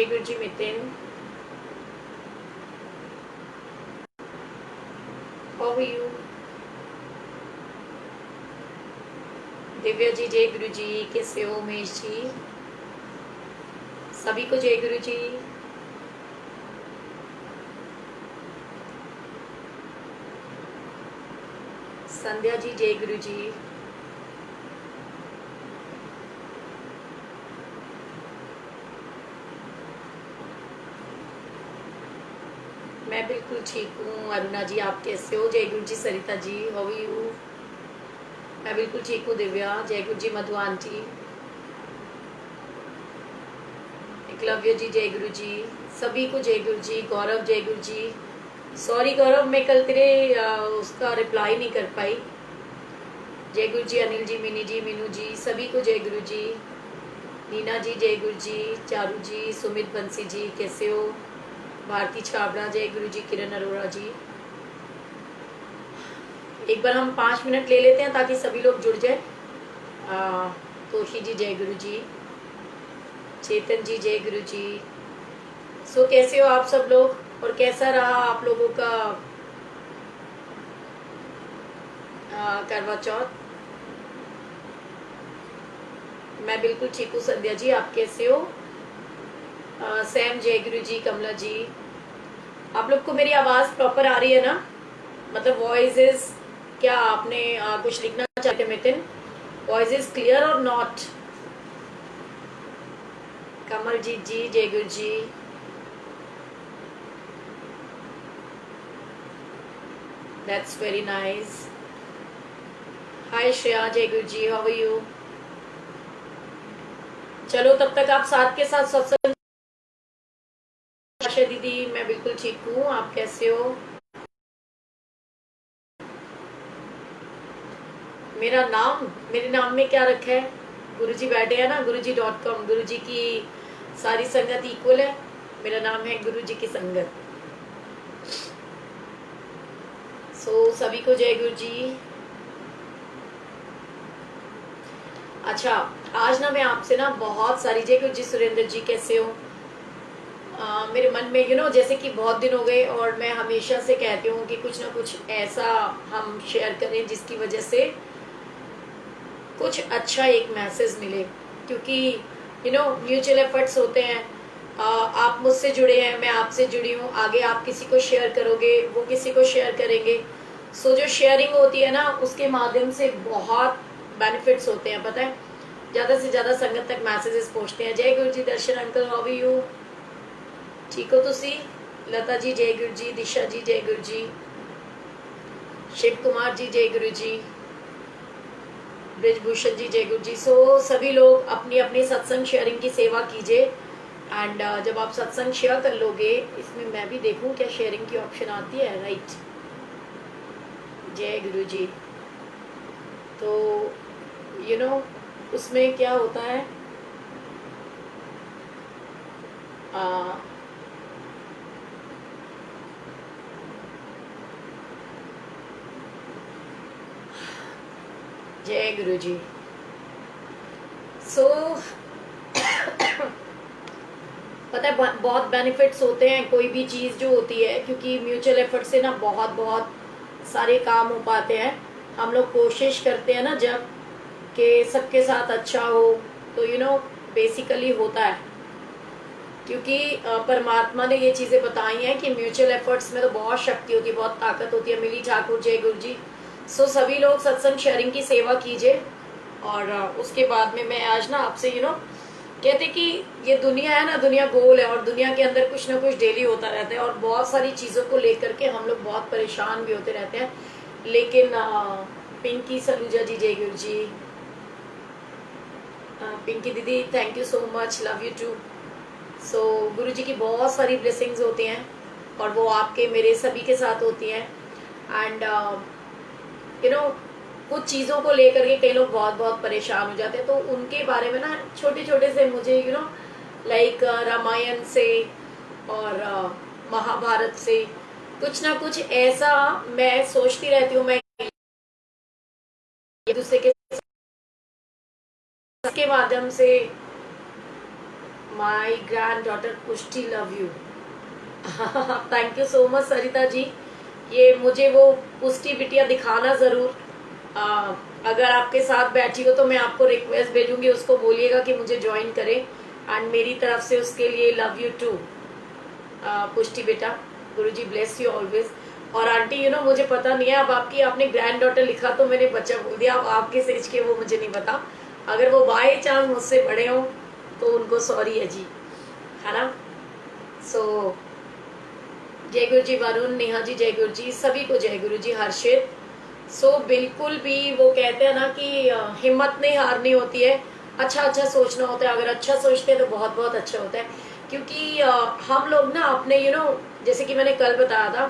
जय गुरु जी मितिन, how are you? Divya ji जय गुरु जी, कैसे हो? उमेश जी, सभी को जय गुरु जी। संध्या जी जय गुरु जी। मैं बिल्कुल ठीक हूँ। अरुणा जी आप कैसे हो? जय गुरु जी। Sarita ji how are you? मैं बिल्कुल ठीक हूँ दिव्या। जय गुरु जी। मधु आंटी, एकलव्य जी जय गुरु जी, सभी को जय गुरु जी। गौरव जय गुरु जी। सॉरी गौरव, मैं कल तेरे उसका रिप्लाई नहीं कर पाई। जय गुरु जी। अनिल जी, मिनी जी, मीनू जी, सभी को जय गुरु जी। नीना जी जय गुरु जी। चारू जी, सुमित बंसी जी कैसे हो? भारती छाबड़ा जय गुरु जी। किरण अरोड़ा जी, एक बार हम 5 मिनट ले लेते हैं ताकि सभी लोग जुड़ जाए। तोशी जी जय गुरु जी। चेतन जी जय गुरु जी। सो कैसे हो आप सब लोग, और कैसा रहा आप लोगों का करवा चौथ? मैं बिल्कुल ठीक हूँ संध्या जी, आप कैसे हो? सैम जय गुरु जी। कमला जी, आप लोग को मेरी आवाज प्रॉपर आ रही है ना? मतलब वॉइस इज, क्या आपने कुछ लिखना चाहते मितिन? वॉइस इज क्लियर और नॉट? कमल जी जय गुरु जी। That's very nice. Hi Shreya जय गुरु जी, हाउ आर यू? चलो तब तक आप साथ के साथ सत्संग। आशा दीदी मैं बिल्कुल ठीक हूँ, आप कैसे हो? मेरा नाम, मेरे नाम में क्या रखा है? गुरुजी बैठे हैं ना, guruji.com। गुरुजी की सारी संगत इक्वल है। मेरा नाम है गुरुजी की संगत। सो सभी को जय गुरु जी। अच्छा, आज ना मैं आपसे ना बहुत सारी, जय गुरु जी। सुरेंद्र जी कैसे हो? मेरे मन में जैसे कि बहुत दिन हो गए, और मैं हमेशा से कहती हूँ कि कुछ ना कुछ ऐसा हम शेयर करें जिसकी वजह से कुछ अच्छा एक मैसेज मिले, क्योंकि म्यूचुअल एफर्ट्स होते हैं। आप मुझसे जुड़े हैं, मैं आपसे जुड़ी हूँ, आगे आप किसी को शेयर करोगे, वो किसी को शेयर करेंगे। सो जो शेयरिंग होती है ना, उसके माध्यम से बहुत बेनिफिट्स होते हैं, पता है। ज़्यादा से ज़्यादा संगत तक मैसेजेस पहुँचते हैं। जय गुरु जी। दर्शन अंकल हाउ आर यू? ठीक हो तुसी? लता जी जय गुरु जी। दिशा जी जय गुरु जी। शिव कुमार जी जय गुरु जी। ब्रिजभूषण जी जय गुरु जी। सो सभी लोग अपनी अपनी सत्संग शेयरिंग की सेवा कीजिए। एंड जब आप सत्संग शेयर कर लोगे, इसमें मैं भी देखूं क्या शेयरिंग की ऑप्शन आती है, राइट? जय गुरु जी। तो उसमें क्या होता है, आ, जय गुरु जी। सो पता है बहुत बेनिफिट्स होते हैं कोई भी चीज़ जो होती है, क्योंकि म्यूचुअल एफर्ट से ना बहुत बहुत सारे काम हो पाते हैं। हम लोग कोशिश करते हैं ना जब, कि सबके साथ अच्छा हो, तो बेसिकली होता है। क्योंकि परमात्मा ने ये चीज़ें बताई हैं कि म्यूचुअल एफर्ट्स में तो बहुत शक्ति होती है, बहुत ताकत होती है। मिली ठाकुर जय गुरु जी। सो सभी लोग सत्संग शेयरिंग की सेवा कीजिए। और उसके बाद में मैं आज ना आपसे कहते कि ये दुनिया है ना, दुनिया गोल है, और दुनिया के अंदर कुछ ना कुछ डेली होता रहता है, और बहुत सारी चीज़ों को लेकर के हम लोग बहुत परेशान भी होते रहते हैं। लेकिन पिंकी सलूजा जी जय गुरु जी। पिंकी दीदी thank you so much, love you too. So गुरु जी की बहुत सारी ब्लेसिंग्स होती हैं, और वो आपके मेरे सभी के साथ होती हैं। एंड कुछ चीज़ों को लेकर के कई लोग बहुत बहुत परेशान हो जाते हैं, तो उनके बारे में ना छोटे छोटे से मुझे लाइक रामायण से और महाभारत से कुछ ना कुछ ऐसा मैं सोचती रहती हूँ। मैं दूसरे के माध्यम से my granddaughter Pushti love you. Thank you so much Sarita ji. ये मुझे वो पुष्टि बिटिया दिखाना ज़रूर। अगर आपके साथ बैठी हो तो मैं आपको रिक्वेस्ट भेजूंगी, उसको बोलिएगा कि मुझे ज्वाइन करे। एंड मेरी तरफ से उसके लिए लव यू टू पुष्टि बेटा। गुरुजी ब्लेस यू ऑलवेज। और आंटी मुझे पता नहीं है, अब आपने ग्रैंड डॉटर लिखा तो मैंने बच्चा बोल दिया, अब आपके एज के वो मुझे नहीं पता। अगर वो बाय चांस मुझसे बड़े हो तो उनको सॉरी है जी, है ना। सो जय गुरु जी वरुण, नेहा जी जय गुरु जी, सभी को जय गुरु जी। हर्षित। सो बिल्कुल भी वो कहते हैं ना कि हिम्मत नहीं हारनी होती है, अच्छा सोचना होता है। अगर अच्छा सोचते हैं तो बहुत बहुत अच्छा होता है। क्योंकि हम लोग ना अपने जैसे कि मैंने कल बताया था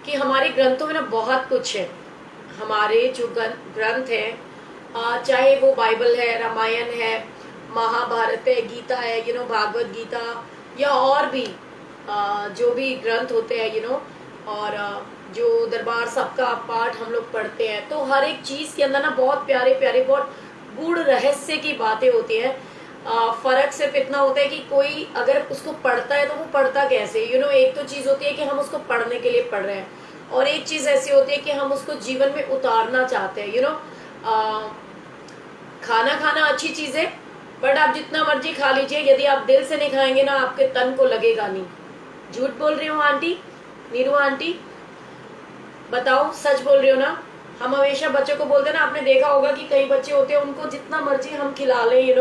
कि हमारे ग्रंथों में ना बहुत कुछ है। हमारे जो ग्रंथ है, चाहे वो बाइबल है, रामायण है, महाभारत है, गीता है, भागवत गीता, या और भी जो भी ग्रंथ होते हैं और जो दरबार सबका पाठ हम लोग पढ़ते हैं, तो हर एक चीज के अंदर ना बहुत प्यारे प्यारे, बहुत गूढ़ रहस्य की बातें होती है। फर्क सिर्फ इतना होता है कि कोई अगर उसको पढ़ता है तो वो पढ़ता कैसे। एक तो चीज होती है कि हम उसको पढ़ने के लिए पढ़ रहे हैं, और एक चीज ऐसी होती है कि हम उसको जीवन में उतारना चाहते हैं। खाना अच्छी चीज है, बट आप जितना मर्जी खा लीजिए, यदि आप दिल से नहीं खाएंगे ना, आपके तन को लगेगा नहीं। झूठ बोल रही हूँ आंटी, नीरू आंटी बताओ, सच बोल रही हो ना। हम हमेशा बच्चों को बोलते हैं ना, आपने देखा होगा कि कई बच्चे होते हैं उनको जितना मर्जी हम खिला लें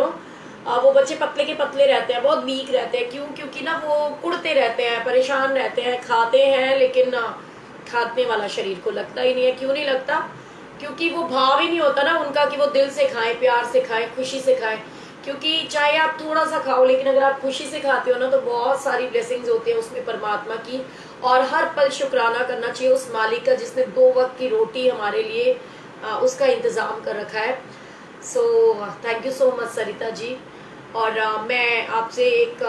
वो बच्चे पतले के पतले रहते हैं, बहुत वीक रहते हैं। क्यों? क्योंकि ना वो कुड़ते रहते हैं, परेशान रहते हैं, खाते हैं लेकिन खाने वाला शरीर को लगता ही नहीं है। क्यों नहीं लगता? क्योंकि वो भाव ही नहीं होता ना उनका कि वो दिल से खाएं, प्यार से खाएं, खुशी से खाएं। क्योंकि चाहे आप थोड़ा सा खाओ, लेकिन अगर आप खुशी से खाते हो ना, तो बहुत सारी ब्लेसिंग्स होती है उसमें परमात्मा की। और हर पल शुक्राना करना चाहिए उस मालिक का जिसने 2 वक्त की रोटी हमारे लिए उसका इंतजाम कर रखा है। So thank you so much Sarita ji. और मैं आपसे एक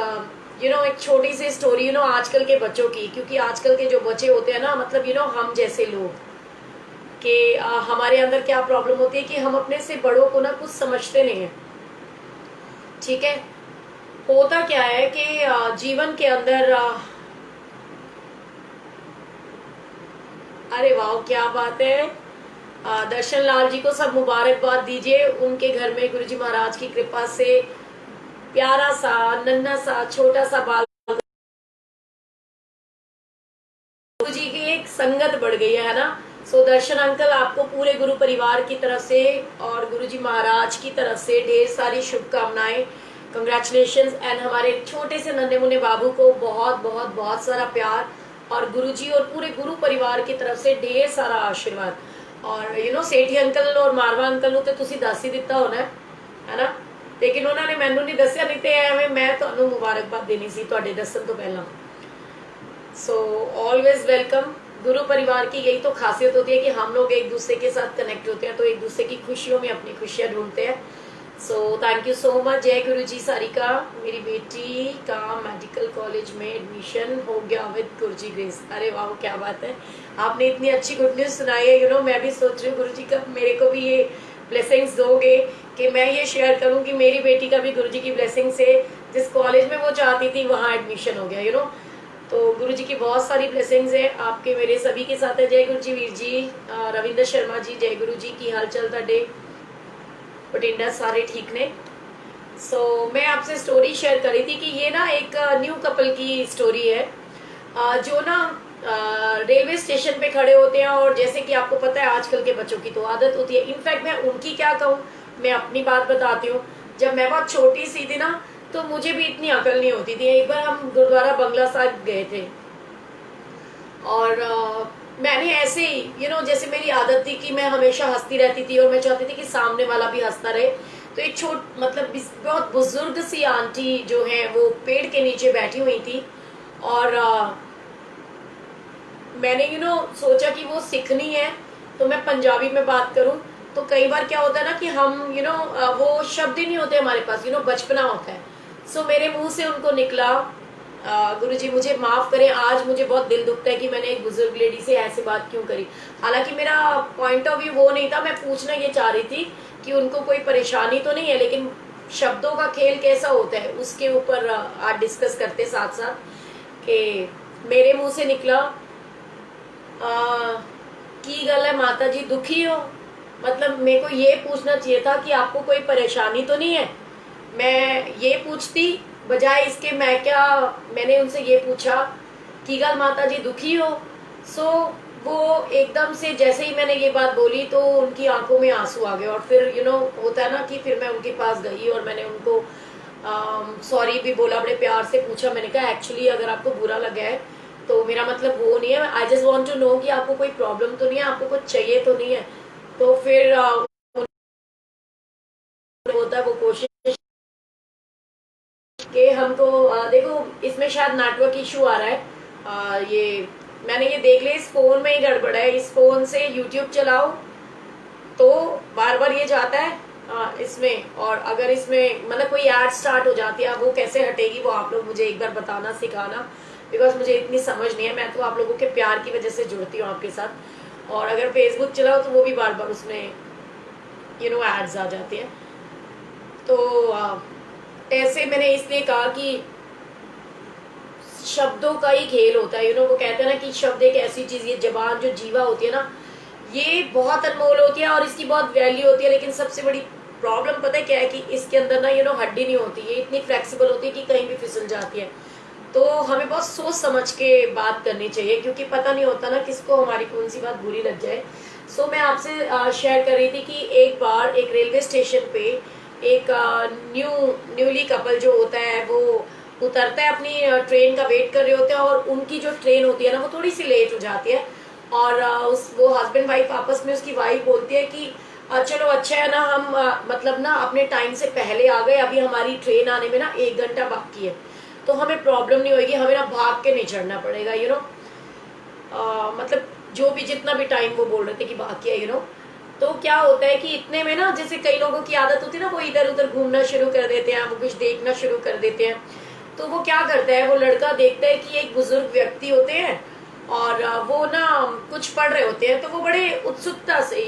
एक छोटी सी स्टोरी आजकल के बच्चों की, क्योंकि आजकल के जो बच्चे होते हैं ना, मतलब हम जैसे लोग कि हमारे अंदर क्या प्रॉब्लम होती है कि हम अपने से बड़ों को ना कुछ समझते नहीं है। ठीक है, होता क्या है कि जीवन के अंदर अरे वाह क्या बात है। दर्शन लाल जी को सब मुबारकबाद दीजिए, उनके घर में गुरुजी महाराज की कृपा से प्यारा सा नन्हा सा छोटा सा बाल गुरुजी की एक संगत बढ़ गई है ना। सो दर्शन अंकल, आपको पूरे गुरु परिवार की तरफ से और गुरुजी महाराज की तरफ से ढेर सारी शुभकामनाएं, कंग्रेचुलेशंस। एंड हमारे छोटे से नन्हे मुन्ने बाबू को बहुत बहुत बहुत सारा प्यार, और गुरुजी और पूरे गुरु परिवार की तरफ से ढेर सारा आशीर्वाद। और सेठी अंकल और मारवा अंकल ਨੂੰ ਤੇ ਤੁਸੀਂ ਦੱਸ ਹੀ ਦਿੱਤਾ ਹੋਣਾ है ना, लेकिन उन्होंने ਮੈਨੂੰ नहीं दस्या, नहीं तो ਐਵੇਂ मैं ਤੁਹਾਨੂੰ ਮੁਬਾਰਕਬਾਦ ਦੇਣੀ ਸੀ ਤੁਹਾਡੇ ਦੱਸਣ ਤੋਂ ਪਹਿਲਾਂ। So always welcome. गुरु परिवार की यही तो खासियत होती है कि हम लोग एक दूसरे के साथ कनेक्ट होते हैं, तो एक दूसरे की खुशियों में अपनी खुशियां ढूंढते हैं। सो थैंक यू सो मच। जय गुरु जी सारिका, मेरी बेटी का मेडिकल कॉलेज में एडमिशन हो गया विद गुरु जी ग्रेस। अरे वाह क्या बात है, आपने इतनी अच्छी गुड न्यूज सुनाई है। मैं भी सोच रही हूँ गुरु जी कब मेरे को भी ये ब्लेसिंग्स दोगे कि मैं ये शेयर करूँ कि मेरी बेटी का भी गुरु जी की ब्लेसिंग से जिस कॉलेज में वो चाहती थी वहाँ एडमिशन हो गया। तो गुरु जी की बहुत सारी ब्लेसिंग्स है, आपके मेरे सभी के साथ है। जय गुरु जी वीर जी। रविंदर शर्मा जी जय गुरु जी, की हाल चल ਤੁਹਾਡੇ? बठिंडा सारे ठीक ने। सो मैं आपसे स्टोरी शेयर कर रही थी कि ये ना एक न्यू कपल की स्टोरी है, जो ना रेलवे स्टेशन पे खड़े होते हैं। और जैसे कि आपको पता है आजकल के बच्चों की तो आदत होती है, इनफैक्ट मैं उनकी क्या कहूँ, मैं अपनी बात बताती हूँ। जब मैं बहुत छोटी सी थी ना, तो मुझे भी इतनी अकल नहीं होती थी। एक बार हम गुरुद्वारा बंगला साहिब गए थे, और मैंने ऐसे ही जैसे मेरी आदत थी कि मैं हमेशा हंसती रहती थी, और मैं चाहती थी कि सामने वाला भी हंसता रहे। तो एक मतलब बहुत बुजुर्ग सी आंटी जो है वो पेड़ के नीचे बैठी हुई थी, और मैंने सोचा कि वो सीखनी है तो मैं पंजाबी में बात करूं। तो कई बार क्या होता है ना कि हम वो शब्द ही नहीं होते हमारे पास, बचपना होता है। सो मेरे मुंह से उनको निकला, गुरुजी मुझे माफ करें, आज मुझे बहुत दिल दुखता है कि मैंने एक बुजुर्ग लेडी से ऐसे बात क्यों करी। हालांकि मेरा पॉइंट ऑफ व्यू वो नहीं था, मैं पूछना ये चाह रही थी कि उनको कोई परेशानी तो नहीं है, लेकिन शब्दों का खेल कैसा होता है उसके ऊपर आज डिस्कस करते साथ साथ कि मेरे मुंह से निकला की गल है माता जी दुखी हो। मतलब मेरे को ये पूछना चाहिए था कि आपको कोई परेशानी तो नहीं है। मैं ये पूछती बजाय इसके मैंने उनसे ये पूछा की गल माता जी दुखी हो। सो वो एकदम से जैसे ही मैंने ये बात बोली तो उनकी आंखों में आंसू आ गए और फिर होता है ना कि फिर मैं उनके पास गई और मैंने उनको सॉरी भी बोला, बड़े प्यार से पूछा। मैंने कहा एक्चुअली अगर आपको बुरा लगा है तो मेरा मतलब वो नहीं है, I just want to know कि आपको कोई प्रॉब्लम तो नहीं है, आपको कुछ चाहिए तो नहीं है। तो फिर होता है वो कोशिश कि हमको देखो इसमें शायद नेटवर्क इशू आ रहा है। ये मैंने ये देख लिया, इस फोन में ही गड़बड़ है। इस फोन से यूट्यूब चलाओ तो बार बार ये जाता है इसमें, और अगर इसमें मतलब कोई ऐड स्टार्ट हो जाती है वो कैसे हटेगी वो आप लोग मुझे एक बार बताना सिखाना, बिकॉज मुझे इतनी समझ नहीं है। मैं तो आप लोगों के प्यार की वजह से जुड़ती हूँ आपके साथ। और अगर फेसबुक चलाओ तो वो भी बार बार उसमें एड्स आ जाती है। तो ऐसे मैंने इसलिए कहा कि शब्दों का ही खेल होता है। वो कहते हैं ना कि शब्द एक ऐसी चीज, ये जबान जो जीवा होती है ना, ये बहुत अनमोल होती है और इसकी बहुत वैल्यू होती है। लेकिन सबसे बड़ी प्रॉब्लम पता है क्या है कि इसके अंदर ना हड्डी नहीं होती, ये इतनी फ्लेक्सिबल होती है कि कहीं भी फिसल जाती है। तो हमें बहुत सोच समझ के बात करनी चाहिए, क्योंकि पता नहीं होता ना किसको हमारी कौन सी बात बुरी लग जाए। सो मैं आपसे शेयर कर रही थी कि एक बार एक रेलवे स्टेशन पे एक न्यूली कपल जो होता है वो उतरता है, अपनी ट्रेन का वेट कर रहे होते हैं और उनकी जो ट्रेन होती है ना वो थोड़ी सी लेट हो जाती है। और वो हस्बैंड वाइफ आपस में, उसकी वाइफ बोलती है कि चलो अच्छा है ना, हम मतलब ना अपने टाइम से पहले आ गए, अभी हमारी ट्रेन आने में ना 1 घंटा बाकी है, तो हमें प्रॉब्लम नहीं होगी, हमें ना भाग के नहीं चढ़ना पड़ेगा। मतलब जो भी जितना भी टाइम वो बोल रहे थे कि बाकी है। तो क्या होता है कि इतने में ना, जैसे कई लोगों की आदत होती है ना, वो इधर उधर घूमना शुरू कर देते हैं, वो कुछ देखना शुरू कर देते हैं। तो वो क्या करता है, वो लड़का देखता है कि एक बुजुर्ग व्यक्ति होते हैं और वो ना कुछ पढ़ रहे होते हैं। तो वो बड़े उत्सुकता से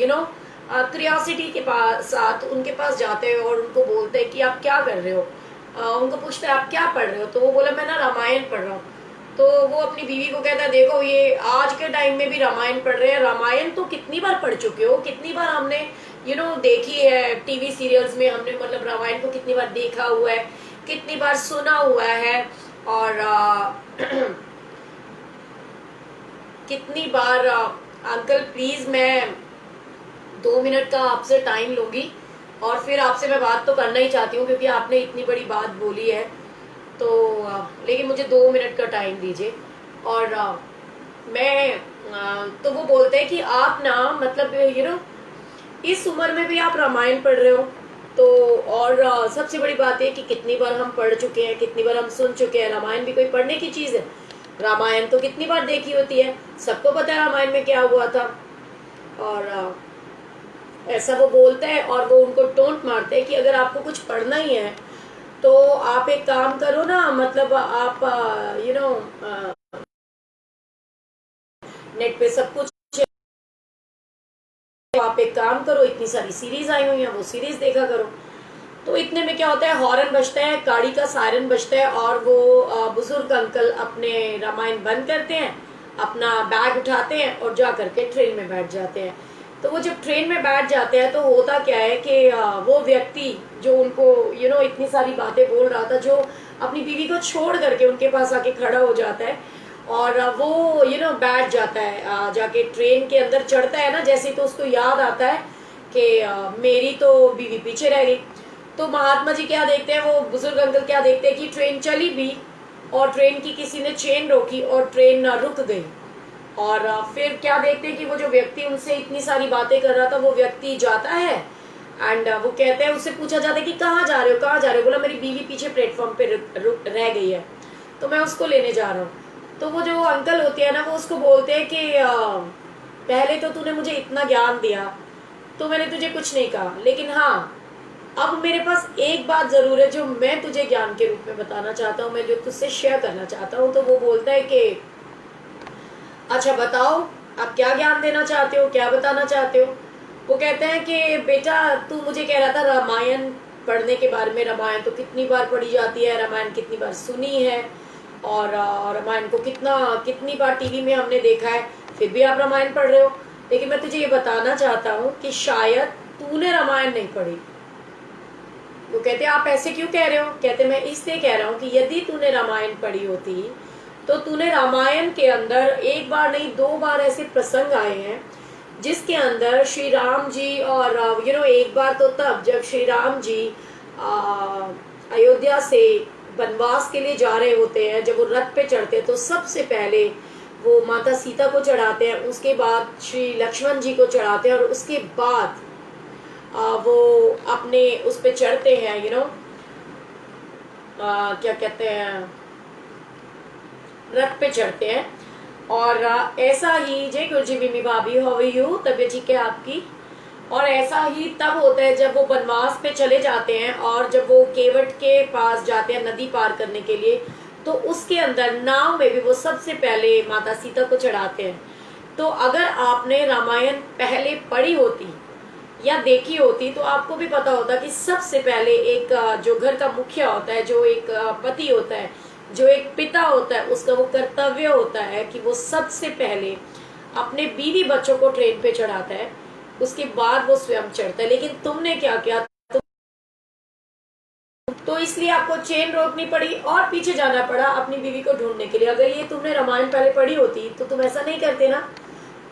क्रियोसिटी के पास साथ उनके पास जाते हैं और उनको बोलते हैं कि आप क्या कर रहे हो। उनको पूछते हैं आप क्या पढ़ रहे हो, तो वो बोला मैं ना रामायण पढ़ रहा हूँ। तो वो अपनी बीवी को कहता है देखो ये आज के टाइम में भी रामायण पढ़ रहे हैं, रामायण तो कितनी बार पढ़ चुके हो, कितनी बार हमने देखी है टीवी सीरियल्स में, हमने मतलब रामायण को कितनी बार देखा हुआ है, कितनी बार सुना हुआ है। और कितनी बार अंकल प्लीज मैं 2 मिनट का आपसे टाइम लूंगी और फिर आपसे मैं बात तो करना ही चाहती हूँ क्योंकि आपने इतनी बड़ी बात बोली है। तो लेकिन मुझे 2 मिनट का टाइम दीजिए। और मैं तो वो बोलते हैं कि आप ना मतलब इस उम्र में भी आप रामायण पढ़ रहे हो। तो और सबसे बड़ी बात है कि कितनी बार हम पढ़ चुके हैं, कितनी बार हम सुन चुके हैं। रामायण भी कोई पढ़ने की चीज है, रामायण तो कितनी बार देखी होती है, सबको पता है रामायण में क्या हुआ था। और ऐसा वो बोलते हैं और वो उनको टोंट मारते हैं कि अगर आपको कुछ पढ़ना ही है तो आप एक काम करो ना, मतलब आप नेट पे सब कुछ, आप एक काम करो, इतनी सारी सीरीज आई हुई है वो सीरीज देखा करो। तो इतने में क्या होता है, हॉर्न बजता है, गाड़ी का सायरन बजता है और वो बुजुर्ग अंकल अपने रामायण बंद करते हैं, अपना बैग उठाते हैं और जा करके ट्रेन में बैठ जाते हैं। तो वो जब ट्रेन में बैठ जाते हैं तो होता क्या है कि वो व्यक्ति जो उनको इतनी सारी बातें बोल रहा था, जो अपनी बीवी को छोड़ करके उनके पास आके खड़ा हो जाता है और वो बैठ जाता है, जाके ट्रेन के अंदर चढ़ता है ना जैसे, तो उसको याद आता है कि मेरी तो बीवी पीछे रह गई। तो महात्मा जी क्या देखते हैं, वो बुजुर्ग अंकल क्या देखते हैं कि ट्रेन चली भी और ट्रेन की किसी ने चेन रोकी और ट्रेन रुक गई। और फिर क्या देखते हैं कि वो जो व्यक्ति उनसे इतनी सारी बातें कर रहा था वो व्यक्ति जाता है एंड वो कहते हैं, उससे पूछा जाता है कि कहाँ जा रहे हो, कहाँ जा रहे हो। बोला मेरी बीवी पीछे प्लेटफॉर्म पे रह गई है तो मैं उसको लेने जा रहा हूँ। तो वो जो अंकल होते हैं ना वो उसको बोलते हैं कि पहले तो तूने मुझे इतना ज्ञान दिया तो मैंने तुझे कुछ नहीं कहा, लेकिन हाँ अब मेरे पास एक बात जरूर है जो मैं तुझे ज्ञान के रूप में बताना चाहता हूँ, मैं जो तुझसे शेयर करना चाहता हूँ। तो वो बोलता है कि अच्छा बताओ आप क्या ज्ञान देना चाहते हो, क्या बताना चाहते हो। वो कहते हैं कि बेटा तू मुझे कह रहा था रामायण पढ़ने के बारे में, रामायण तो कितनी बार पढ़ी जाती है, रामायण कितनी बार सुनी है, और रामायण को कितनी बार टीवी में हमने देखा है, फिर भी आप रामायण पढ़ रहे हो। लेकिन मैं तुझे ये बताना चाहता हूँ कि शायद तूने रामायण नहीं पढ़ी। वो कहते आप ऐसे क्यों कह रहे हो? कहते मैं इसलिए कह रहा हूँ कि यदि तूने रामायण पढ़ी होती तो तूने रामायण के अंदर एक बार नहीं 2 बार ऐसे प्रसंग आए हैं जिसके अंदर श्री राम जी, और एक बार तो तब जब श्री राम जी अयोध्या से वनवास के लिए जा रहे होते हैं, जब वो रथ पे चढ़ते हैं तो सबसे पहले वो माता सीता को चढ़ाते हैं, उसके बाद श्री लक्ष्मण जी को चढ़ाते हैं, और उसके बाद वो अपने उस पे चढ़ते हैं, क्या कहते हैं, रथ पे चढ़ते हैं। और ऐसा ही जय गुरु जी मिमी भाभी, हाउ आर यू, तबीयत ठीक है आपकी? और ऐसा ही तब होता है जब वो वनवास पे चले जाते हैं, और जब वो केवट के पास जाते हैं नदी पार करने के लिए, तो उसके अंदर नाव में भी वो सबसे पहले माता सीता को चढ़ाते हैं। तो अगर आपने रामायण पहले पढ़ी होती या देखी होती तो आपको भी पता होता कि सबसे पहले एक जो घर का मुखिया होता है, जो एक पति होता है, जो एक पिता होता है, उसका वो कर्तव्य होता है कि वो सबसे पहले अपने बीवी बच्चों को ट्रेन पे चढ़ाता है, उसके बाद वो स्वयं चढ़ता है। लेकिन तुमने क्या किया? तो इसलिए आपको चेन रोकनी पड़ी और पीछे जाना पड़ा अपनी बीवी को ढूंढने के लिए। अगर ये तुमने रामायण पहले पढ़ी होती तो तुम ऐसा नहीं करते ना।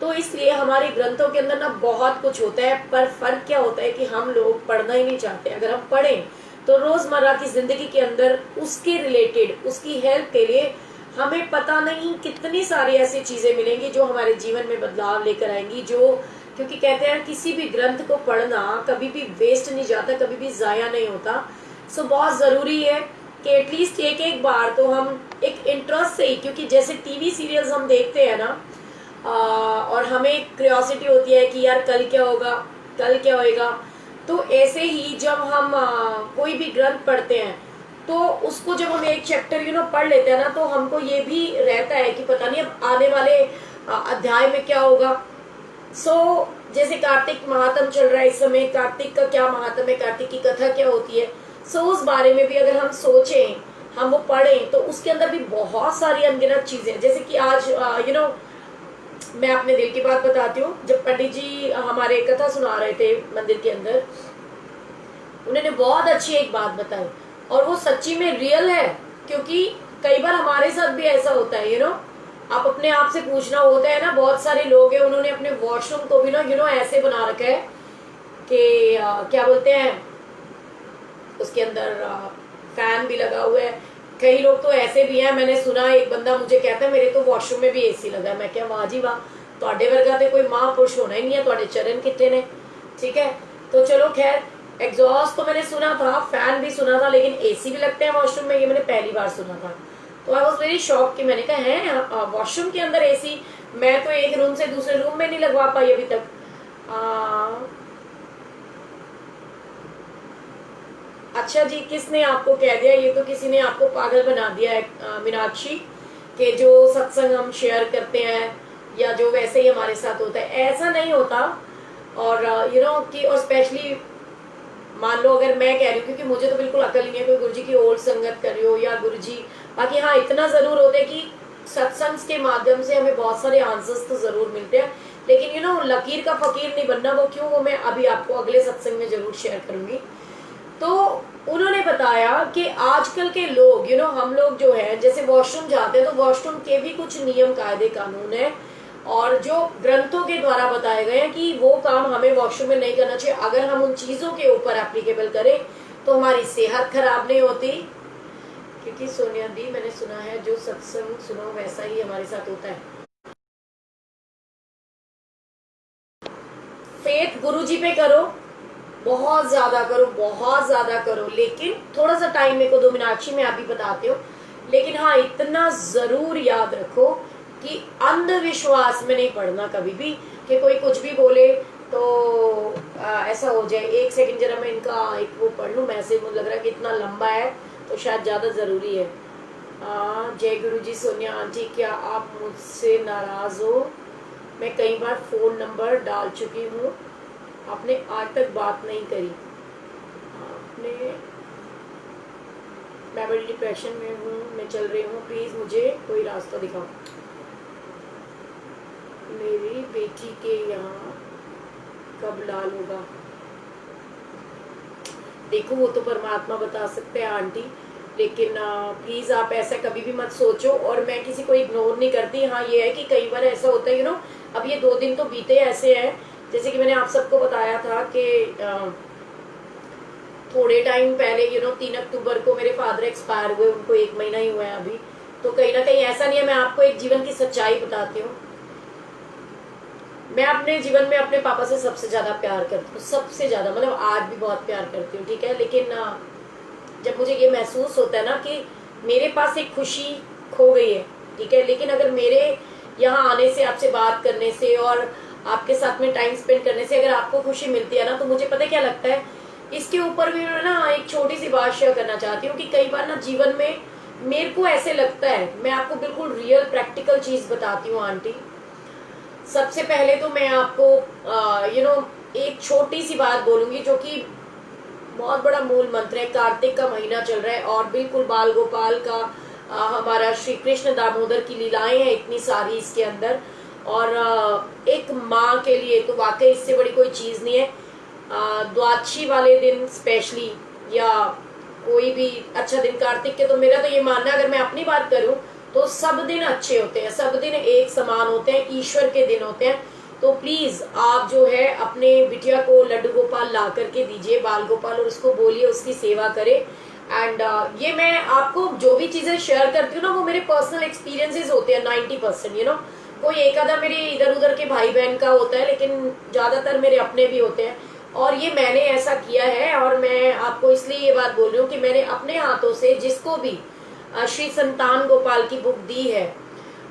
तो इसलिए हमारे ग्रंथों के अंदर ना बहुत कुछ होता है, पर फर्क क्या होता है कि हम लोग पढ़ना ही नहीं चाहते। अगर हम पढ़ें तो रोजमर्रा की जिंदगी के अंदर उसके रिलेटेड, उसकी हेल्प के लिए हमें पता नहीं कितनी सारी ऐसी चीजें मिलेंगी जो हमारे जीवन में बदलाव लेकर आएंगी। जो क्योंकि कहते हैं किसी भी ग्रंथ को पढ़ना कभी भी वेस्ट नहीं जाता, कभी भी जाया नहीं होता। सो बहुत जरूरी है कि एटलीस्ट एक बार तो हम एक इंटरेस्ट से ही, क्योंकि जैसे टीवी सीरियल्स हम देखते हैं ना, और हमें क्यूरियोसिटी होती है कि यार कल क्या होगा, कल क्या होएगा। तो ऐसे ही जब हम कोई भी ग्रंथ पढ़ते हैं तो उसको जब हम एक चैप्टर पढ़ लेते हैं ना, तो हमको ये भी रहता है कि पता नहीं अब आने वाले अध्याय में क्या होगा। सो जैसे कार्तिक महात्म चल रहा है इस समय, कार्तिक का क्या महात्म है, कार्तिक की कथा क्या होती है, सो उस बारे में भी अगर हम सोचें, हम वो पढ़ें, तो उसके अंदर भी बहुत सारी अनगिनत चीजें। जैसे कि आज मैं अपने दिल की बात बताती हूँ। जब पंडित जी हमारे कथा सुना रहे थे मंदिर के अंदर, उन्होंने बहुत अच्छी एक बात बताई, और वो सच्ची में रियल है। क्योंकि कई बार हमारे साथ भी ऐसा होता है, आप अपने आप से पूछना होता है ना। बहुत सारे लोग हैं, उन्होंने अपने वॉशरूम को भी ना ऐसे बना रखा है कि क्या बोलते हैं, उसके अंदर फैन भी लगा हुआ है। कई लोग तो ऐसे भी हैं, मैंने सुना एक बंदा मुझे कहता है मेरे तो वॉशरूम में भी एसी लगा है। मैं क्या वाह जी वाह, ਤੁਹਾਡੇ वर्गा तो कोई महापुरुष होना ही नहीं है, ਤੁਹਾਡੇ चरण कितने ने। ठीक है, तो चलो खैर, एग्जॉस्ट तो मैंने सुना था, फैन भी सुना था, लेकिन एसी भी लगते हैं वॉशरूम में, ये मैंने पहली बार सुना था। तो आई वॉज वेरी शॉक कि मैंने कहा है वॉशरूम के अंदर एसी, मैं तो एक रूम से दूसरे रूम में नहीं लगवा पाई अभी तक। अच्छा जी, किसने आपको कह दिया? ये तो किसी ने आपको पागल बना दिया है मीनाक्षी, कि जो सत्संग हम शेयर करते हैं या जो वैसे ही हमारे साथ होता है, ऐसा नहीं होता। और कि और स्पेशली मान लो अगर मैं कह रही हूँ, क्योंकि मुझे तो बिल्कुल अकल नहीं है कोई गुरुजी की ओल्ड संगत कर रही हो या गुरुजी। बाकी हाँ, इतना जरूर होता है कि सत्संग के माध्यम से हमें बहुत सारे आंसर्स तो जरूर मिलते हैं, लेकिन लकीर का फकीर नहीं बनना। वो क्यों, वो मैं अभी आपको अगले सत्संग में जरूर शेयर करूंगी। तो उन्होंने बताया कि आजकल के लोग हम लोग जो है, जैसे वॉशरूम जाते हैं तो वॉशरूम के भी कुछ नियम कायदे कानून है, और जो ग्रंथों के द्वारा बताए गए हैं कि वो काम हमें वॉशरूम में नहीं करना चाहिए। अगर हम उन चीजों के ऊपर एप्लीकेबल करें तो हमारी सेहत खराब नहीं होती। क्योंकि सोनिया दी, मैंने सुना है जो सत्संग सुनो वैसा ही हमारे साथ होता है। फेथ गुरुजी पे करो, बहुत ज्यादा करो, बहुत ज्यादा करो, लेकिन थोड़ा सा टाइम मेरे को दो। मीनाक्षी मैं आप ही बताते हो, लेकिन हाँ इतना जरूर याद रखो कि अंधविश्वास में नहीं पढ़ना कभी भी, कि कोई कुछ भी बोले तो ऐसा हो जाए। एक सेकंड जरा मैं इनका एक वो पढ़ लूँ, मैसेज मुझे लग रहा है कि इतना लंबा है तो शायद ज्यादा जरूरी है। जय गुरु जी। सोनिया आंटी, क्या आप मुझसे नाराज हो? मैं कई बार फोन नंबर डाल चुकी हूँ, आपने आज तक बात नहीं करी। अपने, मैं बड़ी डिप्रेशन में हूँ, मैं चल रही हूँ, प्लीज़ मुझे कोई रास्ता दिखाओ। मेरी बेटी के यहाँ कब लाल होगा? देखो वो तो परमात्मा बता सकते हैं आंटी, लेकिन प्लीज़ आप ऐसा कभी भी मत सोचो। और मैं किसी को इग्नोर नहीं करती। हाँ ये है कि कई बार ऐसा होता है अब ये 2 दिन तो बीते ऐसे हैं, जैसे कि मैंने आप सबको बताया था कि थोड़े टाइम पहले 3 अक्टूबर को मेरे फादर एक्सपायर हुए, उनको 1 महीना ही हुआ है अभी। तो कहीं ना कहीं ऐसा नहीं है, मैं आपको एक जीवन की सच्चाई बताती हूँ। मैं अपने जीवन में अपने पापा से सबसे ज्यादा प्यार करती हूँ, सबसे ज्यादा, मतलब आज भी बहुत प्यार करती हूँ, ठीक है। लेकिन जब मुझे ये महसूस होता है ना कि मेरे पास एक खुशी खो गई है, ठीक है, लेकिन अगर मेरे यहाँ आने से, आपसे बात करने से और आपके साथ में टाइम स्पेंड करने से अगर आपको खुशी मिलती है ना, तो मुझे पता क्या लगता है। इसके ऊपर भी मैं ना एक छोटी सी बात शेयर करना चाहती हूँ कि कई बार ना जीवन में मेरे को ऐसे लगता है, मैं आपको बिल्कुल रियल प्रैक्टिकल चीज बताती हूँ आंटी। सबसे पहले तो मैं आपको एक छोटी सी बात बोलूंगी जो कि बहुत बड़ा मूल मंत्र है। कार्तिक का महीना चल रहा है और बिल्कुल बाल गोपाल का हमारा श्री कृष्ण दामोदर की लीलाएं हैं इतनी सारी इसके अंदर। और एक माँ के लिए तो वाकई इससे बड़ी कोई चीज नहीं है। द्वादशी वाले दिन स्पेशली, या कोई भी अच्छा दिन कार्तिक के, तो मेरा तो ये मानना है, अगर मैं अपनी बात करूं तो सब दिन अच्छे होते हैं, सब दिन एक समान होते हैं, ईश्वर के दिन होते हैं। तो प्लीज आप जो है अपने बिटिया को लड्डू गोपाल ला करके दीजिए, बाल गोपाल, और उसको बोलिए उसकी सेवा करे। एंड ये मैं आपको जो भी चीजें शेयर करती हूँ ना, वो मेरे पर्सनल एक्सपीरियंसेस होते हैं 90%। कोई एक आधा मेरे इधर उधर के भाई बहन का होता है, लेकिन ज्यादातर मेरे अपने भी होते हैं। और ये मैंने ऐसा किया है, और मैं आपको इसलिए ये बात बोल रही हूँ कि मैंने अपने हाथों से जिसको भी श्री संतान गोपाल की बुक दी है,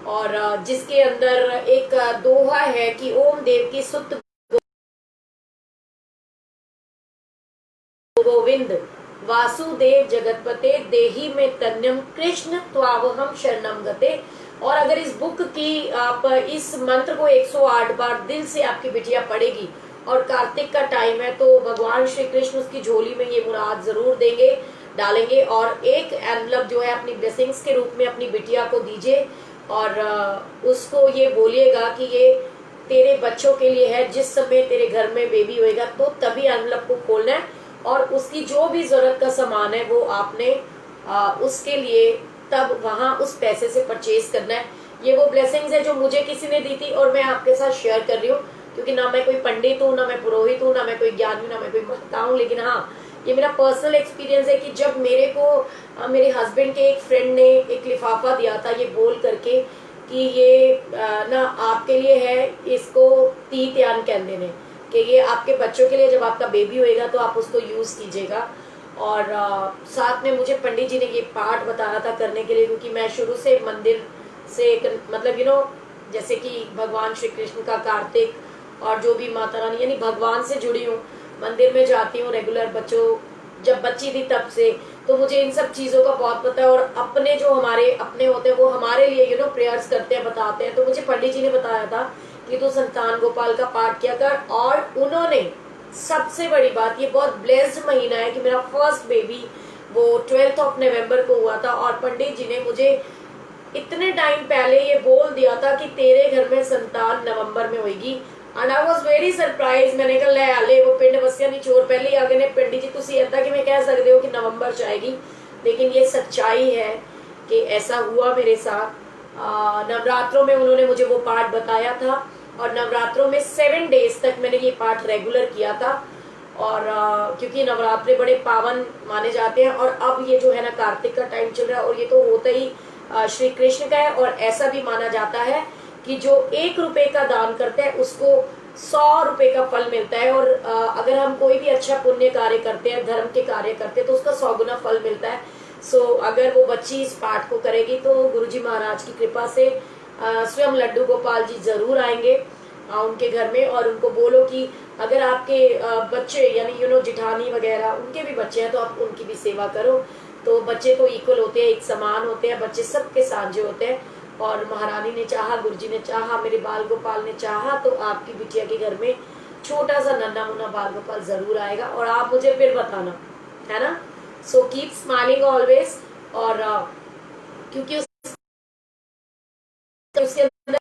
और जिसके अंदर एक दोहा है कि ओम देव की सुत गोविंद वासुदेव जगतपते देही में तन्यम कृष्ण त्वावहम शरणम गते। और अगर इस बुक की आप इस मंत्र को 108 बार दिल से आपकी बिटिया पढ़ेगी, और कार्तिक का टाइम है, तो भगवान श्री कृष्ण उसकी झोली में ये मुराद जरूर देंगे, डालेंगे। और एक एनवलप जो है अपनी ब्लेसिंग्स के रूप में अपनी बिटिया को दीजिए, और उसको ये बोलिएगा कि ये तेरे बच्चों के लिए है, जिस समय तेरे घर में बेबी होएगा तो तभी एनवलप को खोलना है, और उसकी जो भी जरूरत का सामान है वो आपने उसके लिए तब वहां उस पैसे से परचेज करना है। ये वो ब्लेसिंग्स है जो मुझे किसी ने दी थी, और मैं आपके साथ शेयर कर रही हूँ, क्योंकि ना मैं कोई पंडित हूँ, ना मैं पुरोहित हूँ, ना मैं कोई ज्ञानी, ना मैं कोई महता हूँ। लेकिन हाँ, ये मेरा पर्सनल एक्सपीरियंस है कि जब मेरे को मेरे हस्बैंड के एक फ्रेंड ने एक लिफाफा दिया था ये बोल करके कि ये ना आपके लिए है, इसको तीत्यान कहते हैं, कि ये आपके बच्चों के लिए, जब आपका बेबी होएगा तो आप उसको यूज कीजिएगा। और साथ में मुझे पंडित जी ने ये पाठ बताया था करने के लिए, क्योंकि मैं शुरू से मंदिर से मतलब जैसे कि भगवान श्री कृष्ण का कार्तिक और जो भी माता रानी यानी भगवान से जुड़ी हूँ, मंदिर में जाती हूँ रेगुलर, बच्चों जब बच्ची थी तब से, तो मुझे इन सब चीजों का बहुत पता है। और अपने जो हमारे अपने होते हैं वो हमारे लिए प्रेयर्स करते हैं, बताते हैं। तो मुझे पंडित जी ने बताया था कि तू संतान गोपाल का पाठ किया कर। और उन्होंने सबसे बड़ी बात, ये बहुत ब्लेस्ड महीना है कि मेरा फर्स्ट बेबी वो 12 नवंबर को हुआ था, और पंडित जी ने मुझे इतने टाइम पहले ये बोल दिया था कि तेरे घर में संतान नवंबर में होगी। And I was very surprise. मैंने कहा ले हाले वो पिंड वसिया नहीं छोर पहले ही आगे ने पंडित जी तुसी ऐसा कि मैं कह सकते हो कि नवंबर च आएगी, लेकिन ये सच्चाई है कि ऐसा हुआ मेरे साथ। नवरात्रों में उन्होंने मुझे वो पाठ बताया था, और नवरात्रों में 7 डेज तक मैंने ये पाठ रेगुलर किया था। और क्योंकि नवरात्रे बड़े पावन माने जाते हैं, और अब ये जो है ना कार्तिक का टाइम चल रहा है, और ये तो होता ही श्री कृष्ण का है। और ऐसा भी माना जाता है कि जो 1 रुपए का दान करता है उसको 100 रुपए का फल मिलता है। और अगर हम कोई भी अच्छा पुण्य कार्य करते हैं, धर्म के कार्य करते हैं, तो उसका 100 गुना फल मिलता है। सो अगर वो बच्ची इस पाठ को करेगी तो गुरुजी महाराज की कृपा से स्वयं लड्डू गोपाल जी जरूर आएंगे उनके घर में। और उनको बोलो कि अगर आपके बच्चे यानी जिठानी वगैरह उनके भी बच्चे हैं तो आप उनकी भी सेवा करो। तो बच्चे तो इक्वल होते हैं, एक समान होते हैं, बच्चे सबके साझे होते हैं। और महारानी ने चाहा, गुरुजी ने चाहा, मेरे बाल गोपाल ने चाहा, तो आपकी बिटिया के घर में छोटा सा नन्ना मुन्ना बाल गोपाल जरूर आएगा। और आप मुझे फिर बताना है ना। So keep smiling always. और क्योंकि उसके अंदर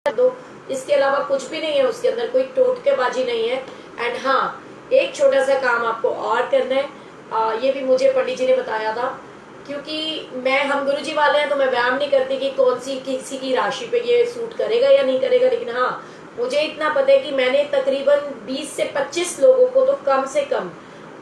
दो, इसके अलावा कुछ भी नहीं है उसके अंदर, कोई टोटकेबाजी नहीं है। एंड हाँ, एक छोटा सा काम आपको और करना है, ये भी मुझे पंडित जी ने बताया था, क्योंकि हम गुरु जी वाले हैं तो मैं व्यायाम नहीं करती कि कौन सी किसी की राशि पे ये सूट करेगा या नहीं करेगा, लेकिन हाँ मुझे इतना पता है कि मैंने तकरीबन 20 से 25 लोगों को तो कम से कम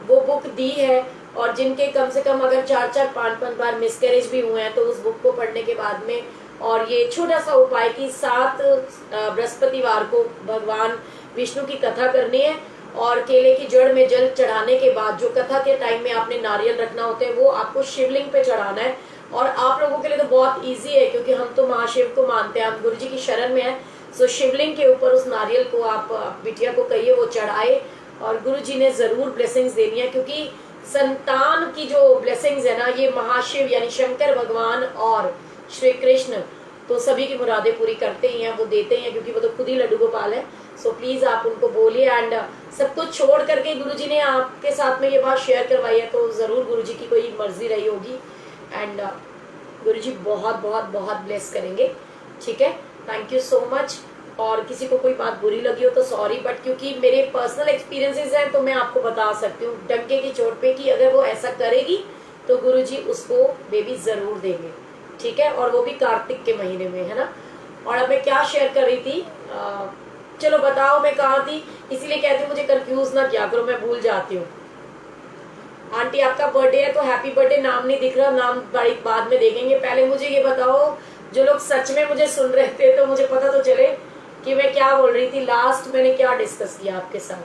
वो बुक दी है, और जिनके कम से कम अगर 4-4, 5-5 बार मिसकैरेज भी हुए हैं तो उस बुक को पढ़ने के बाद में, और ये छोटा सा उपाय कि 7 बृहस्पतिवार को भगवान विष्णु की कथा करनी है, और केले की जड़ में जल चढ़ाने के बाद जो कथा के टाइम में आपने नारियल रखना होता है वो आपको शिवलिंग पे चढ़ाना है। और आप लोगों के लिए तो बहुत इजी है, क्योंकि हम तो महाशिव को मानते हैं, हम गुरु जी की शरण में है। सो शिवलिंग के ऊपर उस नारियल को आप बिटिया को कहिए वो चढ़ाए, और गुरु जी ने जरूर ब्लेसिंग्स देनी है, क्योंकि संतान की जो ब्लेसिंग्स है ना, ये महाशिव यानी शंकर भगवान और श्री कृष्ण तो सभी की मुरादें पूरी करते ही हैं, वो देते ही हैं, क्योंकि वो तो खुद ही लड्डू गोपाल है। सो प्लीज आप उनको बोलिए। एंड सब कुछ छोड़ करके गुरुजी ने आपके साथ में ये बात शेयर करवाई है, तो जरूर गुरुजी की कोई मर्जी रही होगी। एंड गुरुजी बहुत बहुत बहुत ब्लेस करेंगे। ठीक है, थैंक यू सो मच। और किसी को कोई बात बुरी लगी हो तो सॉरी, बट क्योंकि मेरे पर्सनल एक्सपीरियंसेस हैं तो मैं आपको बता सकती हूँ डंके की चोट पे कि अगर वो ऐसा करेगी तो गुरुजी उसको बेबी जरूर देंगे। ठीक है, और वो भी कार्तिक के महीने में, है ना। और अब मैं क्या शेयर कर रही थी, चलो बताओ मैं कहाँ थी, इसीलिए कहती हूँ मुझे कंफ्यूज ना किया करो, मैं भूल जाती हूँ। आंटी आपका बर्थडे है तो हैप्पी बर्थडे, नाम नहीं दिख रहा, नाम बड़ी बाद में देखेंगे। पहले मुझे ये बताओ, जो लोग सच में मुझे सुन रहे थे तो मुझे पता तो चले कि मैं क्या बोल रही थी, लास्ट मैंने क्या डिस्कस किया आपके साथ।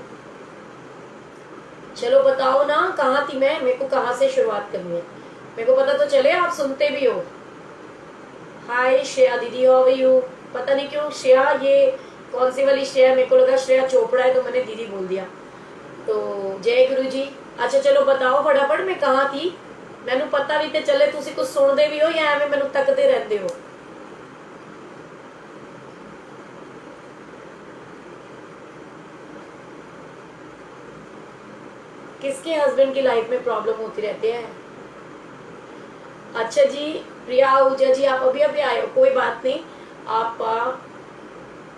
चलो बताओ ना कहाँ थी मैं, मेरे को कहाँ से शुरुआत करनी है, मेरे को पता तो चले, आप सुनते भी हो। हाय श्रेया दीदी, हाउ आर यू। पता नहीं क्यों श्रेया, ये कौन सी वाली श्रेया, मेरे को लगा श्रेया चोपड़ा है तो मैंने दीदी बोल दिया। तो जय गुरु जी। अच्छा चलो बताओ फटाफट मैं कहाँ थी, मैनू पता भी तो चले, तुसी कुछ सुनते भी हो या एवं मैनू तकते रहते हो। किसके हस्बैंड की लाइफ में प्रॉब्लम होती रहती है। अच्छा जी, प्रिया आहूजा जी आप अभी अभी आए हो, कोई बात नहीं आप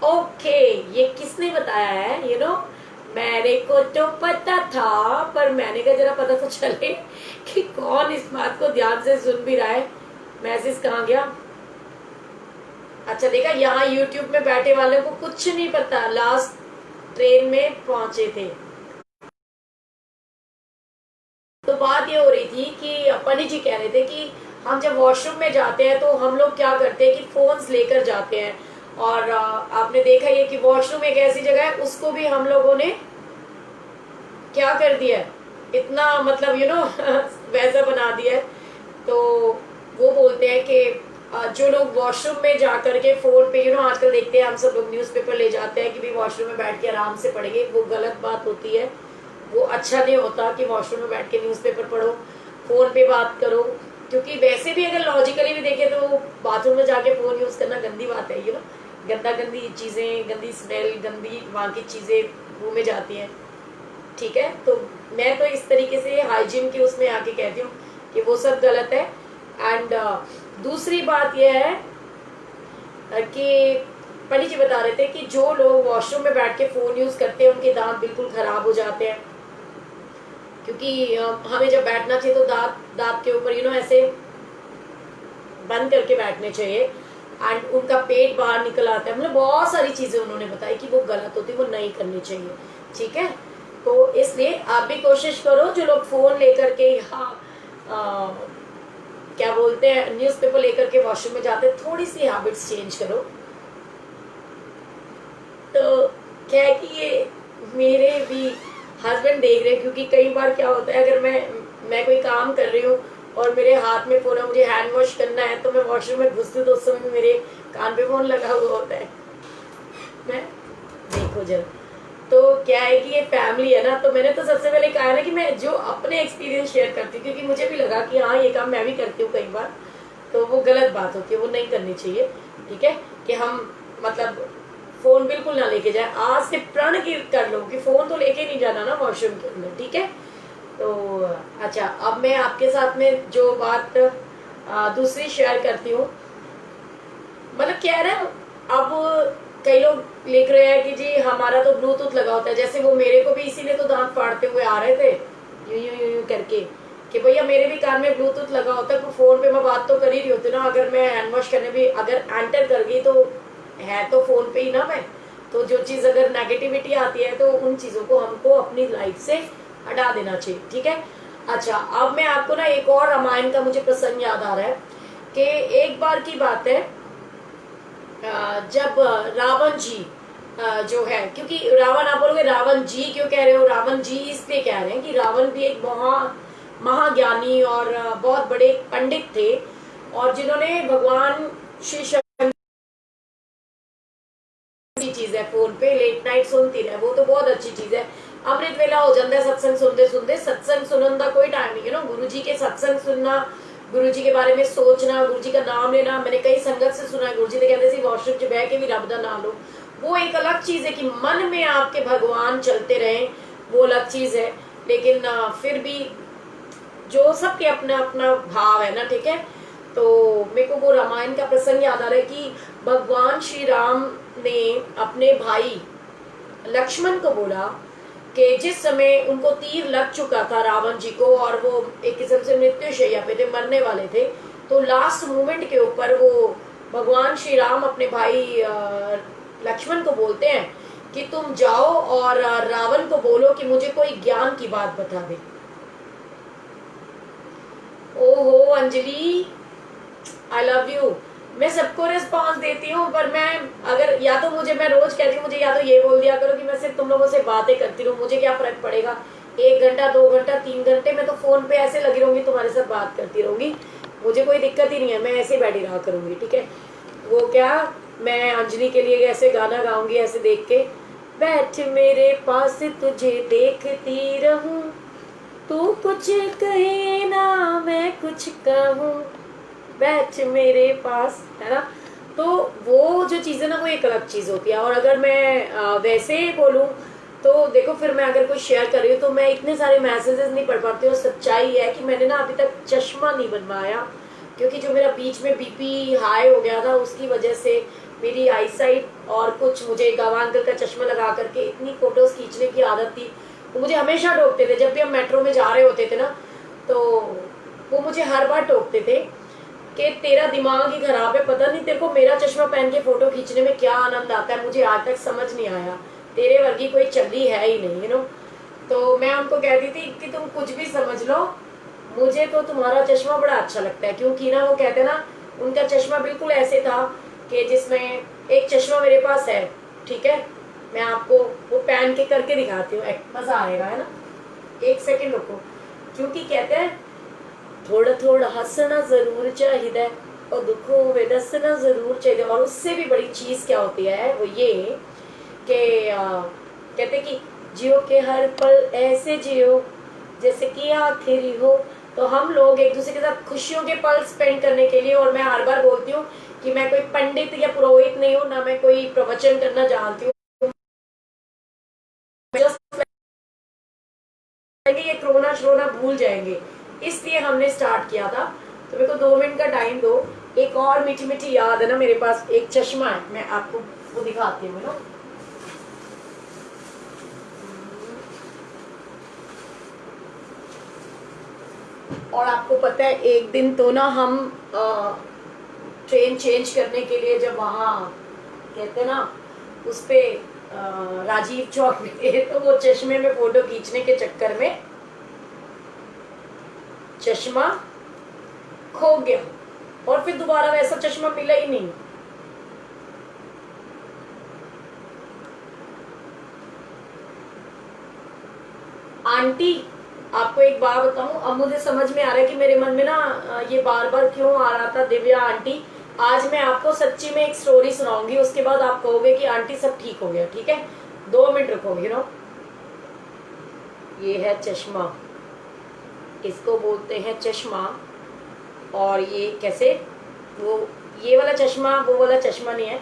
ओके। ये किसने बताया है, यू नो मेरे को तो पता था, पर मैंने कहा जरा पता तो चले कि कौन इस बात को ध्यान से सुन भी रहा है। मैसेज कहाँ गया। अच्छा देखा, यहाँ यूट्यूब में बैठे वाले को कुछ नहीं पता, लास्ट ट्रेन में पहुंचे थे। तो बात ये हो रही थी कि पंडित जी कह रहे थे कि हम जब वॉशरूम में जाते हैं तो हम लोग क्या करते हैं कि फोन्स लेकर जाते हैं, और आपने देखा ये कि वॉशरूम एक ऐसी जगह है उसको भी हम लोगों ने क्या कर दिया है, इतना मतलब यू नो वैसा बना दिया है। तो वो बोलते हैं कि जो लोग वॉशरूम में जा करके फोन पे, यू नो आजकल देखते हैं हम सब लोग न्यूज़पेपर ले जाते हैं कि भाई वॉशरूम में बैठ के आराम से पढ़ेंगे, वो गलत बात होती है, वो अच्छा नहीं होता कि वॉशरूम में बैठ के न्यूज़पेपर पढ़ो, फोन पे बात करो। क्योंकि वैसे भी अगर लॉजिकली भी देखें तो बाथरूम में जाके फोन यूज करना गंदी बात है, यू नो गंदा गंदी चीजें, गंदी स्मेल, गंदी वहाँ की चीजें मुंह में जाती हैं। ठीक है, तो मैं तो इस तरीके से हाइजीन के उसमें आके कहती हूँ कि वो सब गलत है। एंड दूसरी बात यह है कि पंडित जी बता रहे थे कि जो लोग वॉशरूम में बैठ के फोन यूज करते हैं उनके दांत बिल्कुल खराब हो जाते हैं, क्योंकि हमें जब बैठना चाहिए तो दांत के ऊपर यू नो ऐसे बंद करके बैठने चाहिए, एंड उनका पेट बाहर निकल आता है, मतलब बहुत सारी चीजें उन्होंने बताई कि वो गलत होती है, वो नहीं करनी चाहिए। ठीक है, तो इसलिए आप भी कोशिश करो, जो लोग फोन लेकर के क्या बोलते हैं न्यूज़पेपर लेकर के वॉशरूम में जाते हैं, थोड़ी सी हैबिट्स चेंज करो। तो क्या है कि ये मेरे भी हस्बैंड देख रहे हैं, क्योंकि कई बार क्या होता है अगर मैं कोई काम कर रही हूँ और मेरे हाथ में फोन है, मुझे हैंड वॉश करना है, तो मैं वॉशरूम में घुसती तो उस समय में मेरे कान पे फोन लगा हुआ होता है। मैं देखो जरा, तो क्या है कि ये फैमिली है ना, तो मैंने तो सबसे पहले कहा ना कि मैं जो अपने एक्सपीरियंस शेयर करती हूँ, क्योंकि मुझे भी लगा कि हाँ ये काम मैं भी करती हूँ कई बार, तो वो गलत बात होती है, वो नहीं करनी चाहिए। ठीक है, कि हम मतलब फोन बिल्कुल ना लेके जाए, आज से प्रण की कर लो कि फोन तो लेके नहीं जाना ना वॉशरूम के अंदर। ठीक है, तो अच्छा, अब मैं आपके साथ में जो बात दूसरी शेयर करती हूँ। मतलब कह रहे हैं, अब कई लोग लिख रहे हैं कि जी हमारा तो ब्लूटूथ लगा होता है, जैसे वो मेरे को भी इसीलिए तो दांत फाड़ते हुए आ रहे थे यूं यूं यूं यूं करके कि भैया मेरे भी कान में ब्लूटूथ लगा होता है, तो फोन पे मैं बात तो कर ही रही होती ना, अगर मैं हैंड वॉश करने भी अगर एंटर कर गई तो है तो फोन पे ही ना मैं। तो जो चीज अगर नेगेटिविटी आती है तो उन चीजों को हमको अपनी लाइफ से हटा देना चाहिए, ठीक है। अच्छा, अब मैं आपको ना एक और रामायण का मुझे प्रसंग याद आ रहा है कि एक बार की बात है, जब रावण जी जो है, क्योंकि रावण आप बोलोगे रावण जी क्यों कह रहे हो, रावण जी इसलिए कह रहे हैं कि रावण भी एक महाज्ञानी और बहुत बड़े पंडित थे, और जिन्होंने भगवान श्री शंकर की चीज है, फोन पे लेट नाइट सुनती रहे, वो तो बहुत अच्छी चीज है। अमृत वेला हो जाता है सत्संग सुनते सुनते, सत्संग सुनने का कोई टाइम नहीं है ना, गुरु जी के सत्संग सुनना, गुरु जी के बारे में सोचना, गुरु जी का नाम लेना। मैंने कई संगत से सुना है, गुरु जी ने कहते सी वॉशरूम च बह के भी रब दा नाम लो, वो एक अलग चीज है कि मन में आपके भगवान चलते रहे, वो अलग चीज है। लेकिन फिर भी जो सबके अपना अपना भाव है ना, ठीक है। तो मेरे को वो रामायण का प्रसंग याद आ रहा है कि भगवान श्री राम ने अपने भाई लक्ष्मण को बोला कि जिस समय उनको तीर लग चुका था रावण जी को, और वो एक किस्म से मृत्युशैया पे थे, मरने वाले थे, तो लास्ट मोमेंट के ऊपर वो भगवान श्री राम अपने भाई लक्ष्मण को बोलते हैं कि तुम जाओ और रावण को बोलो कि मुझे कोई ज्ञान की बात बता दे। ओहो अंजलि, आई लव यू। मैं सबको रिस्पॉन्स देती हूँ, पर मैं अगर या तो मुझे, मैं रोज कहती हूँ मुझे या तो ये बोल दिया करो कि मैं सिर्फ तुम लोगों से बातें करती रहूँ, मुझे क्या फर्क पड़ेगा, 1 घंटा 2 घंटा 3 घंटे मैं तो फोन पे ऐसे लगी रहूंगी, तुम्हारे साथ बात करती रहूंगी, मुझे कोई दिक्कत ही नहीं है, मैं ऐसे बैठी रहा करूंगी, ठीक है। वो क्या, मैं अंजलि के लिए ऐसे गाना गाऊंगी, ऐसे देख के, बैठ मेरे पास तुझे देखती रहूं, तू कुछ कहे ना मैं कुछ कहूँ, बैठ मेरे पास, है ना। तो वो जो चीज़ है ना, वो एक अलग चीज़ होती है। और अगर मैं वैसे बोलूँ तो देखो, फिर मैं अगर कुछ शेयर कर रही हूँ तो मैं इतने सारे मैसेजेस नहीं पढ़ पाती हूँ। सच्चाई है कि मैंने ना अभी तक चश्मा नहीं बनवाया, क्योंकि जो मेरा बीच में बीपी हाई हो गया था उसकी वजह से मेरी आई साइट, और कुछ मुझे गावा अंकल का चश्मा लगा करके इतनी फोटोज खींचने की आदत थी, वो मुझे हमेशा टोकते थे। जब भी हम मेट्रो में जा रहे होते थे ना, तो वो मुझे हर बार टोकते थे कि तेरा दिमाग ही खराब है, पता नहीं तेरे को मेरा चश्मा पहन के फोटो खींचने में क्या आनंद आता है, मुझे आज तक समझ नहीं आया, तेरे वर्गी कोई चल्ली है ही नहीं, यू नो। तो मैं उनको कहती थी कि तुम कुछ भी समझ लो, मुझे तो तुम्हारा चश्मा बड़ा अच्छा लगता है, क्योंकि ना वो कहते ना, उनका चश्मा बिल्कुल ऐसे था कि जिसमें एक चश्मा मेरे पास है, ठीक है, मैं आपको वो पहन के करके दिखाती हूँ, मजा आएगा, है ना। 1 सेकंड रुको, क्योंकि कहते हैं थोड़ा थोड़ा हंसना जरूर चाहिए और दुखों में दसना जरूर चाहिए। और उससे भी बड़ी चीज क्या होती है, वो ये कि कहते कि जियो के हर पल ऐसे जियो जैसे कि आखिरी हो। तो हम लोग एक दूसरे के साथ खुशियों के पल स्पेंड करने के लिए, और मैं हर बार बोलती हूँ कि मैं कोई पंडित या पुरोहित नहीं हूँ, ना मैं कोई प्रवचन करना जानती हूँ, ये कोरोना श्रोना भूल जाएंगे, इसलिए हमने स्टार्ट किया था। तो मेरे को 2 मिनट का टाइम दो। एक और मीठी मीठी याद है ना, मेरे पास एक चश्मा है, मैं आपको वो दिखाती हूँ ना। और आपको पता है एक दिन तो ना हम ट्रेन चेंज करने के लिए जब वहाँ कहते ना उस पे राजीव चौक में, तो वो चश्मे में फोटो खींचने के चक्कर में चश्मा खो गया, और फिर दोबारा वैसा चश्मा मिला ही नहीं। आंटी आपको एक बात बताऊं, अब मुझे समझ में आ रहा है कि मेरे मन में ना ये बार बार क्यों आ रहा था, दिव्या आंटी। आज मैं आपको सच्ची में एक स्टोरी सुनाऊंगी, उसके बाद आप कहोगे कि आंटी सब ठीक हो गया, ठीक है। 2 मिनट रुको, यू नो। ये है चश्मा, इसको बोलते हैं चश्मा। और ये कैसे, वो ये वाला चश्मा वो वाला चश्मा नहीं है,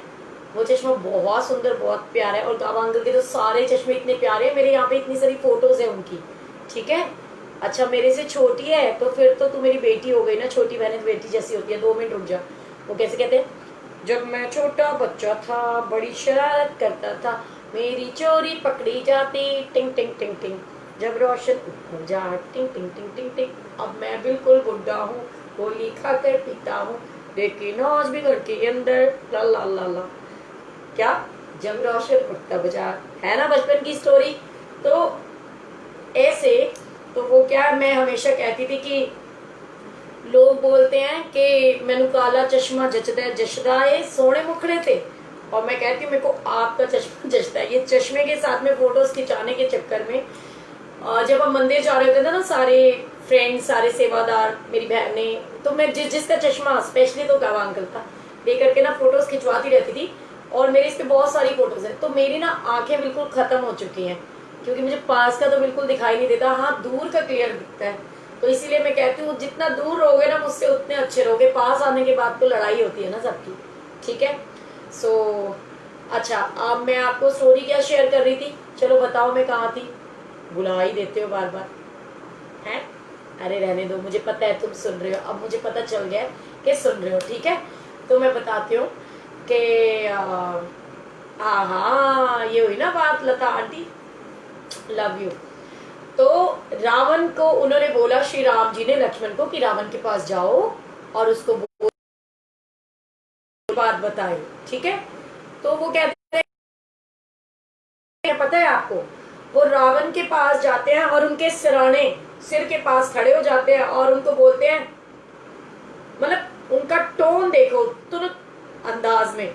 वो चश्मा बहुत सुंदर बहुत प्यारा है। और गावा अंकल के तो सारे चश्मे इतने प्यारे हैं, मेरे यहाँ पे इतनी सारी फोटोज है उनकी, ठीक है। अच्छा मेरे से छोटी है तो फिर तो तू मेरी बेटी हो गई ना, छोटी बहन बेटी जैसी होती है। 2 मिनट रुक जा। वो कैसे कहते हैं, जब मैं छोटा बच्चा था बड़ी शरारत करता था, मेरी चोरी पकड़ी जाती, टिंग टिंग टिंग टिंग, जब रोशन हो जा, टिंग टिंग टिंग टिंग टिंग, अब मैं बिल्कुल बुढ़ा हूँ, गोली खाकर पीता हूँ, लेकिन आज भी घर के अंदर ला ला ला ला। क्या, जब रोशन उठता बजा, है ना बचपन की स्टोरी। तो ऐसे, तो वो क्या, मैं हमेशा कहती थी कि लोग बोलते हैं कि मैंने काला चश्मा जचदा जचदा ये सोने मुखड़े थे, और मैं कहती हूँ मेरे को आपका चश्मा जचता है। ये चश्मे के साथ में फोटोज खिंचाने के चक्कर में जब हम मंदिर जा रहे होते थे ना, सारे फ्रेंड्स, सारे सेवादार, मेरी बहन ने, तो मैं जिसका चश्मा स्पेशली तो कावा अंकल था, लेकर के ना फोटोज खिंचवाती रहती थी। और मेरे इस पे बहुत सारी फोटोज हैं। तो मेरी ना आंखें बिल्कुल खत्म हो चुकी हैं, क्योंकि मुझे पास का तो बिल्कुल दिखाई नहीं देता, हाँ दूर का क्लियर दिखता है। तो इसीलिए मैं कहती हूँ जितना दूर रहोगे ना मुझसे उतने अच्छे रहोगे, पास आने के बाद तो लड़ाई होती है ना सबकी। ठीक है। सो अच्छा, अब मैं आपको स्टोरी क्या शेयर कर रही थी, चलो बताओ मैं कहाँ थी, बुला ही देते हो बार बार हैं। अरे रहने दो, मुझे पता है तुम सुन रहे हो, अब मुझे पता चल गया कि सुन रहे हो। ठीक है, तो मैं बताती हूँ कि हाँ ये हुई ना बात, लता आंटी लव यू। तो रावण को उन्होंने बोला, श्री राम जी ने लक्ष्मण को, कि रावण के पास जाओ और उसको बात बताए। ठीक है। तो वो कहते हैं, पता है आपको, वो रावण के पास जाते हैं और उनके सिराने सिर के पास खड़े हो जाते हैं और उनको बोलते हैं, मतलब उनका टोन देखो तुरंत अंदाज में,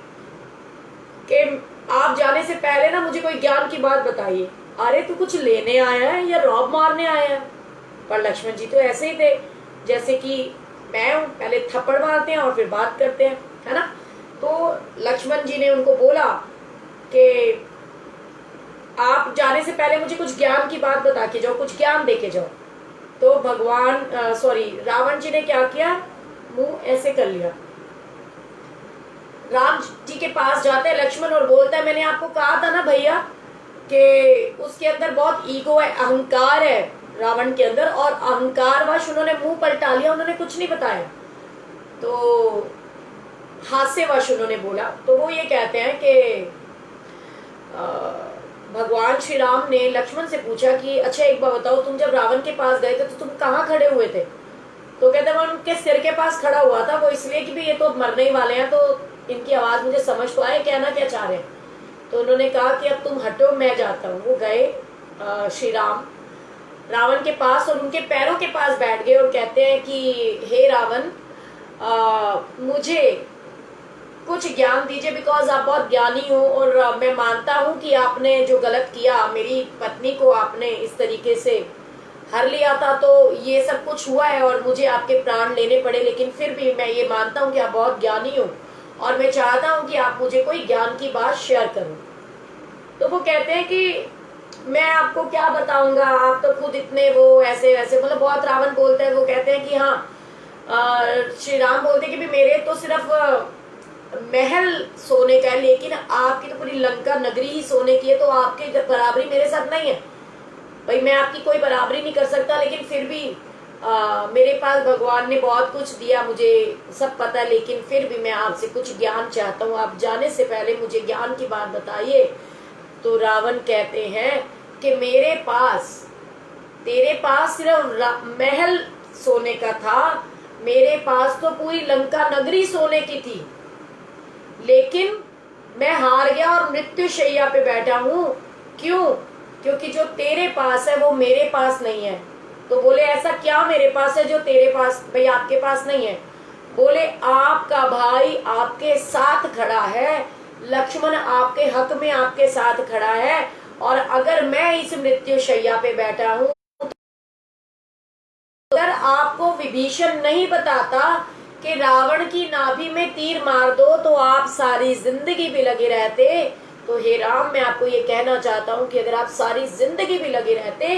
कि आप जाने से पहले ना मुझे कोई ज्ञान की बात बताइए। अरे तू कुछ लेने आया है या रौब मारने आया है। पर लक्ष्मण जी तो ऐसे ही थे जैसे कि मैं हूं, पहले थप्पड़ मारते हैं और फिर बात करते हैं, है ना। तो लक्ष्मण जी ने उनको बोला कि आप जाने से पहले मुझे कुछ ज्ञान की बात बता के जाओ, कुछ ज्ञान दे के जाओ। तो भगवान सॉरी रावण जी ने क्या किया, मुंह ऐसे कर लिया। राम जी के पास जाते हैं लक्ष्मण और बोलता है, मैंने आपको कहा था ना भैया कि उसके अंदर बहुत ईगो है, अहंकार है रावण के अंदर, और अहंकार वश उन्होंने मुंह पलटा लिया, उन्होंने कुछ नहीं बताया, तो हास्यवश उन्होंने बोला। तो वो ये कहते हैं कि भगवान श्री राम ने लक्ष्मण से पूछा कि अच्छा एक बात बताओ, तुम जब रावण के पास गए थे तो तुम कहाँ खड़े हुए थे। तो कहते मैं उनके सिर के पास खड़ा हुआ था, वो इसलिए कि भी ये तो मरने ही वाले हैं, तो इनकी आवाज मुझे समझ तो आए कहना क्या चाह रहे हैं। तो उन्होंने कहा कि अब तुम हटो मैं जाता हूँ। वो गए श्री राम रावण के पास और उनके पैरों के पास बैठ गए और कहते हैं कि हे रावण, मुझे कुछ ज्ञान दीजिए, बिकॉज आप बहुत ज्ञानी हो और मैं मानता हूँ कि आपने जो गलत किया, मेरी पत्नी को आपने इस तरीके से हर लिया था, तो ये सब कुछ हुआ है और मुझे आपके प्राण लेने पड़े, लेकिन फिर भी मैं ये मानता हूँ कि आप बहुत ज्ञानी हो और मैं चाहता हूँ कि आप मुझे कोई ज्ञान की बात शेयर करो। तो वो कहते हैं कि मैं आपको क्या बताऊंगा, आप तो खुद इतने वो ऐसे वैसे, मतलब बहुत रावण बोलते हैं। वो कहते हैं कि हाँ श्री राम बोलते हैं कि भी मेरे तो सिर्फ महल सोने का है, लेकिन आपकी तो पूरी लंका नगरी ही सोने की है, तो आपके बराबरी मेरे साथ नहीं है भाई, मैं आपकी कोई बराबरी नहीं कर सकता, लेकिन फिर भी मेरे पास भगवान ने बहुत कुछ दिया, मुझे सब पता है, लेकिन फिर भी मैं आपसे कुछ ज्ञान चाहता हूँ, आप जाने से पहले मुझे ज्ञान की बात बताइए। तो रावण कहते हैं कि मेरे पास, तेरे पास सिर्फ महल सोने का था, मेरे पास तो पूरी लंका नगरी सोने की थी, लेकिन मैं हार गया और मृत्यु शैया पे बैठा हूँ। क्यों? क्योंकि जो तेरे पास है वो मेरे पास नहीं है। तो बोले ऐसा क्या मेरे पास है जो तेरे पास, भाई आपके पास नहीं है। बोले आपका भाई आपके साथ खड़ा है, लक्ष्मण आपके हक में आपके साथ खड़ा है, और अगर मैं इस मृत्यु शैया पे बैठा हूँ, अगर आपको विभीषण नहीं बताता कि रावण की नाभि में तीर मार दो तो आप सारी जिंदगी भी लगे रहते, तो हे राम मैं आपको ये कहना चाहता हूँ कि अगर आप सारी जिंदगी भी लगे रहते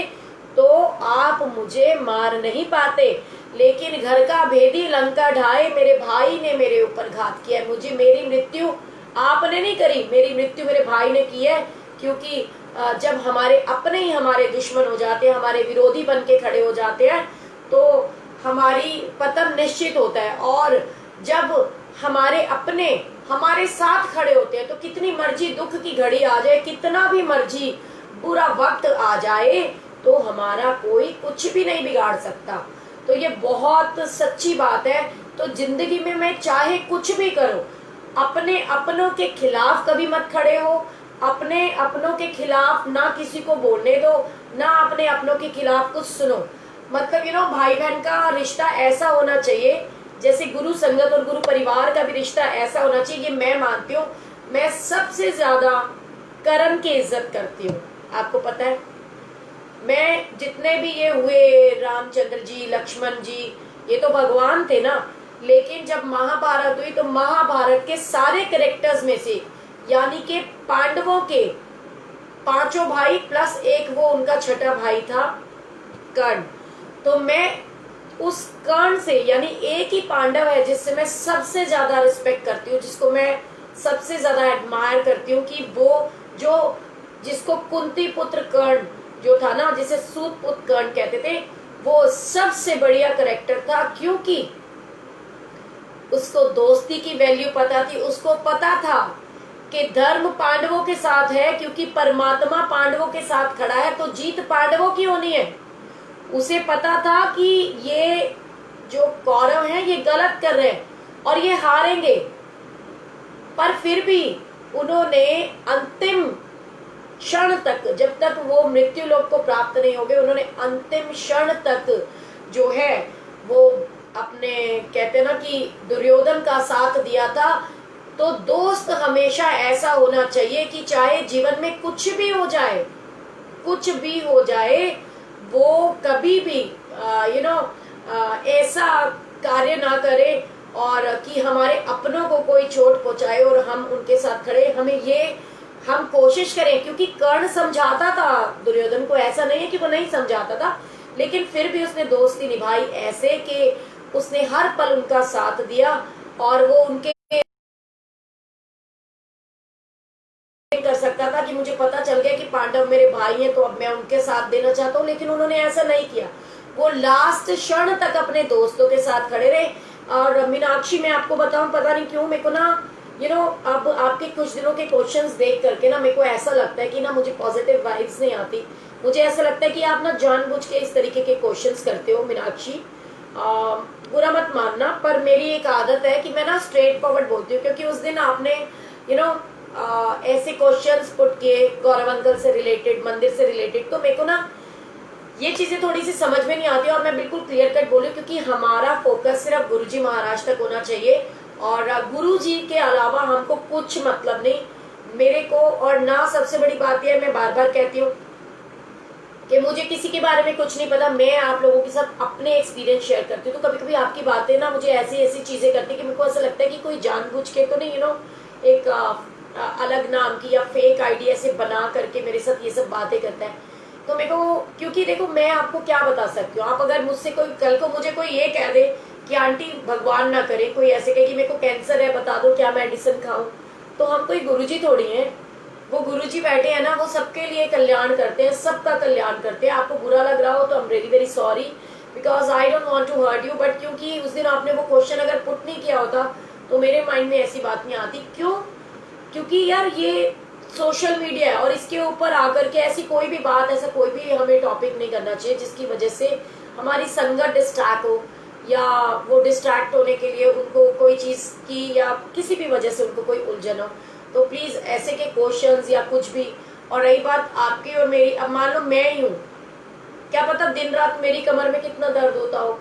तो आप मुझे मार नहीं पाते, लेकिन घर का भेदी लंका ढाए मेरे भाई ने मेरे ऊपर घात किया है। मुझे, मेरी मृत्यु आपने नहीं करी, मेरी मृत्यु मेरे भाई ने की है, क्योंकि जब हमारे अपने ही हमारे दुश्मन हो जाते हैं, हमारे विरोधी बन के खड़े हो जाते हैं, तो हमारी पतन निश्चित होता है। और जब हमारे अपने हमारे साथ खड़े होते हैं, तो कितनी मर्जी दुख की घड़ी आ जाए, कितना भी मर्जी बुरा वक्त आ जाए, तो हमारा कोई कुछ भी नहीं बिगाड़ सकता। तो ये बहुत सच्ची बात है। तो जिंदगी में मैं चाहे कुछ भी करूं, अपने अपनों के खिलाफ कभी मत खड़े हो, अपने अपनों के खिलाफ ना किसी को बोलने दो, ना अपने अपनों के खिलाफ कुछ सुनो। मतलब भाई बहन का रिश्ता ऐसा होना चाहिए, जैसे गुरु संगत और गुरु परिवार का भी रिश्ता ऐसा होना चाहिए। ये मैं मानती हूँ। मैं सबसे ज्यादा कर्म की इज्जत करती हूँ। आपको पता है, मैं जितने भी ये हुए, रामचंद्र जी, लक्ष्मण जी, ये तो भगवान थे ना, लेकिन जब महाभारत हुई तो महाभारत के सारे कैरेक्टर्स में से, यानी कि पांडवों के 5 भाई प्लस एक वो उनका छठा भाई था कर्ण, तो मैं उस कर्ण से, यानी एक ही पांडव है जिससे मैं सबसे ज्यादा रिस्पेक्ट करती हूँ, जिसको मैं सबसे ज्यादा एडमायर करती हूँ, कि वो जो जिसको कुंती पुत्र कर्ण जो था ना, जिसे सूत पुत्र कर्ण कहते थे, वो सबसे बढ़िया करेक्टर था, क्योंकि उसको दोस्ती की वैल्यू पता थी। उसको पता था कि धर्म पांडवों के साथ है, क्योंकि परमात्मा पांडवों के साथ खड़ा है, तो जीत पांडवों की होनी है। उसे पता था कि ये जो कौरव हैं ये गलत कर रहे हैं और ये हारेंगे, पर फिर भी उन्होंने अंतिम क्षण तक, जब तक वो मृत्यु लोक को प्राप्त नहीं हो गए, उन्होंने अंतिम क्षण तक जो है वो अपने, कहते हैं ना कि दुर्योधन का साथ दिया था। तो दोस्त हमेशा ऐसा होना चाहिए कि चाहे जीवन में कुछ भी हो जाए, कुछ भी हो जाए, वो कभी भी ऐसा कार्य ना करे और कि हमारे अपनों को कोई चोट पहुंचाए और हम उनके साथ खड़े। हम कोशिश करें, क्योंकि कर्ण समझाता था दुर्योधन को, ऐसा नहीं है कि वो नहीं समझाता था, लेकिन फिर भी उसने दोस्ती निभाई ऐसे कि उसने हर पल उनका साथ दिया। और वो उनके कर सकता था कि मुझे पता चल गया कि पांडव मेरे भाई हैं, तो अब मैं उनके साथ देना चाहता हूँ, लेकिन उन्होंने ऐसा नहीं किया। वो लास्ट क्षण तक अपने दोस्तों के साथ खड़े रहे। और मीनाक्षी, मैं आपको बताऊं, पता नहीं क्यों मेरे को ना अब आपके कुछ दिनों के क्वेश्चंस देख करके ना मेरे को ऐसा लगता है कि ना मुझे पॉजिटिव वाइब्स नहीं आती। मुझे ऐसा लगता है कि आप ना जानबूझ के इस तरीके के क्वेश्चंस करते हो मीनाक्षी। बुरा मत मानना, पर मेरी एक आदत है कि मैं ना स्ट्रेट फॉरवर्ड बोलती हूँ, क्योंकि उस दिन आपने ऐसे क्वेश्चंस पुट किए गौरव अंकल से रिलेटेड, मंदिर से रिलेटेड, तो मेरे को ना ये चीजें थोड़ी सी समझ में नहीं आती। और मैं बिल्कुल क्लियर कट बोलूं, क्योंकि हमारा फोकस सिर्फ गुरुजी महाराज तक होना चाहिए, और गुरुजी के अलावा हमको कुछ मतलब नहीं मेरे को। और ना सबसे बड़ी बात यह, मैं बार बार कहती हूँ कि मुझे किसी के बारे में कुछ नहीं पता, मैं आप लोगों के साथ अपने एक्सपीरियंस शेयर करती हूँ। तो कभी कभी आपकी बातें ना मुझे ऐसी ऐसी चीजें करती है कि मेरे को ऐसा लगता है कि कोई जानबूझ के तो नहीं एक अलग नाम की या फेक आईडी ऐसे बना करके मेरे साथ ये सब बातें करता है। तो मेरे को, क्योंकि देखो मैं आपको क्या बता सकती हूँ, आप अगर मुझसे कोई कल को मुझे कोई ये कह दे कि आंटी भगवान ना करे कोई ऐसे कहे कि मेरे को कैंसर है, बता दो क्या मेडिसिन खाऊं, तो हम कोई गुरुजी थोड़ी हैं। वो गुरुजी बैठे हैं ना, वो सबके लिए कल्याण करते हैं, सबका कल्याण करते हैं। आपको बुरा लग रहा हो तो I am really very sorry, because I don't want to hurt you, but क्योंकि उस दिन आपने वो क्वेश्चन अगर पुट नहीं किया होता तो मेरे माइंड में ऐसी बात नहीं आती। क्यों? क्योंकि यार ये सोशल मीडिया है और इसके ऊपर आकर के ऐसी कोई भी बात, ऐसा कोई भी हमें टॉपिक नहीं करना चाहिए जिसकी वजह से हमारी संगत डिस्ट्रैक्ट हो, या वो डिस्ट्रैक्ट होने के लिए उनको कोई चीज की या किसी भी वजह से उनको कोई उलझन हो। तो प्लीज ऐसे के क्वेश्चंस या कुछ भी। और रही बात आपकी और मेरी, अब मान लो मैं ही हूँ, क्या पता दिन रात मेरी कमर में कितना दर्द होता हो,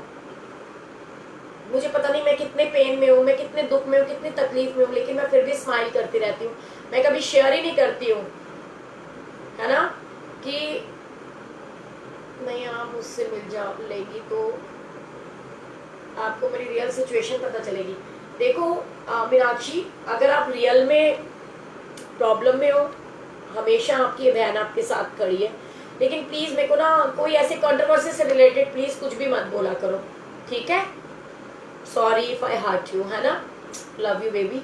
मुझे पता नहीं मैं कितने पेन में हूँ, मैं कितने दुख में हूँ, कितनी तकलीफ में हूँ, लेकिन मैं फिर भी स्माइल करती रहती हूँ। मैं कभी शेयर ही नहीं करती हूँ, है ना, कि नहीं आप मुझसे मिल जा लेगी तो आपको मेरी रियल सिचुएशन पता चलेगी। देखो मीनाक्षी, अगर आप रियल में प्रॉब्लम में हो, हमेशा आपकी बहन आपके साथ खड़ी है, लेकिन प्लीज मेरे को ना कोई ऐसे कंट्रोवर्सी से रिलेटेड प्लीज कुछ भी मत बोला करो, ठीक है? Sorry if I hurt you, है ना? Love you baby.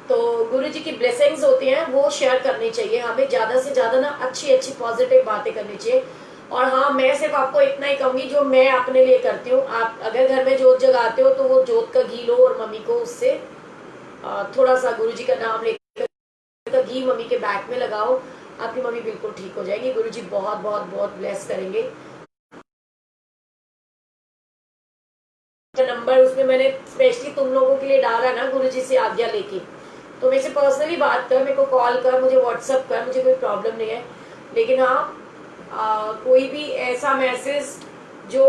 तो गुरु जी की ब्लेसिंग्स होती हैं वो शेयर करनी चाहिए हमें, ज़्यादा से ज़्यादा ना अच्छी अच्छी पॉजिटिव बातें करनी चाहिए। और हाँ, मैं सिर्फ आपको इतना ही कहूँगी जो मैं अपने लिए करती हूँ, आप अगर घर में जोत जगाते हो तो वो जोत का घी लो और मम्मी को उससे थोड़ा सा गुरु जी का नाम लेकर का घी मम्मी के बैक में लगाओ, आपकी मम्मी बिल्कुल ठीक हो जाएगी। गुरु जी बहुत बहुत बहुत ब्लेस करेंगे। नंबर उसमें मैंने स्पेशली तुम लोगों के लिए डाला ना, गुरु जी से आज्ञा लेके, तो मेरे से पर्सनली बात कर, मेरे को कॉल कर, मुझे व्हाट्सअप कर, मुझे कोई प्रॉब्लम नहीं है। लेकिन हाँ, कोई भी ऐसा मैसेज जो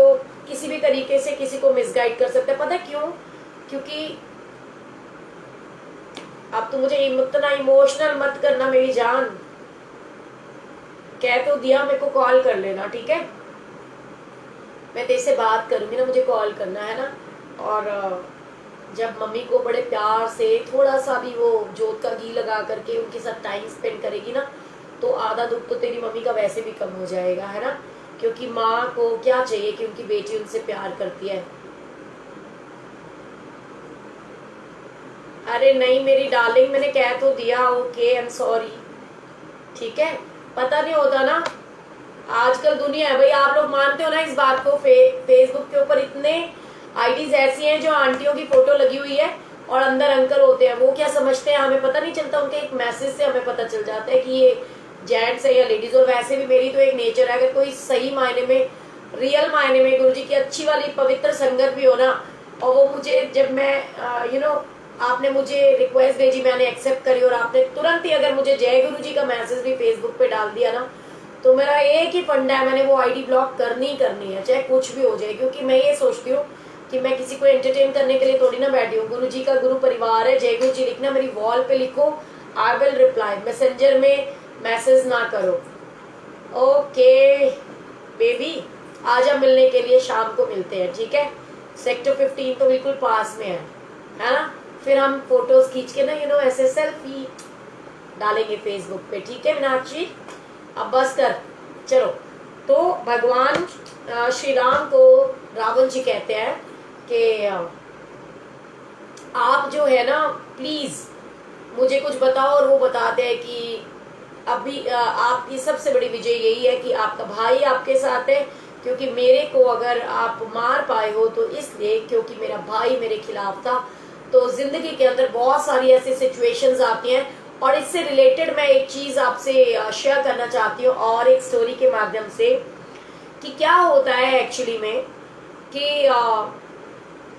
किसी भी तरीके से किसी को मिसगाइड कर सकता है, पता है क्यों? क्योंकि अब तो मुझे इतना इमोशनल मत करना मेरी जान, कह तो दिया, मेरे को कॉल कर लेना, ठीक है? मैं तेरे से बात करूंगी ना, मुझे कॉल करना है ना। और जब मम्मी को बड़े प्यार से थोड़ा सा भी वो जोत का घी लगा करके उनके साथ टाइम स्पेंड करेगी ना, तो आधा दुख तो तेरी मम्मी का वैसे भी कम हो जाएगा, है ना? क्योंकि माँ को क्या चाहिए कि उनकी बेटी उनसे प्यार करती है। अरे नहीं मेरी डार्लिंग, मैंने कह तो दिया, ओके, आई एम सॉरी, ठीक है? पता नहीं होता ना, आजकल दुनिया है भाई, आप लोग मानते हो ना इस बात को? फेसबुक के ऊपर इतने आईडीज ऐसी हैं जो आंटियों की फोटो लगी हुई है और अंदर अंकल होते हैं, वो क्या समझते हैं हमें पता नहीं चलता, उनके एक मैसेज से हमें पता चल जाता है कि ये जेंट्स है या लेडीज। और वैसे भी मेरी तो एक नेचर है, अगर कोई सही मायने में, रियल मायने में गुरुजी की अच्छी वाली पवित्र संगत भी हो ना, और वो मुझे जब मैं आपने मुझे रिक्वेस्ट भेजी, मैंने एक्सेप्ट करी, और आपने तुरंत ही अगर मुझे जय गुरु जी का मैसेज भी फेसबुक पे डाल दिया ना, तो मेरा एक ही फंडा है, मैंने वो आईडी ब्लॉक करनी ही करनी है, चाहे कुछ भी हो जाए। क्योंकि मैं ये सोचती हूँ कि मैं किसी को एंटरटेन करने के लिए थोड़ी ना बैठी हूँ। गुरु जी का गुरु परिवार है, जय गुरु जी लिखना, मेरी वॉल पे लिखो, आई विल रिप्लाई। मैसेंजर में मैसेज ना करो, ओके बेबी? आजा मिलने के लिए, शाम को मिलते हैं, ठीक है? सेक्टर 15 तो बिल्कुल पास में है ना? फिर हम फोटोज खींच के ना ऐसे सेल्फी डालेंगे फेसबुक पे, ठीक है मीनाक्षी? अब बस कर, चलो। तो भगवान श्री राम को रावण जी कहते हैं कि आप जो है ना प्लीज मुझे कुछ बताओ, और वो बताते हैं कि अभी आपकी सबसे बड़ी विजय यही है कि आपका भाई आपके साथ है, क्योंकि मेरे को अगर आप मार पाए हो तो इसलिए क्योंकि मेरा भाई मेरे खिलाफ था। तो जिंदगी के अंदर बहुत सारी ऐसी सिचुएशंस आती हैं, और इससे रिलेटेड मैं एक चीज आपसे शेयर करना चाहती हूँ, और एक स्टोरी के माध्यम से, कि क्या होता है एक्चुअली में कि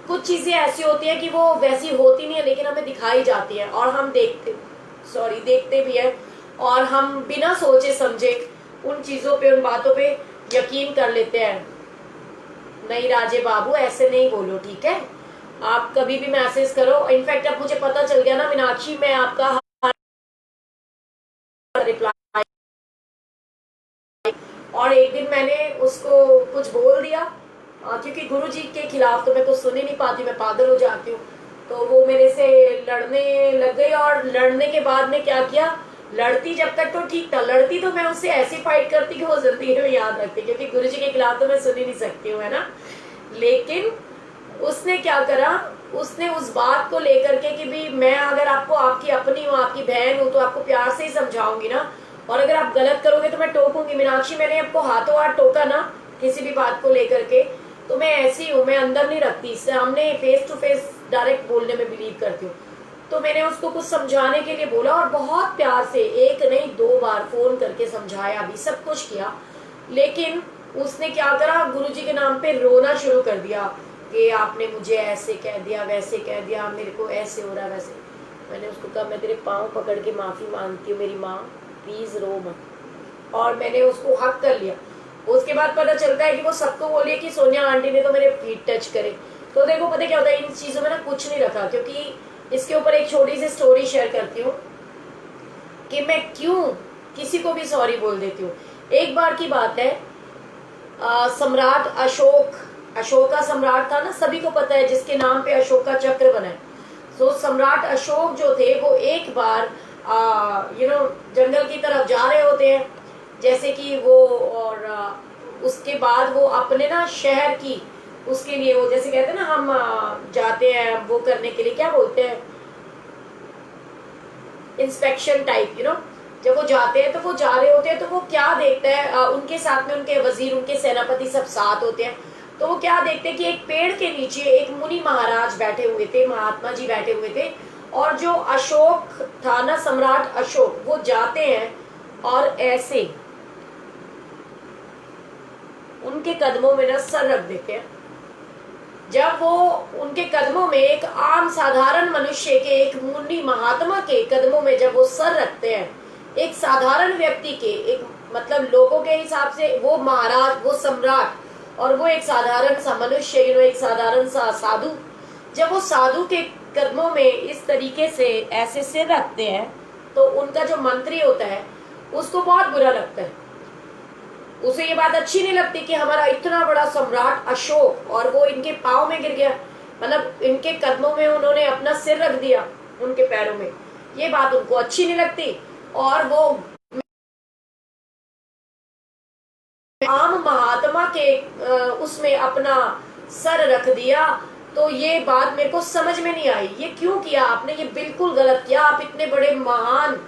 कुछ चीजें ऐसी होती हैं कि वो वैसी होती नहीं है, लेकिन हमें दिखाई जाती है, और हम देखते भी है, और हम बिना सोचे समझे उन चीजों पे, उन बातों पे यकीन कर लेते हैं। नहीं राजे बाबू, ऐसे नहीं बोलो, ठीक है? आप कभी भी मैसेज करो, इनफैक्ट अब मुझे पता चल गया ना मीनाक्षी, मैं आपका रिप्लाई, और एक दिन मैंने उसको कुछ बोल दिया, क्योंकि गुरु जी के खिलाफ तो मैं कुछ सुन ही नहीं पाती, मैं पागल हो जाती हूँ। तो वो मेरे से लड़ने लग गई, और लड़ने के बाद में क्या किया, लड़ती जब तक तो ठीक था, लड़ती तो मैं उससे ऐसी फाइट करती कि वो जिंदगी में याद रखती, क्योंकि गुरु जी के खिलाफ तो मैं सुन ही नहीं सकती हूँ, है ना? लेकिन उसने क्या करा, उसने उस बात को लेकर के कि भी मैं अगर आपको आपकी अपनी हूँ, आपकी बहन हूँ, तो आपको प्यार से ही समझाऊंगी ना, और अगर आप गलत करोगे तो मैं टोकूंगी। मीनाक्षी, मैंने आपको हाथों हाथ टोका ना किसी भी बात को लेकर के, तो मैं ऐसी हूँ, मैं अंदर नहीं रखती, सामने फेस टू फेस डायरेक्ट बोलने में बिलीव करती हूँ। तो मैंने उसको कुछ समझाने के लिए बोला, और बहुत प्यार से, एक नहीं 2 बार फोन करके समझाया भी, सब कुछ किया। लेकिन उसने क्या करा, गुरुजी के नाम पे रोना शुरू कर दिया कि आपने मुझे ऐसे कह दिया, वैसे कह दिया, मेरे को ऐसे हो रहा, वैसे। मैंने उसको कहा, मैं तेरे पाँव पकड़ के माफी मांगती हूँ मेरी माँ, प्लीज रो मत। और मैंने उसको हक कर लिया। उसके बाद पता चलता है कि वो सबको बोलिए कि सोनिया आंटी ने तो मेरे फीट टच करे। तो देखो पता क्या होता है, इन चीजों में ना कुछ नहीं रखा, क्योंकि इसके ऊपर एक छोटी सी स्टोरी शेयर करती हूँ कि मैं क्यों किसी को भी सॉरी बोल देती हूँ। एक बार की बात है, सम्राट अशोका सम्राट था ना, सभी को पता है, जिसके नाम पे अशोका चक्र बना है। तो सम्राट अशोक जो थे वो एक बार जंगल की तरफ जा रहे होते हैं, जैसे कि वो, और उसके बाद वो अपने ना शहर की, उसके लिए वो, जैसे कहते हैं ना हम जाते हैं वो करने के लिए, क्या बोलते हैं, इंस्पेक्शन टाइप, जब वो जाते हैं तो वो जा रहे होते हैं तो वो क्या देखते हैं, उनके साथ में उनके वजीर, उनके सेनापति सब साथ होते हैं, तो वो क्या देखते हैं कि एक पेड़ के नीचे एक मुनि महाराज बैठे हुए थे, महात्मा जी बैठे हुए थे, और जो अशोक था ना, सम्राट अशोक, वो जाते हैं और ऐसे उनके कदमों में ना सर रख देते हैं। जब वो उनके कदमों में, एक आम साधारण मनुष्य के, एक मुनि महात्मा के कदमों में जब वो सर रखते हैं, एक साधारण व्यक्ति के, एक मतलब लोगों के हिसाब से वो महाराज, वो सम्राट, और वो एक साधारण सा मनुष्य, एक साधारण सा साधु, जब वो साधु के कदमों में इस तरीके से ऐसे सिर रखते हैं, तो उनका जो मंत्री होता है उसको बहुत बुरा लगता है। उसे ये बात अच्छी नहीं लगती कि हमारा इतना बड़ा सम्राट अशोक, और वो इनके पाँव में गिर गया, मतलब इनके कदमों में उन्होंने अपना सिर रख दिया, उनके पैरों में, ये बात उनको अच्छी नहीं लगती। और वो आम महात्मा के उसमें अपना सर रख दिया, तो ये बात मेरे को समझ में नहीं आई, ये क्यों किया आपने, ये बिल्कुल गलत किया। आप इतने बड़े महान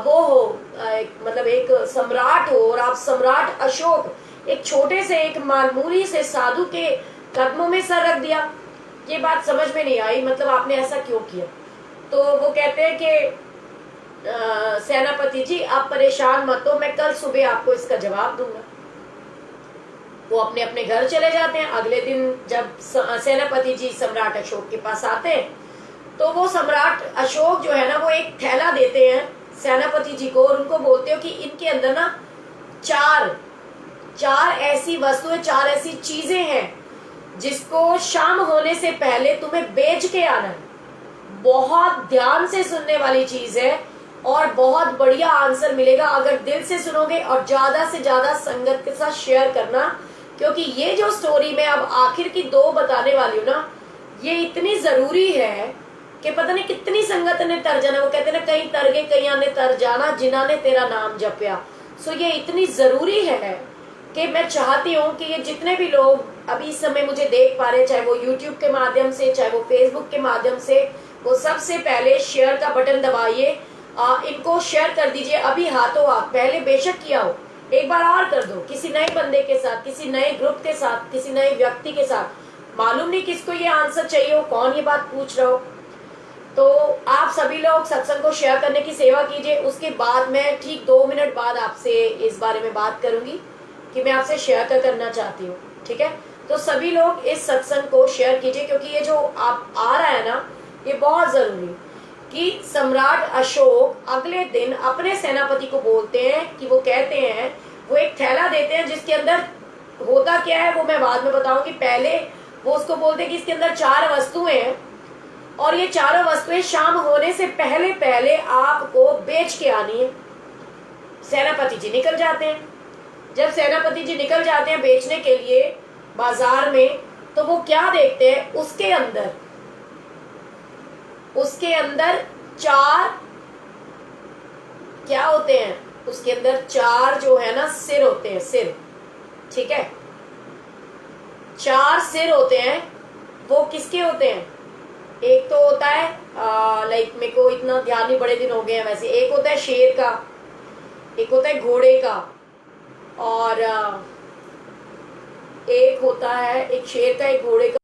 वो हो, मतलब एक सम्राट हो, और आप सम्राट अशोक एक छोटे से, एक मामूली से साधु के कदमों में सर रख दिया, ये बात समझ में नहीं आई, मतलब आपने ऐसा क्यों किया। तो वो कहते हैं कि सेनापति जी आप परेशान मत हो, मैं कल सुबह आपको इसका जवाब दूंगा। वो अपने अपने घर चले जाते हैं। अगले दिन जब सेनापति जी सम्राट अशोक के पास आते हैं, तो वो सम्राट अशोक जो है ना, वो एक थैला देते हैं सेनापति जी को, और उनको बोलते हो कि इनके अंदर ना चार ऐसी वस्तुएं, चार ऐसी चीजें हैं जिसको शाम होने से पहले तुम्हें बेच के आना है। बहुत ध्यान से सुनने वाली चीज है और बहुत बढ़िया आंसर मिलेगा अगर दिल से सुनोगे, और ज्यादा से ज्यादा संगत के साथ शेयर करना, क्योंकि ये जो स्टोरी मैं अब आखिर की 2 बताने वाली हूँ ना, ये इतनी जरूरी है कि पता नहीं कितनी संगत ने तर जाना। वो कहते ना, कहीं तर गए कहीं ने तर जाना, जिन्होंने तेरा नाम जपया। सो ये इतनी जरूरी है कि मैं चाहती हूँ कि ये जितने भी लोग अभी इस समय मुझे देख पा रहे हैं, चाहे वो यूट्यूब के माध्यम से, चाहे वो फेसबुक के माध्यम से, वो सबसे पहले शेयर का बटन दबाइए, इनको शेयर कर दीजिए अभी हाथों हाथ। पहले बेशक किया हो, एक बार और कर दो, किसी नए बंदे के साथ, किसी नए ग्रुप के साथ, किसी नए व्यक्ति के साथ। मालूम नहीं किसको ये आंसर चाहिए हो, कौन ये बात पूछ रहा हो। तो आप सभी लोग सत्संग को शेयर करने की सेवा कीजिए। उसके बाद मैं ठीक 2 मिनट बाद आपसे इस बारे में बात करूंगी कि मैं आपसे शेयर करना चाहती हूँ, ठीक है। तो सभी लोग इस सत्संग को शेयर कीजिए, क्योंकि ये जो आप आ रहा है ना, ये बहुत जरूरी कि सम्राट अशोक अगले दिन अपने सेनापति को बोलते हैं कि वो कहते हैं, वो एक थैला देते हैं जिसके अंदर होता क्या है वो मैं बाद में बताऊंगी। पहले वो उसको बोलते हैं कि इसके अंदर 4 वस्तुएं हैं, और ये चारों वस्तुएं शाम होने से पहले पहले आपको बेच के आनी है। सेनापति जी निकल जाते हैं। जब सेनापति जी निकल जाते हैं बेचने के लिए बाजार में, तो वो क्या देखते हैं, उसके अंदर 4 क्या होते हैं, उसके अंदर 4 जो है ना सिर होते हैं, सिर, ठीक है। 4 सिर होते हैं। वो किसके होते हैं, एक तो होता है लाइक मेरे को इतना ध्यान नहीं, बड़े दिन हो गए हैं वैसे, एक होता है शेर का, एक होता है घोड़े का, और एक होता है, एक शेर का, एक घोड़े का।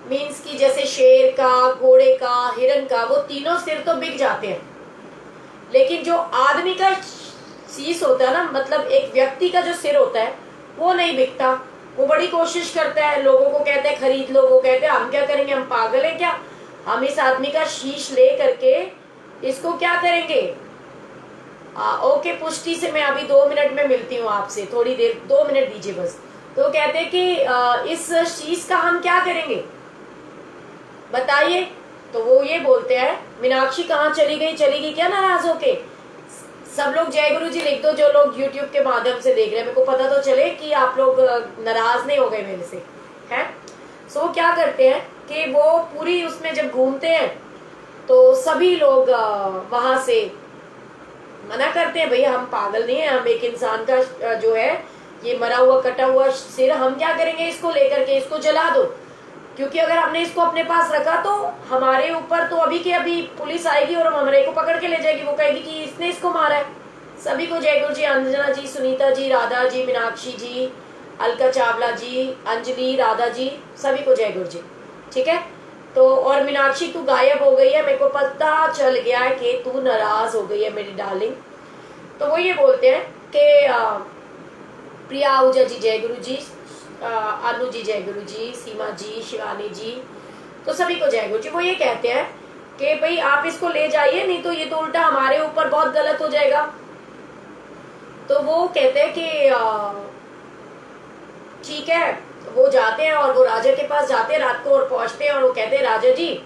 मीन्स की जैसे शेर का, घोड़े का, हिरन का, वो तीनों सिर तो बिक जाते हैं, लेकिन जो आदमी का शीश होता है ना, मतलब एक व्यक्ति का जो सिर होता है, वो नहीं बिकता। वो बड़ी कोशिश करता है, लोगों को कहते हैं खरीद लो, वो कहते हैं हम क्या करेंगे, हम पागल हैं क्या, हम इस आदमी का शीश ले करके इसको क्या करेंगे। ओके, पुष्टि से मैं अभी 2 मिनट में मिलती हूँ आपसे, थोड़ी देर, 2 मिनट दीजिए बस। तो कहते हैं कि इस शीश का हम क्या करेंगे बताइए। तो वो ये बोलते हैं, मीनाक्षी कहाँ चली गई क्या नाराज होके। सब लोग जय गुरु जी लिख दो, जो लोग यूट्यूब के माध्यम से देख रहे हैं, मेरे को पता तो चले कि आप लोग नाराज नहीं हो गए मेरे से, हैं। सो वो क्या करते हैं कि वो पूरी उसमें जब घूमते हैं, तो सभी लोग वहां से मना करते हैं, भैया हम पागल नहीं है, हम एक इंसान का जो है ये मरा हुआ कटा हुआ सिर, हम क्या करेंगे इसको लेकर के, इसको जला दो, क्योंकि अगर हमने इसको अपने पास रखा तो हमारे ऊपर तो अभी के अभी पुलिस आएगी और हमारे को पकड़ के ले जाएगी, वो कहेगी कि इसने इसको मारा है। सभी को जय गुरु जी। अंजना जी, सुनीता जी, राधा जी, मीनाक्षी जी, अलका चावला जी, अंजलि, राधा जी, सभी को जय गुरु जी। ठीक है। तो और मीनाक्षी तू गायब हो गई है, मेरे को पता चल गया है कि तू नाराज हो गई है मेरी डार्लिंग। तो वो ये बोलते हैं कि प्रिया आहूजा जी जय गुरु जी, अनु जी जय गुरु जी, सीमा जी, शिवानी जी, तो सभी को जय गुरु जी। वो ये कहते हैं कि भाई आप इसको ले जाइए, नहीं तो ये तो उल्टा हमारे ऊपर बहुत गलत हो जाएगा। तो वो कहते हैं कि ठीक है। वो जाते हैं और वो राजा के पास जाते हैं रात को और पहुंचते हैं और वो कहते हैं राजा जी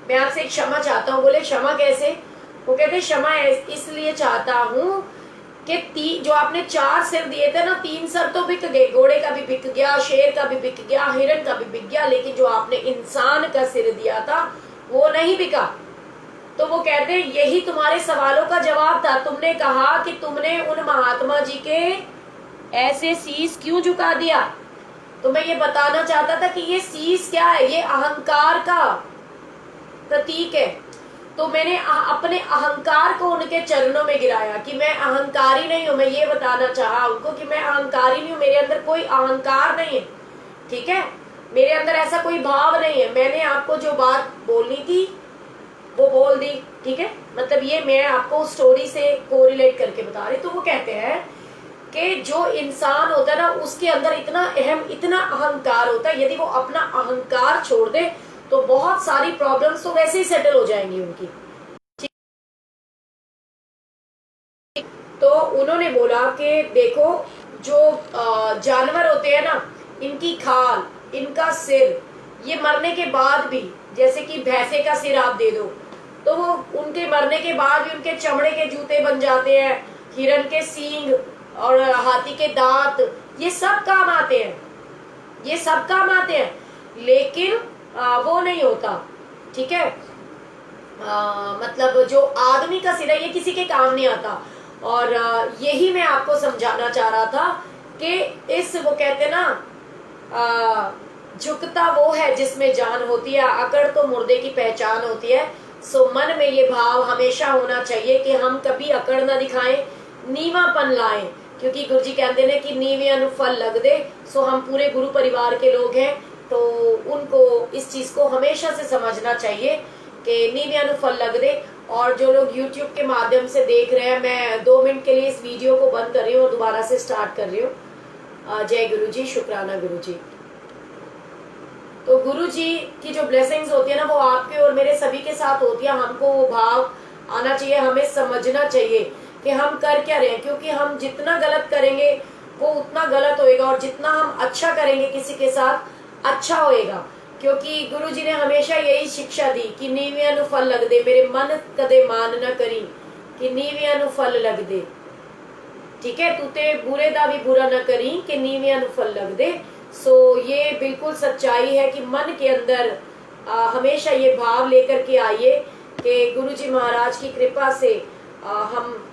मैं आपसे एक क्षमा चाहता हूँ। बोले क्षमा कैसे? वो कहते क्षमा इसलिए चाहता हूँ कि जो आपने 4 सिर दिए थे ना, 3 सर तो बिक गए, घोड़े का भी बिक गया, शेर का भी बिक गया, हिरण का भी बिक गया, लेकिन जो आपने इंसान का सिर दिया था वो नहीं बिका। तो वो कहते हैं यही तुम्हारे सवालों का जवाब था। तुमने कहा कि तुमने उन महात्मा जी के ऐसे शीश क्यों झुका दिया। तो मैं ये बताना चाहता था कि ये शीश क्या है, ये अहंकार का प्रतीक है। तो मैंने अपने अहंकार को उनके चरणों में गिराया कि मैं अहंकारी नहीं हूं। मैं ये बताना चाहा उनको कि मैं अहंकारी नहीं हूं, मेरे अंदर कोई अहंकार नहीं है। ठीक है, मेरे अंदर ऐसा कोई भाव नहीं है। मैंने आपको जो बात बोलनी थी वो बोल दी। ठीक है, मतलब ये मैं आपको स्टोरी से कोरिलेट करके बता रही। तो वो कहते हैं कि जो इंसान होता है ना, उसके अंदर इतना इतना अहंकार होता है, यदि वो अपना अहंकार छोड़ दे तो बहुत सारी प्रॉब्लम्स तो वैसे ही सेटल हो जाएंगी उनकी। तो उन्होंने बोला कि देखो जो जानवर होते हैं ना, इनकी खाल, इनका सिर, ये मरने के बाद भी, जैसे कि भैंसे का सिर आप दे दो तो वो उनके मरने के बाद भी उनके चमड़े के जूते बन जाते हैं, हिरन के सींग और हाथी के दांत, ये सब काम आते हैं, ये सब काम आते हैं, लेकिन वो नहीं होता। ठीक है, मतलब जो आदमी का सिर है ये किसी के काम नहीं आता। और यही मैं आपको समझाना चाह रहा था कि वो कहते ना झुकता वो है जिसमें जान होती है, अकड़ तो मुर्दे की पहचान होती है। सो मन में ये भाव हमेशा होना चाहिए कि हम कभी अकड़ ना दिखाएं, नीवापन लाएं, क्योंकि गुरु जी कहते हैं कि नीवे नु फल लग दे। सो हम पूरे गुरु परिवार के लोग हैं, तो उनको इस चीज को हमेशा से समझना चाहिए कि नीवे नु फल लग दे। और जो लोग YouTube के माध्यम से देख रहे हैं, मैं 2 मिनट के लिए इस वीडियो को बंद कर रही हूँ और दोबारा से स्टार्ट कर रही हूँ। जय गुरु जी, शुक्राना गुरु जी। तो गुरु जी की जो ब्लेसिंग्स होती है ना, वो आपके और मेरे सभी के साथ होती है। हमको वो भाव आना चाहिए, हमें समझना चाहिए कि हम कर क्या रहे हैं, क्योंकि हम जितना गलत करेंगे वो उतना गलत होएगा, और जितना हम अच्छा करेंगे किसी के साथ अच्छा होएगा। क्योंकि गुरु जी ने हमेशा यही शिक्षा दी कि नीवियां नु फल लग दे, मेरे मन कदे मान न करी कि नीवियां नु फल लग दे। ठीक है, तू ते बुरे दा भी बुरा न करी कि नीवियां नु फल लग दे। सो ये बिल्कुल सच्चाई है कि मन के अंदर हमेशा ये भाव लेकर के आइए कि गुरु जी महाराज की कृपा से हम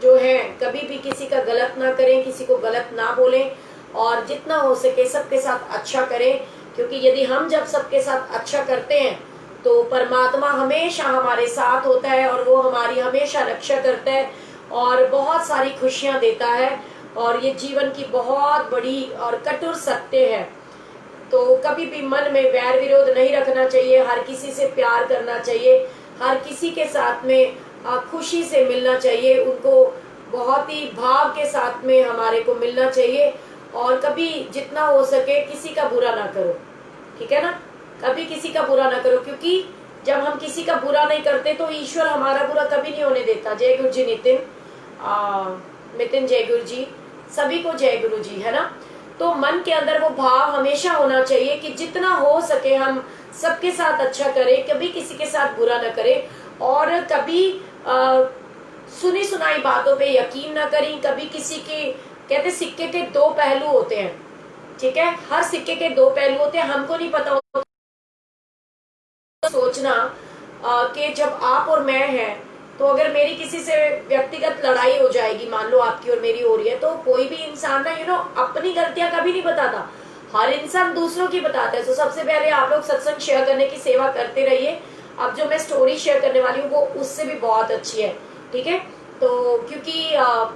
जो है कभी भी किसी का गलत ना करें, किसी को गलत ना बोलें, और जितना हो सके सबके साथ अच्छा करें। क्योंकि यदि हम जब सबके साथ अच्छा करते हैं तो परमात्मा हमेशा हमारे साथ होता है और वो हमारी हमेशा रक्षा करता है और बहुत सारी खुशियां देता है, और ये जीवन की बहुत बड़ी और कठोर सत्य है। तो कभी भी मन में वैर विरोध नहीं रखना चाहिए, हर किसी से प्यार करना चाहिए, हर किसी के साथ में खुशी से मिलना चाहिए, उनको बहुत ही भाव के साथ में हमारे को मिलना चाहिए। और कभी जितना हो सके किसी का बुरा ना करो। ठीक है ना, कभी किसी का बुरा ना करो, क्योंकि जब हम किसी का बुरा नहीं करते तो ईश्वर हमारा बुरा कभी नहीं होने देता। जय गुरु जी नितिन जय गुरु जी, सभी को जय गुरु जी, है ना। तो मन के अंदर वो भाव हमेशा होना चाहिए कि जितना हो सके हम सबके साथ अच्छा करें, कभी किसी के साथ बुरा ना करें, और कभी सुनी सुनाई बातों पे यकीन ना करें। कभी किसी के, कहते सिक्के के 2 पहलू होते हैं। ठीक है, हर सिक्के के 2 पहलू होते हैं। हमको नहीं पता होता सोचना कि जब आप और मैं हैं तो अगर मेरी किसी से व्यक्तिगत लड़ाई हो जाएगी, मान लो आपकी और मेरी हो रही है, तो कोई भी इंसान ना अपनी गलतियां कभी नहीं बताता। हर इंसान दूसरों की बताता है। तो सबसे पहले आप लोग सत्संग शेयर करने की सेवा करते रहिए। अब जो मैं स्टोरी शेयर करने वाली हूँ वो उससे भी बहुत अच्छी है, ठीक है। तो क्योंकि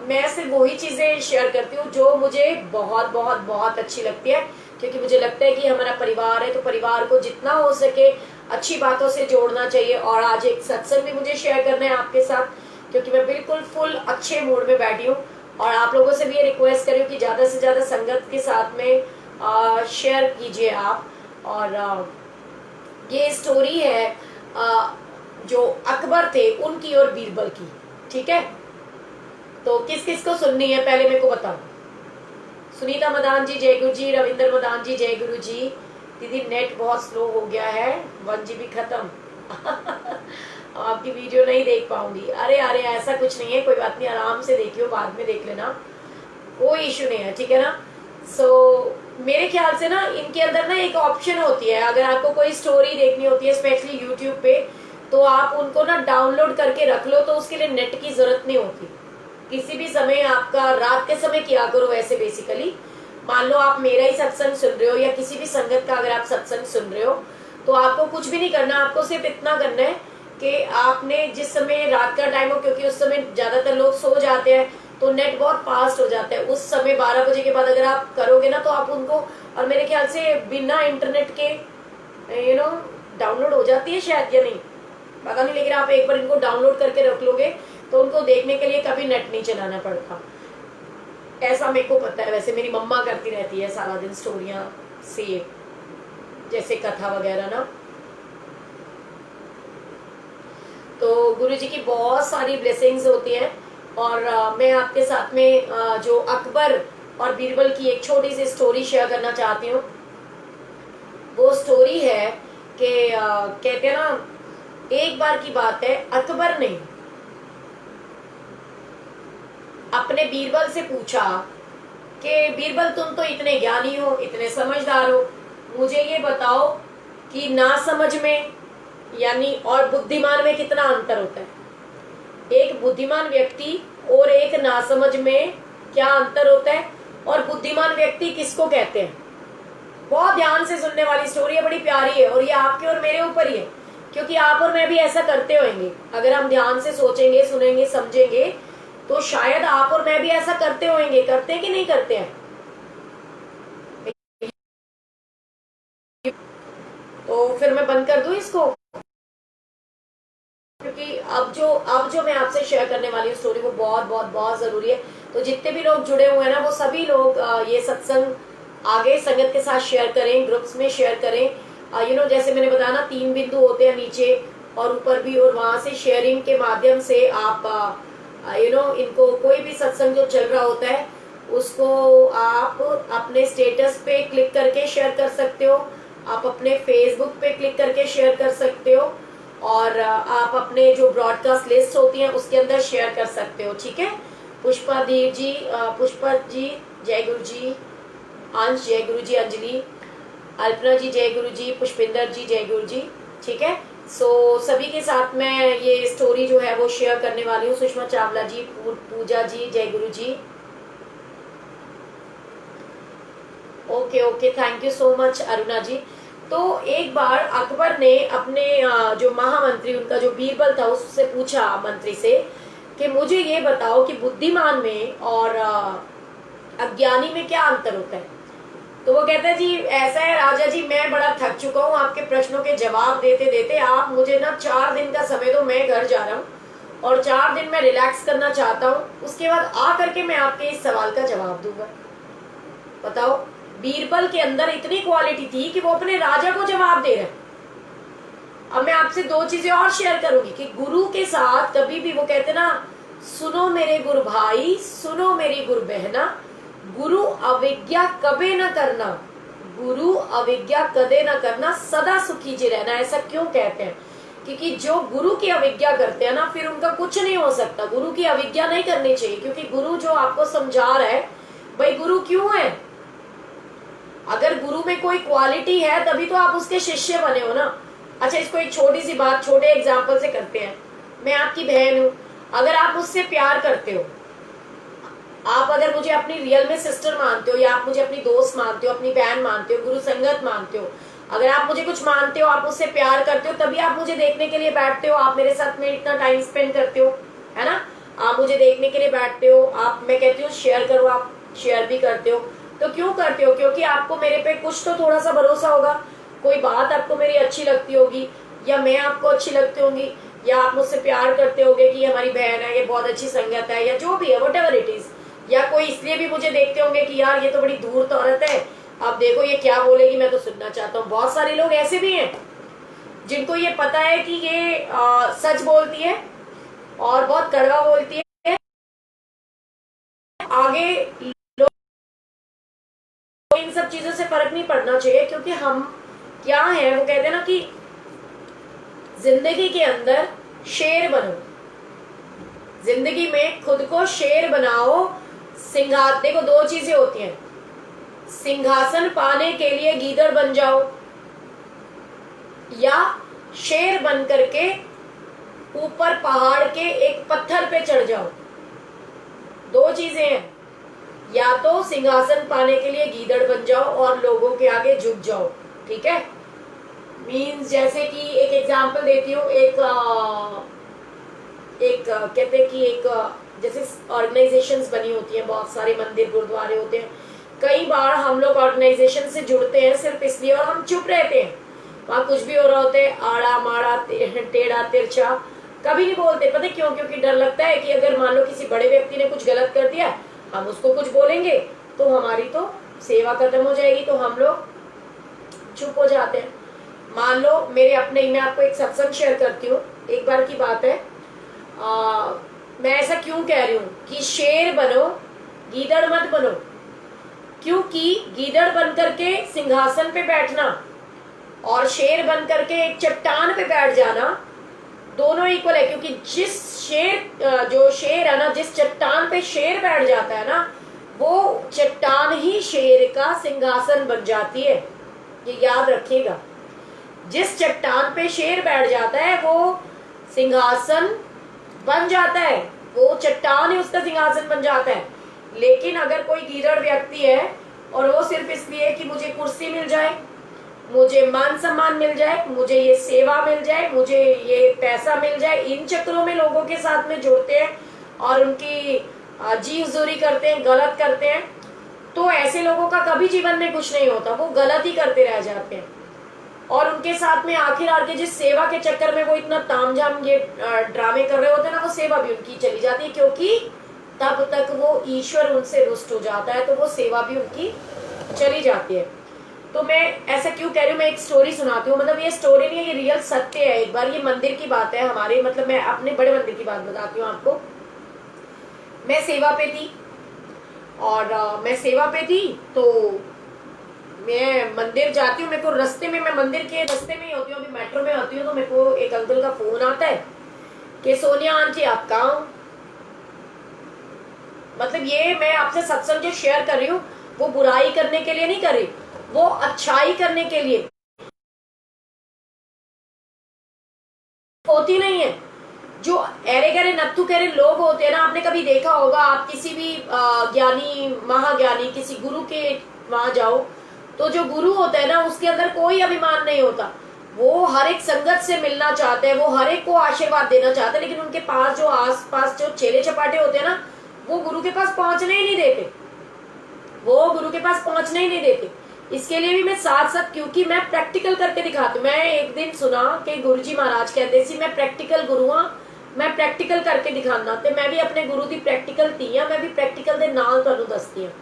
मैं सिर्फ वही चीजें शेयर करती हूँ जो मुझे बहुत बहुत बहुत अच्छी लगती है, क्योंकि मुझे लगता है कि हमारा परिवार है तो परिवार को जितना हो सके अच्छी बातों से जोड़ना चाहिए। और आज एक सत्संग भी मुझे शेयर करना है आपके साथ, क्योंकि मैं बिल्कुल फुल अच्छे मूड में बैठी हूँ। और आप लोगों से भी ये रिक्वेस्ट करी कि ज्यादा से ज्यादा संगत के साथ में शेयर कीजिए आप। और ये स्टोरी है जो अकबर थे उनकी और बीरबल की, ठीक है। तो किस किस को सुननी है पहले मेरे को बताओ। सुनीता मदान जी जय गुरु जी, रविंदर मदान जी जय गुरु जी। दीदी नेट बहुत स्लो हो गया है, 1 GB खत्म। आपकी वीडियो नहीं देख पाऊंगी। अरे अरे ऐसा कुछ नहीं है, कोई बात नहीं, आराम से देखियो, बाद में देख लेना, कोई इशू नहीं है, ठीक है ना। मेरे ख्याल से ना इनके अंदर ना एक ऑप्शन होती है, अगर आपको कोई स्टोरी देखनी होती है स्पेशली यूट्यूब पे, तो आप उनको ना डाउनलोड करके रख लो, तो उसके लिए नेट की जरूरत नहीं होती। किसी भी समय आपका रात के समय किया करो ऐसे बेसिकली। मान लो आप मेरा ही सत्संग सुन रहे हो या किसी भी संगत का अगर आप सत्संग सुन रहे हो, तो आपको कुछ भी नहीं करना, आपको सिर्फ इतना करना है कि आपने जिस समय रात का टाइम हो, क्योंकि उस समय ज्यादातर लोग सो जाते हैं तो नेट बहुत फास्ट हो जाता है उस समय। 12 बजे के बाद अगर आप करोगे ना तो आप उनको, और मेरे ख्याल से बिना इंटरनेट के डाउनलोड हो जाती है शायद या नहीं पता नहीं, लेकिन आप एक बार इनको डाउनलोड करके रख लोगे तो उनको देखने के लिए कभी नेट नहीं चलाना पड़ता, ऐसा मेरे को पता है। वैसे मेरी मम्मा करती रहती है सारा दिन स्टोरियां से, जैसे कथा वगैरह ना। तो गुरु जी की बहुत सारी ब्लेसिंग्स होती हैं। और मैं आपके साथ में जो अकबर और बीरबल की एक छोटी सी स्टोरी शेयर करना चाहती हूँ। वो स्टोरी है कि कहते हैं ना, एक बार की बात है, अकबर ने अपने बीरबल से पूछा कि बीरबल तुम तो इतने ज्ञानी हो, इतने समझदार हो, मुझे ये बताओ कि ना समझ में यानी और बुद्धिमान में कितना अंतर होता है। एक बुद्धिमान व्यक्ति और एक नासमझ में क्या अंतर होता है, और बुद्धिमान व्यक्ति किसको कहते हैं। बहुत ध्यान से सुनने वाली स्टोरी है, बड़ी प्यारी है, और ये आपके और मेरे ऊपर ही है, क्योंकि आप और मैं भी ऐसा करते होंगे। अगर हम ध्यान से सोचेंगे, सुनेंगे, समझेंगे, तो शायद आप और मैं भी ऐसा करते होंगे। करते हैं कि नहीं करते हैं? तो फिर मैं बंद कर दूं इसको, क्योंकि अब जो मैं आपसे शेयर करने वाली हूँ स्टोरी वो बहुत बहुत बहुत जरूरी है। तो जितने भी लोग जुड़े हुए हैं ना, वो सभी लोग ये सत्संग आगे संगत के साथ शेयर करें, ग्रुप्स में शेयर करें। जैसे मैंने बताया ना, 3 बिंदु होते हैं, नीचे और ऊपर भी, और वहां से शेयरिंग के माध्यम से आप इनको कोई भी सत्संग जो चल रहा होता है उसको आप अपने स्टेटस पे क्लिक करके शेयर कर सकते हो, आप अपने फेसबुक पे क्लिक करके शेयर कर सकते हो, और आप अपने जो ब्रॉडकास्ट लिस्ट होती है उसके अंदर शेयर कर सकते हो, ठीक है। पुष्पा जी जय गुरु जी, अंश जय गुरु जी, अंजलि, अल्पना जी जय गुरु जी, पुष्पिंदर जी जय गुरु जी, ठीक है। सभी के साथ मैं ये स्टोरी जो है वो शेयर करने वाली हूँ। सुषमा चावला जी, पूजा जी जय गुरु जी, okay, thank you so much Aruna ji. तो एक बार अकबर ने अपने जो महामंत्री, उनका जो बीरबल था, उससे पूछा मंत्री से कि मुझे ये बताओ कि बुद्धिमान में और अज्ञानी में क्या अंतर होता है। तो वो कहता है जी ऐसा है राजा जी, मैं बड़ा थक चुका हूँ आपके प्रश्नों के जवाब देते देते, आप मुझे ना 4 दिन का समय दो, मैं घर जा रहा हूँ और 4 दिन मैं रिलैक्स करना चाहता हूँ, उसके बाद आ करके मैं आपके इस सवाल का जवाब दूंगा। बताओ, बीरबल के अंदर इतनी क्वालिटी थी कि वो अपने राजा को जवाब दे रहे हैं। अब मैं आपसे 2 चीजें और शेयर करूंगी कि गुरु के साथ कभी भी, वो कहते ना, सुनो मेरे गुरु भाई, सुनो मेरी गुरु बहना, गुरु अविज्ञा कभी न करना, गुरु अविज्ञा कदे न करना, सदा सुखी जी रहना। ऐसा क्यों कहते हैं? क्योंकि जो गुरु की अविज्ञा करते हैं ना, फिर उनका कुछ नहीं हो सकता। गुरु की अविज्ञा नहीं करनी चाहिए, क्योंकि गुरु जो आपको समझा रहा है, भाई गुरु क्यों है? अगर गुरु में कोई क्वालिटी है तभी तो आप उसके शिष्य बने हो ना। अच्छा, इसको एक छोटी सी बात छोटे एग्जाम्पल से करते हैं। मैं आपकी बहन हूं, अगर आप मुझसे प्यार करते हो, आप अगर मुझे अपनी रियल में सिस्टर मानते हो, या आप मुझे अपनी दोस्त मानते हो, अपनी बहन मानते हो, गुरु संगत मानते हो, अगर आप मुझे कुछ मानते हो, आप मुझसे प्यार करते हो, तभी आप मुझे देखने के लिए बैठते हो, आप मेरे साथ में इतना टाइम स्पेंड करते हो, है ना। आप मुझे देखने के लिए बैठते हो, आप, मैं कहती हूँ शेयर करो, आप शेयर भी करते हो। तो क्यों करते हो? क्योंकि आपको मेरे पे कुछ तो थोड़ा सा भरोसा होगा, कोई बात आपको मेरी अच्छी लगती होगी, या मैं आपको अच्छी लगती होंगी, या आप मुझसे प्यार करते होगे कि ये हमारी बहन है, ये बहुत अच्छी संगत है, या जो भी है, वट एवर इट इज। या कोई इसलिए भी मुझे देखते होंगे कि यार ये तो बड़ी धूर्त औरत है, अब देखो ये क्या बोलेगी, मैं तो सुनना चाहता हूँ। बहुत सारे लोग ऐसे भी हैं जिनको ये पता है कि ये सच बोलती है और बहुत कड़वा बोलती है, आगे लोग, इन सब चीजों से फर्क नहीं पड़ना चाहिए। क्योंकि हम क्या है, वो कहते हैं ना कि जिंदगी के अंदर शेर बनो, जिंदगी में खुद को शेर बनाओ। देखो दो चीजें होती हैं, सिंहासन पाने के लिए गीदड़ बन जाओ, या शेर बन करके ऊपर पहाड़ के एक पत्थर पे चढ़ जाओ। दो चीजें हैं, या तो सिंहासन पाने के लिए गीदड़ बन जाओ और लोगों के आगे झुक जाओ, ठीक है। मीन्स जैसे कि एक एग्जांपल देती हूँ, कहते हैं कि जैसे ऑर्गेनाइजेशंस बनी होती हैं, बहुत सारे मंदिर गुरुद्वारे होते हैं। कई बार हम लोग ऑर्गेनाइजेशन से जुड़ते हैं सिर्फ इसलिए, और हम चुप रहते हैं, वहां कुछ भी हो रहा होता है, आड़ा माड़ा टेढ़ा तिरछा, कभी नहीं बोलते। पता क्यों? क्योंकि डर लगता है कि अगर मान लो किसी बड़े व्यक्ति ने कुछ गलत कर दिया, हम उसको कुछ बोलेंगे तो हमारी तो सेवा खत्म हो जाएगी, तो हम लोग चुप हो जाते हैं। मान लो मेरे अपने, मैं आपको एक सत्संग शेयर करती हूँ, एक बार की बात है। मैं ऐसा क्यों कह रही हूँ कि शेर बनो, गीदड़ मत बनो। क्योंकि गीदड़ बन करके सिंहासन पे बैठना और शेर बन करके एक चट्टान पे बैठ जाना, दोनों इक्वल है। क्योंकि जो शेर है ना, जिस चट्टान पे शेर बैठ जाता है ना, वो चट्टान ही शेर का सिंहासन बन जाती है। ये याद रखिएगा, जिस चट्टान पे शेर बैठ जाता है वो सिंहासन बन जाता है, वो चट्टान ही उसका सिंहासन बन जाता है। लेकिन अगर कोई गीदड़ व्यक्ति है और वो सिर्फ इसलिए कि मुझे कुर्सी मिल जाए, मुझे मान सम्मान मिल जाए, मुझे ये सेवा मिल जाए, मुझे ये पैसा मिल जाए, इन चक्रों में लोगों के साथ में जुड़ते हैं और उनकी जी हुजूरी करते हैं, गलत करते हैं, तो ऐसे लोगों का कभी जीवन में कुछ नहीं होता, वो गलत ही करते रह जाते हैं। और उनके साथ में आखिर के जिस सेवा के चक्कर में वो इतना तामझाम ये ड्रामे कर रहे होते हैं ना, वो सेवा भी उनकी चली जाती है। क्योंकि तब तक वो ईश्वर उनसे रुष्ट हो जाता है, तो वो सेवा भी उनकी चली जाती है। तो मैं ऐसा क्यों कह रही हूँ, मैं एक स्टोरी सुनाती हूँ। मतलब ये स्टोरी नहीं है, ये रियल सत्य है। एक बार, ये मंदिर की बात है हमारे, मतलब मैं अपने बड़े मंदिर की बात बताती हूँ आपको। मैं सेवा पे थी, और मैं सेवा पे थी तो मैं मंदिर जाती हूँ। मेरे को रास्ते में, मैं मंदिर के रास्ते में ही होती हूँ, अभी मेट्रो में होती हूँ, तो मेरे को एक अंकल का फोन आता है कि सोनिया आंटी आप कहाँ हो। मतलब ये मैं आपसे सत्संग जो शेयर कर रही हूँ, वो बुराई करने के लिए नहीं कर रही, वो अच्छाई करने के लिए। होती नहीं है जो अरे गरे नत्थु करे लोग होते हैं ना, आपने कभी देखा होगा, आप किसी भी ज्ञानी महाज्ञानी किसी गुरु के वहां जाओ, तो जो गुरु होता है ना, उसके अंदर कोई अभिमान नहीं होता। वो हर एक संगत से मिलना चाहते हैं, वो हर एक को आशीर्वाद देना चाहते हैं, लेकिन उनके पास जो आसपास जो चेले चपाटे होते हैं ना, वो गुरु के पास पहुंचने ही नहीं देते, वो गुरु के पास पहुंचने ही नहीं देते। इसके लिए भी मैं साथ साथ, क्योंकि मैं प्रैक्टिकल करके दिखाती हूँ। मैं एक दिन सुना कि गुरुजी महाराज कहते सी मैं प्रैक्टिकल गुरु हाँ, मैं प्रैक्टिकल करके दिखाना, तो मैं भी अपने गुरु की प्रैक्टिकल थी, मैं भी प्रैक्टिकल के नाल तुहानू दसदी हाँ।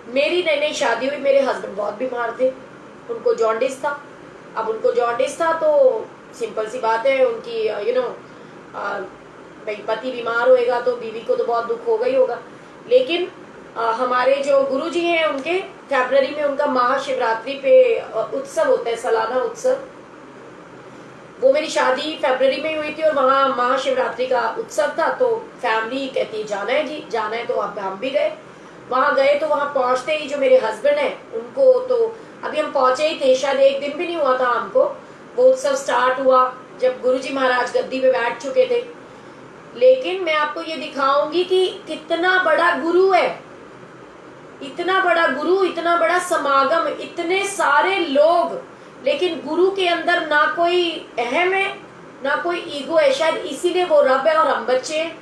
मेरी नई नई शादी हुई, मेरे हस्बैंड बहुत बीमार थे, उनको जॉन्डिस था। अब उनको जॉन्डिस था तो सिंपल सी बात है, उनकी भाई पति बीमार होएगा तो बीवी को तो बहुत दुख होगा ही होगा। लेकिन हमारे जो गुरुजी हैं, उनके फरवरी में उनका महाशिवरात्रि पे उत्सव होता है, सालाना उत्सव। वो मेरी शादी फरवरी में हुई थी और वहाँ महाशिवरात्रि का उत्सव था, तो फैमिली कहती है जाना है जी, जाना है, तो अब हम भी गए। वहां गए तो वहां पहुंचते ही जो मेरे हस्बैंड हैं, उनको तो अभी हम पहुंचे ही थे, शायद एक दिन भी नहीं हुआ था हमको, वो उत्सव स्टार्ट हुआ जब गुरुजी महाराज गद्दी पे बैठ चुके थे। लेकिन मैं आपको ये दिखाऊंगी कि कितना बड़ा गुरु है, इतना बड़ा गुरु, इतना बड़ा समागम, इतने सारे लोग, लेकिन गुरु के अंदर ना कोई अहम है ना कोई ईगो है। शायद इसीलिए वो रब है और हम बच्चे हैं।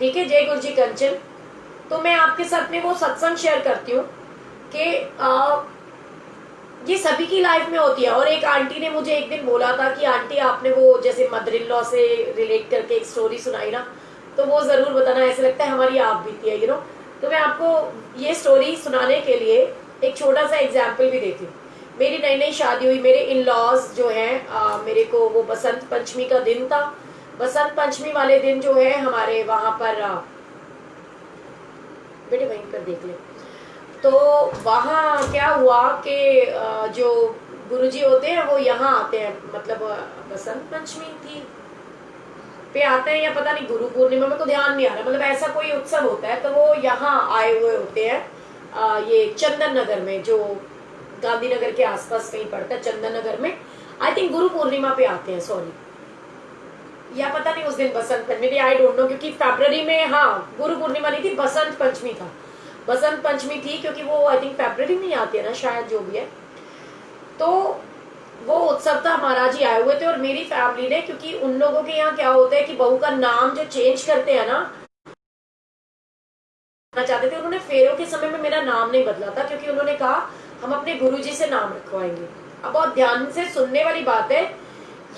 ठीक है, जय गुरु जी कंचन। तो मैं आपके साथ में वो सत्संग शेयर करती हूँ कि ये सभी की लाइफ में होती है। और एक आंटी ने मुझे एक दिन बोला था कि आंटी आपने वो जैसे मदर इन लॉ से रिलेट करके एक स्टोरी सुनाई ना, तो वो जरूर बताना, ऐसे लगता है हमारी आप बीती है, तो मैं आपको ये स्टोरी सुनाने के लिए एक छोटा सा एग्जाम्पल भी देती हूँ। मेरी नई नई शादी हुई, मेरे इन लॉज जो हैं, मेरे को वो बसंत पंचमी का दिन था। बसंत पंचमी वाले दिन जो है हमारे वहां पर बेटे वहीं पर देख ले, तो वहाँ क्या हुआ कि जो गुरुजी होते हैं वो यहाँ आते हैं, मतलब बसंत पंचमी थी पे आते हैं या पता नहीं गुरु पूर्णिमा, में को ध्यान नहीं आ रहा, मतलब ऐसा कोई उत्सव होता है तो वो यहाँ आए हुए होते हैं। ये चंदन नगर में, जो गांधीनगर के आसपास कहीं पड़ता है, चंदन नगर में आई थिंक गुरु पूर्णिमा पे आते हैं, सॉरी, या पता नहीं उस दिन Basant Panchami, I don't know, क्योंकि फरवरी में, हाँ गुरु पूर्णिमा नहीं थी, बसंत पंचमी था, बसंत पंचमी थी, क्योंकि वो आई थिंक फरवरी में आती है ना शायद, जो भी है। तो वो उत्सव था, महाराज जी आए हुए थे और मेरी फैमिली ने, क्योंकि उन लोगों के यहाँ क्या होता है कि बहू का नाम जो चेंज करते हैं ना, चाहते थे, उन्होंने फेरों के समय में मेरा नाम नहीं बदला था, क्योंकि उन्होंने कहा हम अपने गुरुजी से नाम रखवाएंगे। अब बहुत ध्यान से सुनने वाली बात है,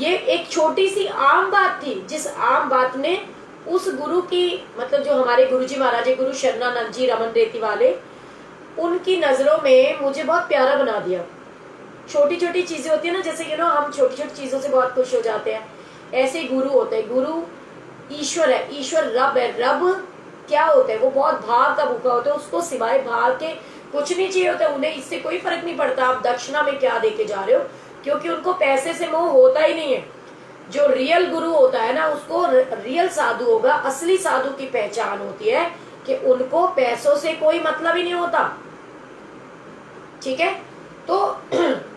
ये एक छोटी सी आम बात थी, जिस आम बात ने उस गुरु की, मतलब जो हमारे गुरुजी महाराज गुरु शरणानंद जी रमन रेती वाले, उनकी नजरों में मुझे बहुत प्यारा बना दिया। छोटी छोटी चीजें होती है ना, जैसे हम छोटी छोटी चीजों से बहुत खुश हो जाते हैं, ऐसे गुरु होते हैं। गुरु ईश्वर है, ईश्वर रब है। रब क्या होता है, वो बहुत भाव का भूखा होता है, उसको सिवाय भाव के कुछ नहीं चाहिए होता। उन्हें इससे कोई फर्क नहीं पड़ता आप दक्षिणा में क्या देके जा रहे हो, क्योंकि उनको पैसे से मोह होता ही नहीं है। जो रियल गुरु होता है ना, उसको रियल साधु होगा, असली साधु की पहचान होती है कि उनको पैसों से कोई मतलब ही नहीं होता। ठीक है, तो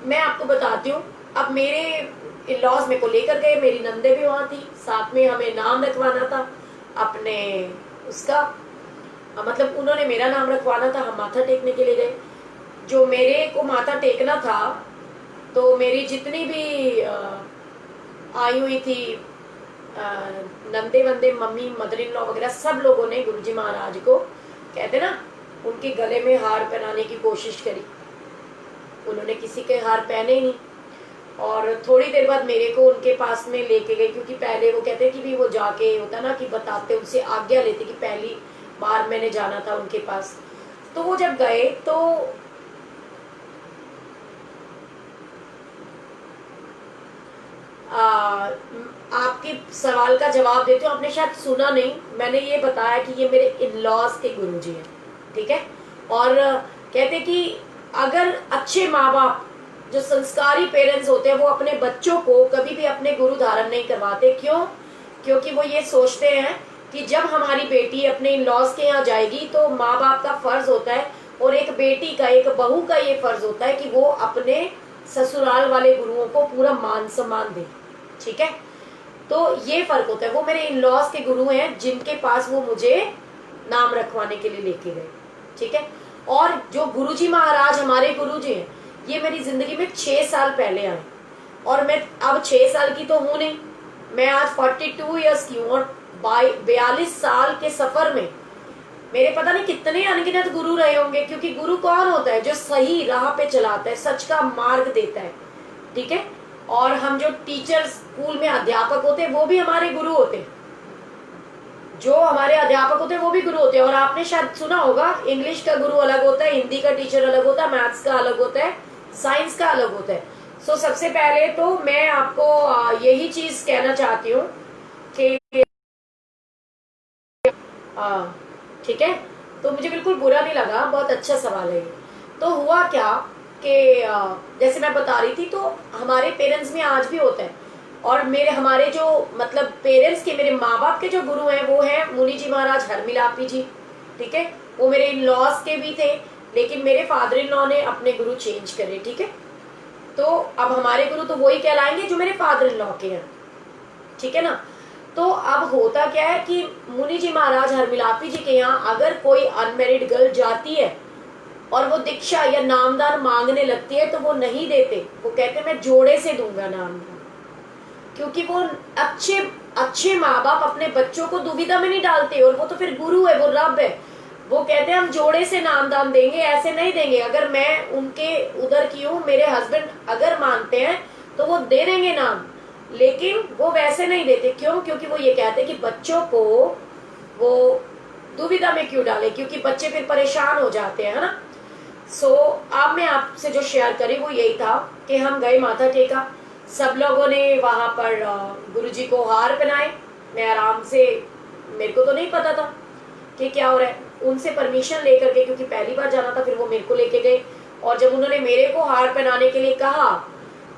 मैं आपको बताती हूँ। अब मेरे लॉज में को लेकर गए, मेरी नंदे भी वहां थी, साथ में हमें नाम रखवाना था अपने उसका, मतलब उन्होंने मेरा नाम रखवाना था, हम माथा टेकने के लिए गए। जो मेरे को माथा टेकना था, तो मेरी जितनी भी आई हुई थी नंदे वंदे, मम्मी, मदर इन लॉ वगैरह, सब लोगों ने गुरुजी महाराज को, कहते ना, उनके गले में हार पहनाने की कोशिश करी। उन्होंने किसी के हार पहने ही नहीं। और थोड़ी देर बाद मेरे को उनके पास में लेके गए, क्योंकि पहले वो कहते कि भी वो जाके होता ना कि बताते, उनसे आज्ञा लेते कि पहली बार मैंने जाना था उनके पास। तो वो जब गए तो आपके सवाल का जवाब देती हूँ। आपने शायद सुना नहीं, मैंने ये बताया कि ये मेरे इन लॉज के गुरुजी हैं, ठीक है। और कहते कि अगर अच्छे माँ बाप, जो संस्कारी पेरेंट्स होते हैं, वो अपने बच्चों को कभी भी अपने गुरु धारण नहीं करवाते। क्यों? क्योंकि वो ये सोचते हैं कि जब हमारी बेटी अपने इन लॉज के यहाँ जाएगी तो माँ बाप का फर्ज होता है, और एक बेटी का, एक बहू का ये फर्ज होता है कि वो अपने ससुराल वाले गुरुओं को पूरा मान सम्मान दे। ठीक है, तो ये फर्क होता है। वो मेरे इन लॉज के गुरु हैं, जिनके पास वो मुझे नाम रखवाने के लिए लेके गए। ठीक है, और जो गुरुजी महाराज हमारे गुरुजी हैं, ये मेरी जिंदगी में 6 साल पहले आए, और मैं अब 6 साल की तो हूं नहीं, मैं आज 42 ईयर्स की हूँ, और 42 साल के सफर में मेरे पता नहीं कितने अनगिनत गुरु रहे होंगे। क्योंकि गुरु कौन होता है? जो सही राह पे चलाता है, सच का मार्ग देता है। ठीक है, और हम जो टीचर, स्कूल में अध्यापक होते हैं, वो भी हमारे गुरु होते हैं। जो हमारे अध्यापक होते हैं वो भी गुरु होते हैं। और आपने शायद सुना होगा, इंग्लिश का गुरु अलग होता है, हिंदी का टीचर अलग होता है, मैथ्स का अलग होता है, साइंस का अलग होता है। सो सबसे पहले तो मैं आपको यही चीज कहना चाहती हूँ कि ठीक है, तो मुझे बिल्कुल बुरा नहीं लगा, बहुत अच्छा सवाल है ये। तो हुआ क्या कि जैसे मैं बता रही थी, तो हमारे पेरेंट्स में आज भी होता है। और हमारे जो मतलब पेरेंट्स के, मेरे माँ बाप के जो गुरु हैं, वो हैं मुनि जी महाराज हरमिलापी जी। ठीक है, वो मेरे इन लॉज के भी थे, लेकिन मेरे फादर इन लॉ ने अपने गुरु चेंज करे। ठीक है, तो अब हमारे गुरु तो वही कहलाएंगे जो मेरे फादर इन लॉ के हैं। ठीक है ना, तो अब होता क्या है कि मुनि जी महाराज हरमिलापी जी के यहाँ अगर कोई अनमेरिड गर्ल जाती है और वो दीक्षा या नामदान मांगने लगती है तो वो नहीं देते, वो कहते मैं जोड़े से दूंगा नामदान, क्योंकि वो अच्छे अच्छे माँ बाप अपने बच्चों को दुविधा में नहीं डालते, और वो तो फिर गुरु है, वो रब है, वो कहते हैं हम जोड़े से नामदान देंगे, ऐसे नहीं देंगे। अगर मैं उनके उधर की हूँ, मेरे हस्बैंड अगर मानते हैं तो वो दे देंगे नाम, लेकिन वो वैसे नहीं देते। क्यों? क्योंकि वो ये कहते हैं कि बच्चों को वो दुविधा में क्यों डाले, क्योंकि बच्चे फिर परेशान हो जाते हैं, है ना। सो अब मैं आपसे जो शेयर करी वो यही था कि हम गए माथा टेका, सब लोगों ने वहां पर गुरुजी को हार पहनाए। मैं आराम से, मेरे को तो नहीं पता था कि क्या हो रहा है, उनसे परमिशन लेकर के, क्योंकि पहली बार जाना था, फिर वो मेरे को लेके गए। और जब उन्होंने मेरे को हार पहनाने के लिए कहा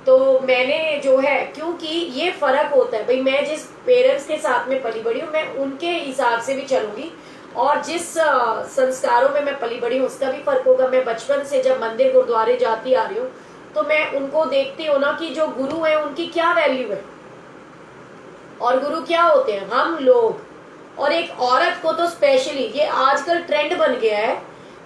तो मैंने जो है, क्योंकि ये फर्क होता है भाई, मैं जिस पेरेंट्स के साथ में पली बड़ी हूँ मैं उनके हिसाब से भी चलूंगी, और जिस संस्कारों में मैं पली बड़ी हूँ उसका भी फर्क होगा। मैं बचपन से जब मंदिर गुरुद्वारे जाती आ रही हूँ तो मैं उनको देखती हूँ ना कि जो गुरु है उनकी क्या वैल्यू है, और गुरु क्या होते हैं, हम लोग। और एक औरत को तो स्पेशली, ये आजकल ट्रेंड बन गया है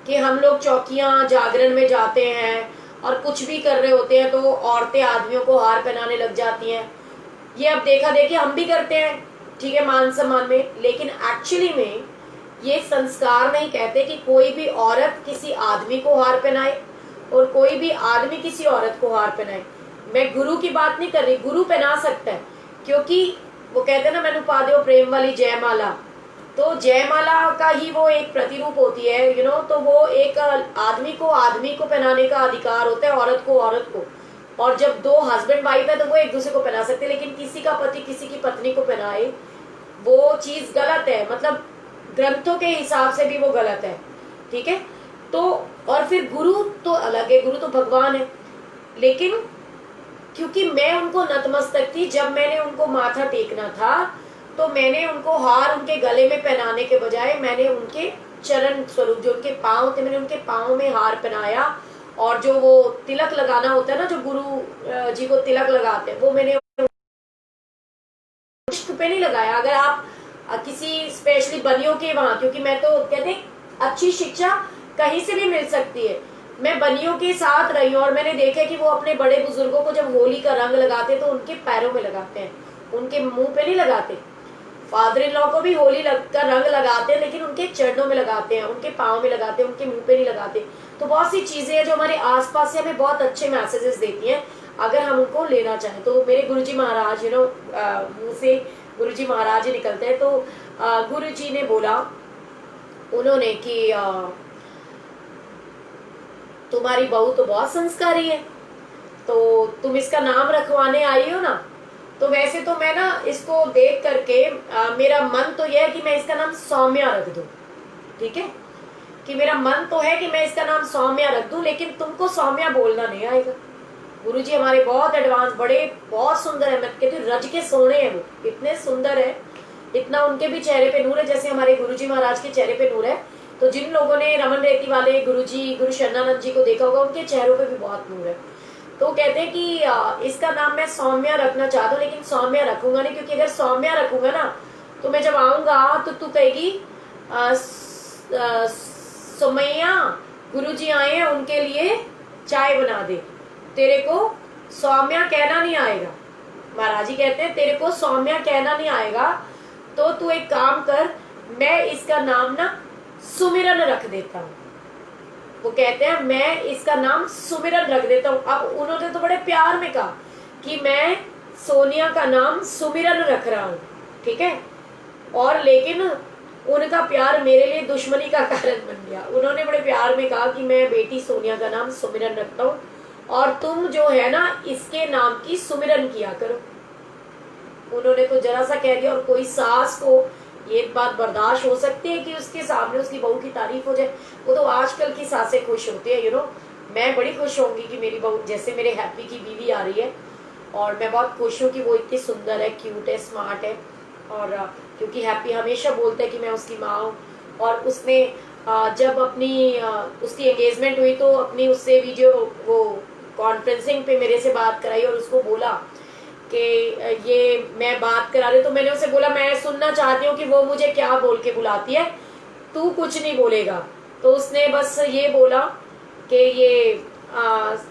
कि हम लोग चौकियां जागरण में जाते हैं और कुछ भी कर रहे होते हैं तो औरतें आदमियों को हार पहनाने लग जाती हैं। ये अब देखा देखी हम भी करते हैं, ठीक है, मान सम्मान में, लेकिन एक्चुअली में ये संस्कार नहीं कहते कि कोई भी औरत किसी आदमी को हार पहनाए और कोई भी आदमी किसी औरत को हार पहनाए। मैं गुरु की बात नहीं कर रही, गुरु पहना सकता है, क्योंकि वो कहते हैं ना, मैंने पा दो प्रेम वाली जयमाला, तो जयमाला का ही वो एक प्रतिरूप होती है, यू नो। तो वो एक आदमी को पहनाने का अधिकार होता है, औरत को। और जब दो हस्बैंड वाइफ है तो वो एक दूसरे को पहना सकते हैं, लेकिन किसी का पति किसी की पत्नी को पहनाए वो चीज गलत है, मतलब ग्रंथों के हिसाब से भी वो गलत है, ठीक है। तो और फिर गुरु तो अलग है, गुरु तो भगवान है, लेकिन क्योंकि मैं उनको नतमस्तक थी, जब मैंने उनको माथा टेकना था तो मैंने उनको हार उनके गले में पहनाने के बजाय मैंने उनके चरण स्वरूप, जो उनके पांव थे, मैंने उनके पांव में हार पहनाया। और जो वो तिलक लगाना होता है ना, जो गुरु जी को तिलक लगाते हैं, वो मैंने मुश्क पे नहीं लगाया। अगर आप किसी स्पेशली बनियों के वहां, क्योंकि मैं तो कहते अच्छी शिक्षा कहीं से भी मिल सकती है, मैं बनियों के साथ रही हूँ और मैंने देखा कि वो अपने बड़े बुजुर्गों को जब होली का रंग लगाते तो उनके पैरों में लगाते हैं, उनके मुंह पे नहीं लगाते। फादर इन लॉ को भी होली का रंग लगाते हैं, लेकिन उनके चरणों में लगाते हैं, उनके पाँव में लगाते हैं, उनके मुंह पे नहीं लगाते। तो बहुत सी चीजें हैं जो हमारे आसपास से हमें बहुत अच्छे मैसेजेस देती हैं अगर हम उनको लेना चाहें। तो मेरे गुरुजी महाराज, यू नो, मुंह से गुरुजी महाराज ही निकलते हैं। तो गुरुजी ने बोला, उन्होंने कि तुम्हारी बहू तो बहुत संस्कारी है, तो तुम इसका नाम रखवाने आई हो ना। तो वैसे तो मैं ना इसको देख करके मेरा मन तो यह है कि मैं इसका नाम सौम्या रख दूं, ठीक है, कि मेरा मन तो है कि मैं इसका नाम सौम्या रख दूं, लेकिन तुमको सौम्या बोलना नहीं आएगा। गुरुजी हमारे बहुत एडवांस, बड़े बहुत सुंदर है, मैं कहती हूँ रज के सोने हैं, वो इतने सुंदर है, इतना उनके भी चेहरे पे नूर है जैसे हमारे गुरुजी महाराज के चेहरे पे नूर है। तो जिन लोगों ने रमन रेती वाले गुरुजी, गुरु शरणानंद जी को देखा होगा, उनके चेहरों पे भी बहुत नूर है। तो कहते हैं कि इसका नाम मैं सौम्या रखना चाहता हूँ, लेकिन सौम्या रखूंगा नहीं, क्योंकि अगर सौम्या रखूंगा ना तो मैं जब आऊंगा तो तू कहेगी सोमैया गुरुजी आए हैं उनके लिए चाय बना दे, तेरे को सौम्या कहना नहीं आएगा। महाराज जी कहते हैं तेरे को सौम्या कहना नहीं आएगा, तो तू एक काम कर, मैं इसका नाम ना सुमिरन रख देता हूँ। वो कहते हैं मैं इसका नाम सुमिरन रख देता हूँ। अब उन्होंने तो बड़े प्यार में कहा कि मैं सोनिया का नाम सुमिरन रख रहा हूँ, ठीक है, और लेकिन उनका प्यार मेरे लिए दुश्मनी का कारण बन गया। उन्होंने बड़े प्यार में कहा कि मैं बेटी सोनिया का नाम सुमिरन रखता हूँ और तुम जो है ना इसके नाम की सुमिरन किया करो। उन्होंने तो जरा सा कह दिया, और कोई सास को ये बात बर्दाश्त हो सकती है कि उसके सामने उसकी बहू की तारीफ हो जाए? वो तो आजकल की सासें खुश होती है, यू नो। मैं बड़ी खुश होंगी कि मेरी बहू, जैसे मेरे हैप्पी की बीवी आ रही है, और मैं बहुत खुश हूँ कि वो इतनी सुंदर है, क्यूट है, स्मार्ट है। और क्योंकि हैप्पी हमेशा बोलता है कि मैं उसकी माँ हूँ, और उसने जब अपनी उसकी एंगेजमेंट हुई तो अपनी उससे वीडियो वो कॉन्फ्रेंसिंग पे मेरे से बात कराई और उसको बोला कि ये मैं बात करा रही हूँ। तो मैंने उसे बोला मैं सुनना चाहती हूँ कि वो मुझे क्या बोल के बुलाती है, तू कुछ नहीं बोलेगा। तो उसने बस ये बोला कि ये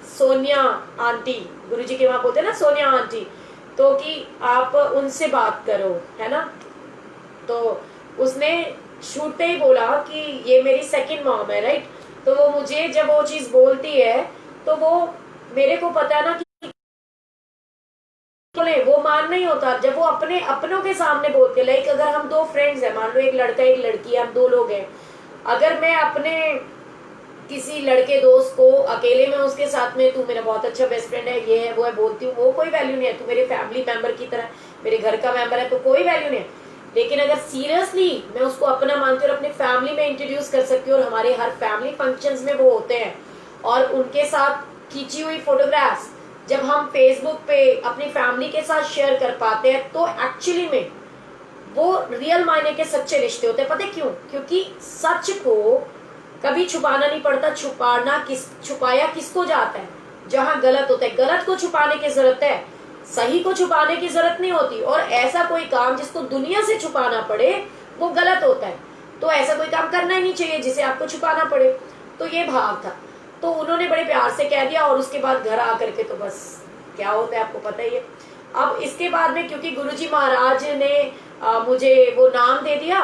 सोनिया आंटी, गुरुजी के वहां बोलते हैं ना सोनिया आंटी, तो कि आप उनसे बात करो, है ना। तो उसने छूटते ही बोला कि ये मेरी सेकंड मॉम है, राइट। तो वो मुझे जब वो चीज बोलती है तो वो मेरे को पता है ना कि वो मान नहीं होता जब वो अपने अपनों के सामने बोलते। लाइक अगर हम दो फ्रेंड्स हैं, मान लो एक लड़का एक लड़की है, हम दो लोग हैं, अगर मैं अपने किसी लड़के दोस्त को अकेले में उसके साथ में तू मेरा बहुत अच्छा बेस्ट फ्रेंड है, ये है वो है बोलती हूँ, वो कोई वैल्यू नहीं है। तू मेरे फैमिली मेंबर की तरह मेरे घर का मेंबर है तो कोई वैल्यू नहीं है। लेकिन अगर सीरियसली मैं उसको अपना मानती हूँ और अपनी फैमिली में इंट्रोड्यूस कर सकती हूँ, और हमारे हर फैमिली फंक्शंस में वो होते हैं, और उनके साथ खींची हुई फोटोग्राफ्स जब हम फेसबुक पे अपनी फैमिली के साथ शेयर कर पाते हैं, तो एक्चुअली में वो रियल मायने के सच्चे रिश्ते होते हैं। पता है क्यों? क्योंकि सच को कभी छुपाना नहीं पड़ता। छुपाया किसको जाता है? जहां गलत होता है, गलत को छुपाने की जरूरत है, सही को छुपाने की जरूरत नहीं होती। और ऐसा कोई काम जिसको दुनिया से छुपाना पड़े वो गलत होता है। तो ऐसा कोई काम करना ही नहीं चाहिए जिसे आपको छुपाना पड़े। तो ये भाव था, तो उन्होंने बड़े प्यार से कह दिया। और उसके बाद घर आकर के तो बस क्या होता है आपको पता ही है। अब इसके बाद में क्योंकि गुरुजी महाराज ने मुझे वो नाम दे दिया,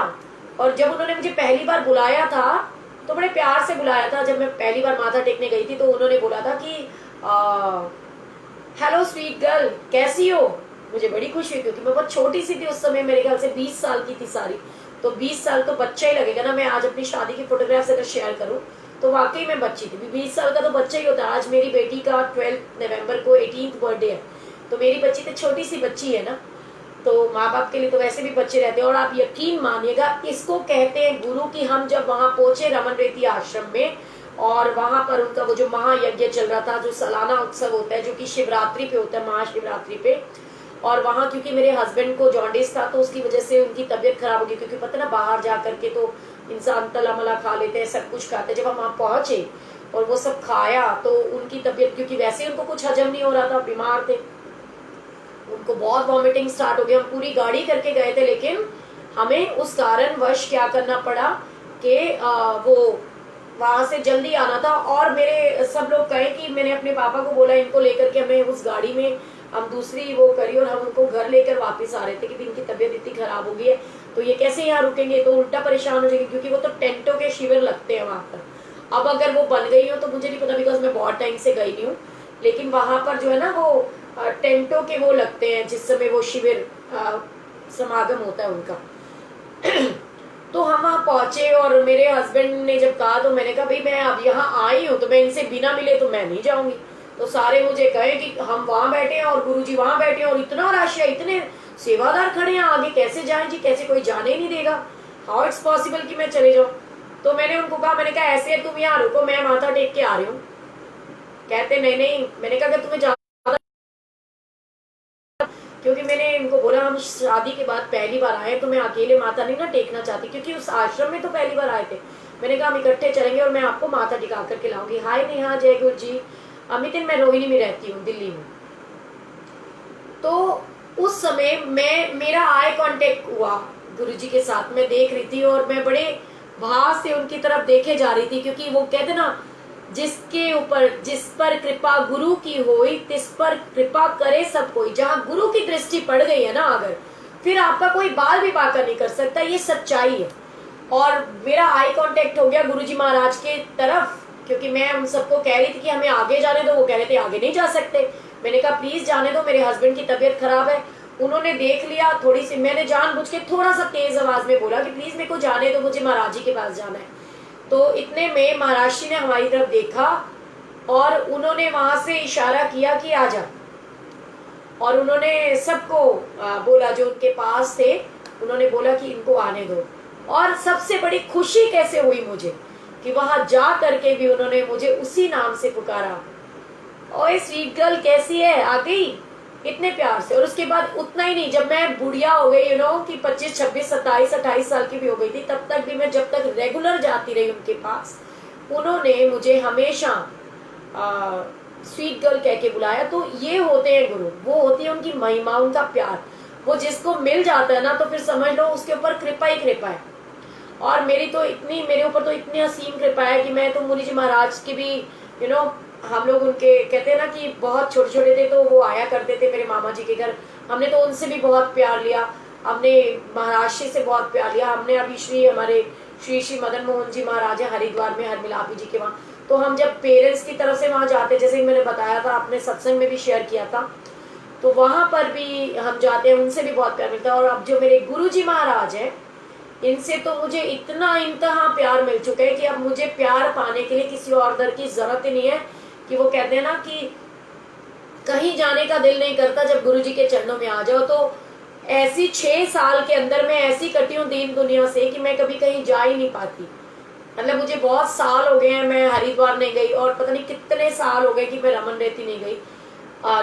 और जब उन्होंने मुझे पहली बार बुलाया था तो बड़े प्यार से बुलाया था। जब मैं पहली बार माथा टेकने गई थी तो उन्होंने बोला था कि हेलो स्वीट गर्ल, कैसी हो। मुझे बड़ी खुशी हुई क्योंकि मैं बहुत छोटी सी थी उस समय, मेरे ख्याल से 20 साल की थी सारी। तो 20 साल तो बच्चा ही लगेगा ना। मैं आज अपनी शादी की फोटोग्राफ्स अगर शेयर करूं तो वाकई में बच्ची थी। 20 साल का तो बच्चा ही होता है। आज मेरी बेटी का 12 नवंबर को 18th बर्थडे है, तो मेरी बच्ची तो छोटी सी बच्ची है ना। तो माँ बाप के लिए तो वैसे भी बच्चे रहते हैं। और आप यकीन मानिएगा, इसको कहते हैं गुरु। की हम जब वहां पहुंचे रमन रेती आश्रम में, और वहां पर उनका वो जो महायज्ञ चल रहा था, जो सालाना उत्सव होता है जो कि शिवरात्रि पे होता है, महाशिवरात्रि पे। और वहां क्योंकि मेरे हस्बैंड को जॉन्डिस था तो उसकी वजह से उनकी तबीयत खराब हो गई, क्योंकि पता ना बाहर जा करके तो इंसान तला मला खा लेते हैं, सब कुछ खाते हैं। जब हम वहां पहुंचे और वो सब खाया तो उनकी तबीयत, क्योंकि वैसे उनको कुछ हजम नहीं हो रहा था, बीमार थे, उनको बहुत वॉमिटिंग स्टार्ट हो गई। हम पूरी गाड़ी करके गए थे, लेकिन हमें उस कारणवश क्या करना पड़ा कि वो वहां से जल्दी आना था। और मेरे सब लोग कहे कि मैंने अपने पापा को बोला इनको लेकर के हमें उस गाड़ी में हम दूसरी वो करी, और हम उनको घर लेकर वापस आ रहे थे कि इनकी तबीयत इतनी खराब हो गई है तो ये कैसे यहाँ रुकेंगे, तो उल्टा परेशान हो जाएंगे, क्योंकि वो तो टेंटों के शिविर लगते हैं वहां पर। अब अगर वो बन गई हो तो मुझे नहीं पता, बिकॉज मैं बहुत टाइम से गई नहीं हूँ, लेकिन वहां पर जो है ना वो टेंटों के वो लगते हैं जिस समय वो शिविर समागम होता है उनका। तो हम वहां पहुंचे और मेरे हस्बैंड ने जब कहा तो मैंने कहा भाई मैं अब यहाँ आई हूँ तो मैं इनसे बिना मिले तो मैं नहीं जाऊंगी। तो सारे मुझे कहे कि हम वहां बैठे हैं और गुरुजी वहां बैठे हैं और इतना रश है, इतने सेवादार खड़े हैं, आगे कैसे जाएं जी, कैसे कोई जाने ही नहीं देगा, हाउ इट्स पॉसिबल कि मैं चले जाऊं। तो मैंने उनको कहा, मैंने कहा ऐसे तुम यहाँ रुको, मैं माथा टेक के आ रही हूँ। कहते नहीं नहीं। मैंने कहा अगर तुम्हें ज्यादा, क्योंकि मैंने इनको बोला हम शादी के बाद पहली बार आए तो मैं अकेले माथा नहीं ना टेकना चाहती, क्योंकि उस आश्रम में तो पहली बार आए थे। मैंने कहा हम इकट्ठे चलेंगे और मैं आपको माथा टिका करके लाऊंगी। हाय नेहा, जय गुरु जी। अमितिन, मैं रोहिणी में रहती हूँ, दिल्ली में। तो उस समय मेरा आई कांटेक्ट हुआ गुरुजी के साथ, मैं देख रही थी और मैं बड़े भाव से उनकी तरफ देखे जा रही थी, क्योंकि वो कहते ना जिसके ऊपर जिस पर कृपा गुरु की होई तिस पर कृपा करे सब कोई। जहां गुरु की दृष्टि पड़ गई है ना, अगर फिर आपका कोई बाल भी बाका नहीं कर सकता, ये सच्चाई है। और मेरा आई कांटेक्ट हो गया गुरुजी महाराज के तरफ, क्योंकि मैं उन सबको कह रही थी कि हमें आगे जाने दो, वो कह रहे थे आगे नहीं जा सकते। मैंने कहा प्लीज जाने दो, मेरे हस्बैंड की तबीयत खराब है। उन्होंने देख लिया थोड़ी सी, मैंने जानबूझ के थोड़ा सा तेज आवाज में बोला कि प्लीज मेरे को जाने दो, मुझे महाराज जी के पास जाना है। तो इतने में महाराज जी ने हमारी तरफ देखा और उन्होंने वहां से इशारा किया कि आ जा। और उन्होंने सबको बोला जो उनके पास थे, उन्होंने बोला कि इनको आने दो। और सबसे बड़ी खुशी कैसे हुई मुझे कि वहां जा करके भी उन्होंने मुझे उसी नाम से पुकारा, ओए स्वीट गर्ल कैसी है, आ गई, इतने प्यार से। और उसके बाद उतना ही नहीं, जब मैं बुढ़िया हो गई कि 25, 26, 27, 28 साल की भी हो गई थी, तब तक भी मैं जब तक रेगुलर जाती रही उनके पास, उन्होंने मुझे हमेशा स्वीट गर्ल कह के बुलाया। तो ये होते हैं गुरु, वो होती है उनकी महिमा, उनका प्यार। वो जिसको मिल जाता है ना तो फिर समझ लो उसके ऊपर कृपा ही कृपा है। और मेरे ऊपर तो इतनी असीम कृपा है कि मैं तो मुनि जी महाराज की भी हम लोग उनके कहते हैं ना कि बहुत छोटे छोटे थे तो वो आया करते थे मेरे मामा जी के घर। हमने तो उनसे भी बहुत प्यार लिया, हमने महाराज जी से बहुत प्यार लिया। हमने अभी हमारे श्री मदन मोहन जी महाराज है हरिद्वार में, हरमिलापी जी के वहाँ। तो हम जब पेरेंट्स की तरफ से वहाँ जाते, जैसे मैंने बताया था, आपने सत्संग में भी शेयर किया था, तो वहां पर भी हम जाते हैं, उनसे भी बहुत प्यार मिलता है। और अब जो मेरे गुरु जी महाराज है, इनसे तो मुझे इतना इंतहा प्यार मिल चुका है कि अब मुझे प्यार पाने के लिए किसी और दर की जरूरत ही नहीं है। कि वो कहते हैं ना कि कहीं जाने का दिल नहीं करता जब गुरु जी के चरणों में आ जाओ। तो ऐसी 6 साल के अंदर मैं ऐसी कटी हूँ दीन दुनिया से कि मैं कभी कहीं जा ही नहीं पाती। मतलब मुझे बहुत साल हो गए हैं मैं हरिद्वार नहीं गई, और पता नहीं कितने साल हो गए कि मैं रमन रेती नहीं गई,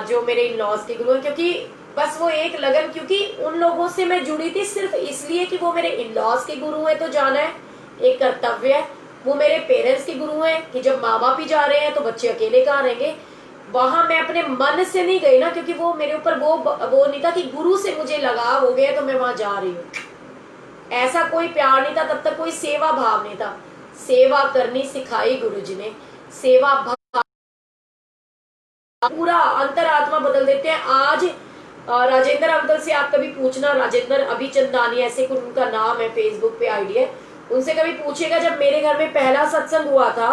जो मेरे इन लॉज के गुरु हैं। क्योंकि बस वो एक लगन, क्योंकि उन लोगों से मैं जुड़ी थी सिर्फ इसलिए कि वो मेरे इन लॉज के गुरु हैं तो जाना है, एक कर्तव्य है। वो मेरे पेरेंट्स के गुरु हैं कि जब माँ बाप ही जा रहे हैं तो बच्चे अकेले कहाँ रहेंगे। वहां मैं अपने मन से नहीं गई ना, क्योंकि वो मेरे ऊपर वो नहीं था कि गुरु से मुझे लगाव हो गया तो मैं वहां जा रही हूँ। ऐसा कोई प्यार नहीं था, तब तक कोई सेवा भाव नहीं था। सेवा करनी सिखाई गुरु जी ने, सेवा भाव पूरा अंतरात्मा बदल देते हैं। आज राजेंद्र अंकल से आप कभी पूछना, राजेंद्र अभिचंदानी ऐसे कुछ उनका नाम है, फेसबुक पे आईडी है, उनसे कभी पूछेगा जब मेरे घर में पहला सत्संग हुआ था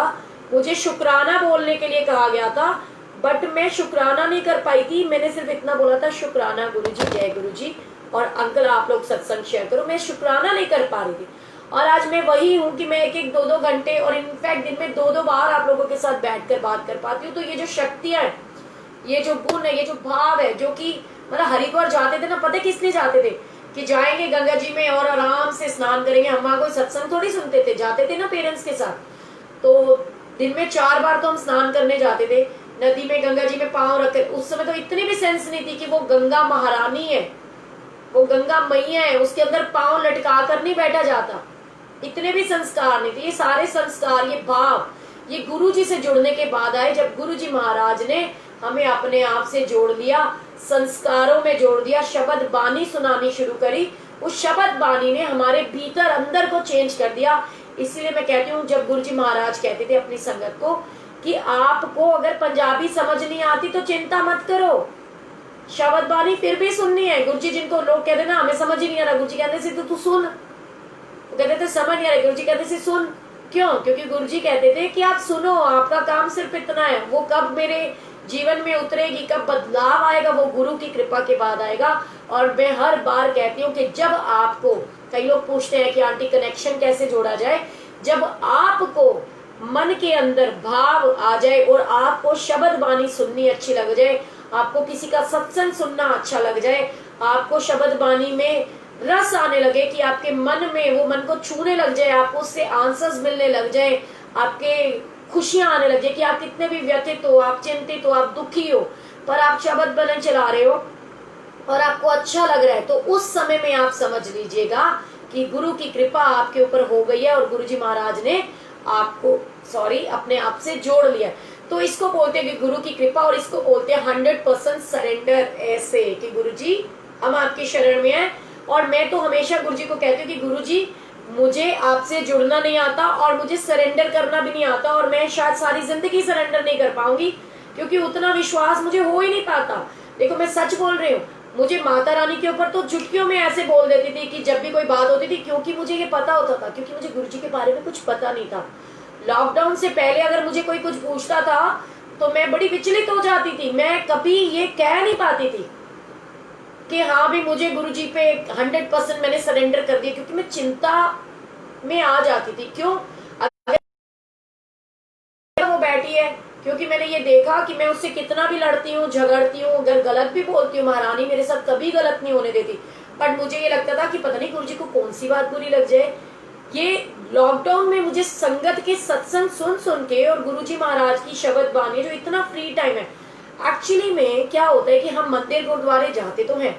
मुझे शुक्राना बोलने के लिए कहा गया था, बट मैं शुक्राना नहीं कर पाई थी। मैंने सिर्फ इतना बोला था, शुक्राना गुरुजी, जय गुरुजी, और अंकल आप लोग सत्संग शेयर करो। मैं शुक्राना नहीं कर पा रही थी। और आज मैं वही हूँ कि मैं 1-1, 2-2 घंटे और इनफैक्ट दिन में 2-2 बार आप लोगों के साथ बैठकर बात कर पाती हूँ। तो ये जो शक्तियां है, ये जो गुण है, ये जो भाव है, जो कि मतलब हरिद्वार जाते थे ना, पता किस लिए जाते थे कि जाएंगे गंगा जी में और आराम से स्नान करेंगे। हम वहां कोई सत्संग थोड़ी सुनते थे, जाते थे ना पेरेंट्स के साथ। तो दिन में 4 बार तो हम स्नान करने जाते थे नदी में, गंगा जी में पांव रख कर। उस समय तो इतनी भी सेंस नहीं थी कि वो गंगा महारानी है, वो गंगा मैया है, उसके अंदर पांव लटका कर नहीं बैठा जाता। इतने भी संस्कार नहीं थे। ये सारे संस्कार, ये भाव, ये गुरु जी से जुड़ने के बाद आए, जब गुरु जी महाराज ने हमें अपने आप से जोड़ लिया, संस्कारों में जोड़ दिया, शब्द बानी सुनानी शुरू करी। उस शब्द बानी ने हमारे भीतर अंदर को चेंज कर दिया। इसलिए मैं कहती हूँ, जब गुरु जी महाराज कहते थे अपनी संगत को कि आपको अगर पंजाबी समझ नहीं आती तो चिंता मत करो, शब्द बानी फिर भी सुननी है। गुरु जी, जिनको लोग कहते ना हमें समझ ही नहीं आ रहा, गुरु जी कहते थे तो तू सुन, कहते थे समझ नहीं आ रहा, गुरु जी कहते थे सुन। क्यों? क्योंकि गुरु जी कहते थे कि आप सुनो, आपका काम सिर्फ इतना है। वो कब मेरे जीवन में उतरेगी, कब बदलाव आएगा, वो गुरु की कृपा के बाद आएगा। और मैं हर बार कहती हूँ कि जब आपको, कई लोग पूछते हैं कि आंटी कनेक्शन कैसे जोड़ा जाए, जब आपको मन के अंदर भाव आ जाए और आपको शब्द बानी सुननी अच्छी लग जाए, आपको किसी का सत्संग सुनना अच्छा लग जाए, आपको शब्द बानी में रस आने लगे कि आपके मन में वो मन को छूने लग जाए, आपको उससे आंसर्स मिलने लग जाए, आपके खुशियां आने लग जाए कि आप कितने भी व्यथित हो, आप चिंतित हो, आप दुखी हो, पर आप शब्द बलन चला रहे हो और आपको अच्छा लग रहा है, तो उस समय में आप समझ लीजिएगा कि गुरु की कृपा आपके ऊपर हो गई है और गुरु जी महाराज ने आपको अपने आप से जोड़ लिया। तो इसको बोलते हैं कि गुरु की कृपा, और इसको बोलते हैं 100% सरेंडर। ऐसे कि गुरु जी हम आपकी शरण में हैं। और मैं तो हमेशा गुरु जी को कहती हूँ कि गुरु जी मुझे आपसे जुड़ना नहीं आता और मुझे सरेंडर करना भी नहीं आता, और मैं शायद सारी जिंदगी सरेंडर नहीं कर पाऊंगी क्योंकि उतना विश्वास मुझे हो ही नहीं पाता। देखो मैं सच बोल रही हूँ, मुझे माता रानी के ऊपर तो चुटकियों में ऐसे बोल देती थी कि जब भी कोई बात होती थी, क्योंकि मुझे ये पता होता था, क्योंकि मुझे गुरु जी के बारे में कुछ पता नहीं था। लॉकडाउन से पहले अगर मुझे कोई कुछ पूछता था तो मैं बड़ी विचलित हो जाती थी। मैं कभी ये कह नहीं पाती थी कि हाँ भी मुझे गुरु जी पे 100% मैंने सरेंडर कर दिया, क्योंकि मैं चिंता में आ जाती थी। क्यों? अगर वो बैठी है, क्योंकि मैंने ये देखा कि मैं उससे कितना भी लड़ती हूँ, झगड़ती हूँ, अगर गलत भी बोलती हूँ, महारानी मेरे साथ कभी गलत नहीं होने देती, बट मुझे ये लगता था कि पता नहीं गुरु जी को कौन सी बात बुरी लग जाए। ये लॉकडाउन में मुझे संगत के सत्संग सुन सुन के और गुरु जी महाराज की शब्द बानी, जो इतना फ्री टाइम है, एक्चुअली में क्या होता है कि हम मंदिर गुरुद्वारे जाते तो हैं,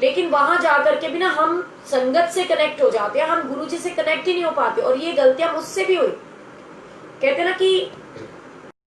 लेकिन वहां जाकर के भी ना हम संगत से कनेक्ट हो जाते हैं, हम गुरु जी से कनेक्ट ही नहीं हो पाते। और ये गलतियां मुझसे भी हुई। कहते ना कि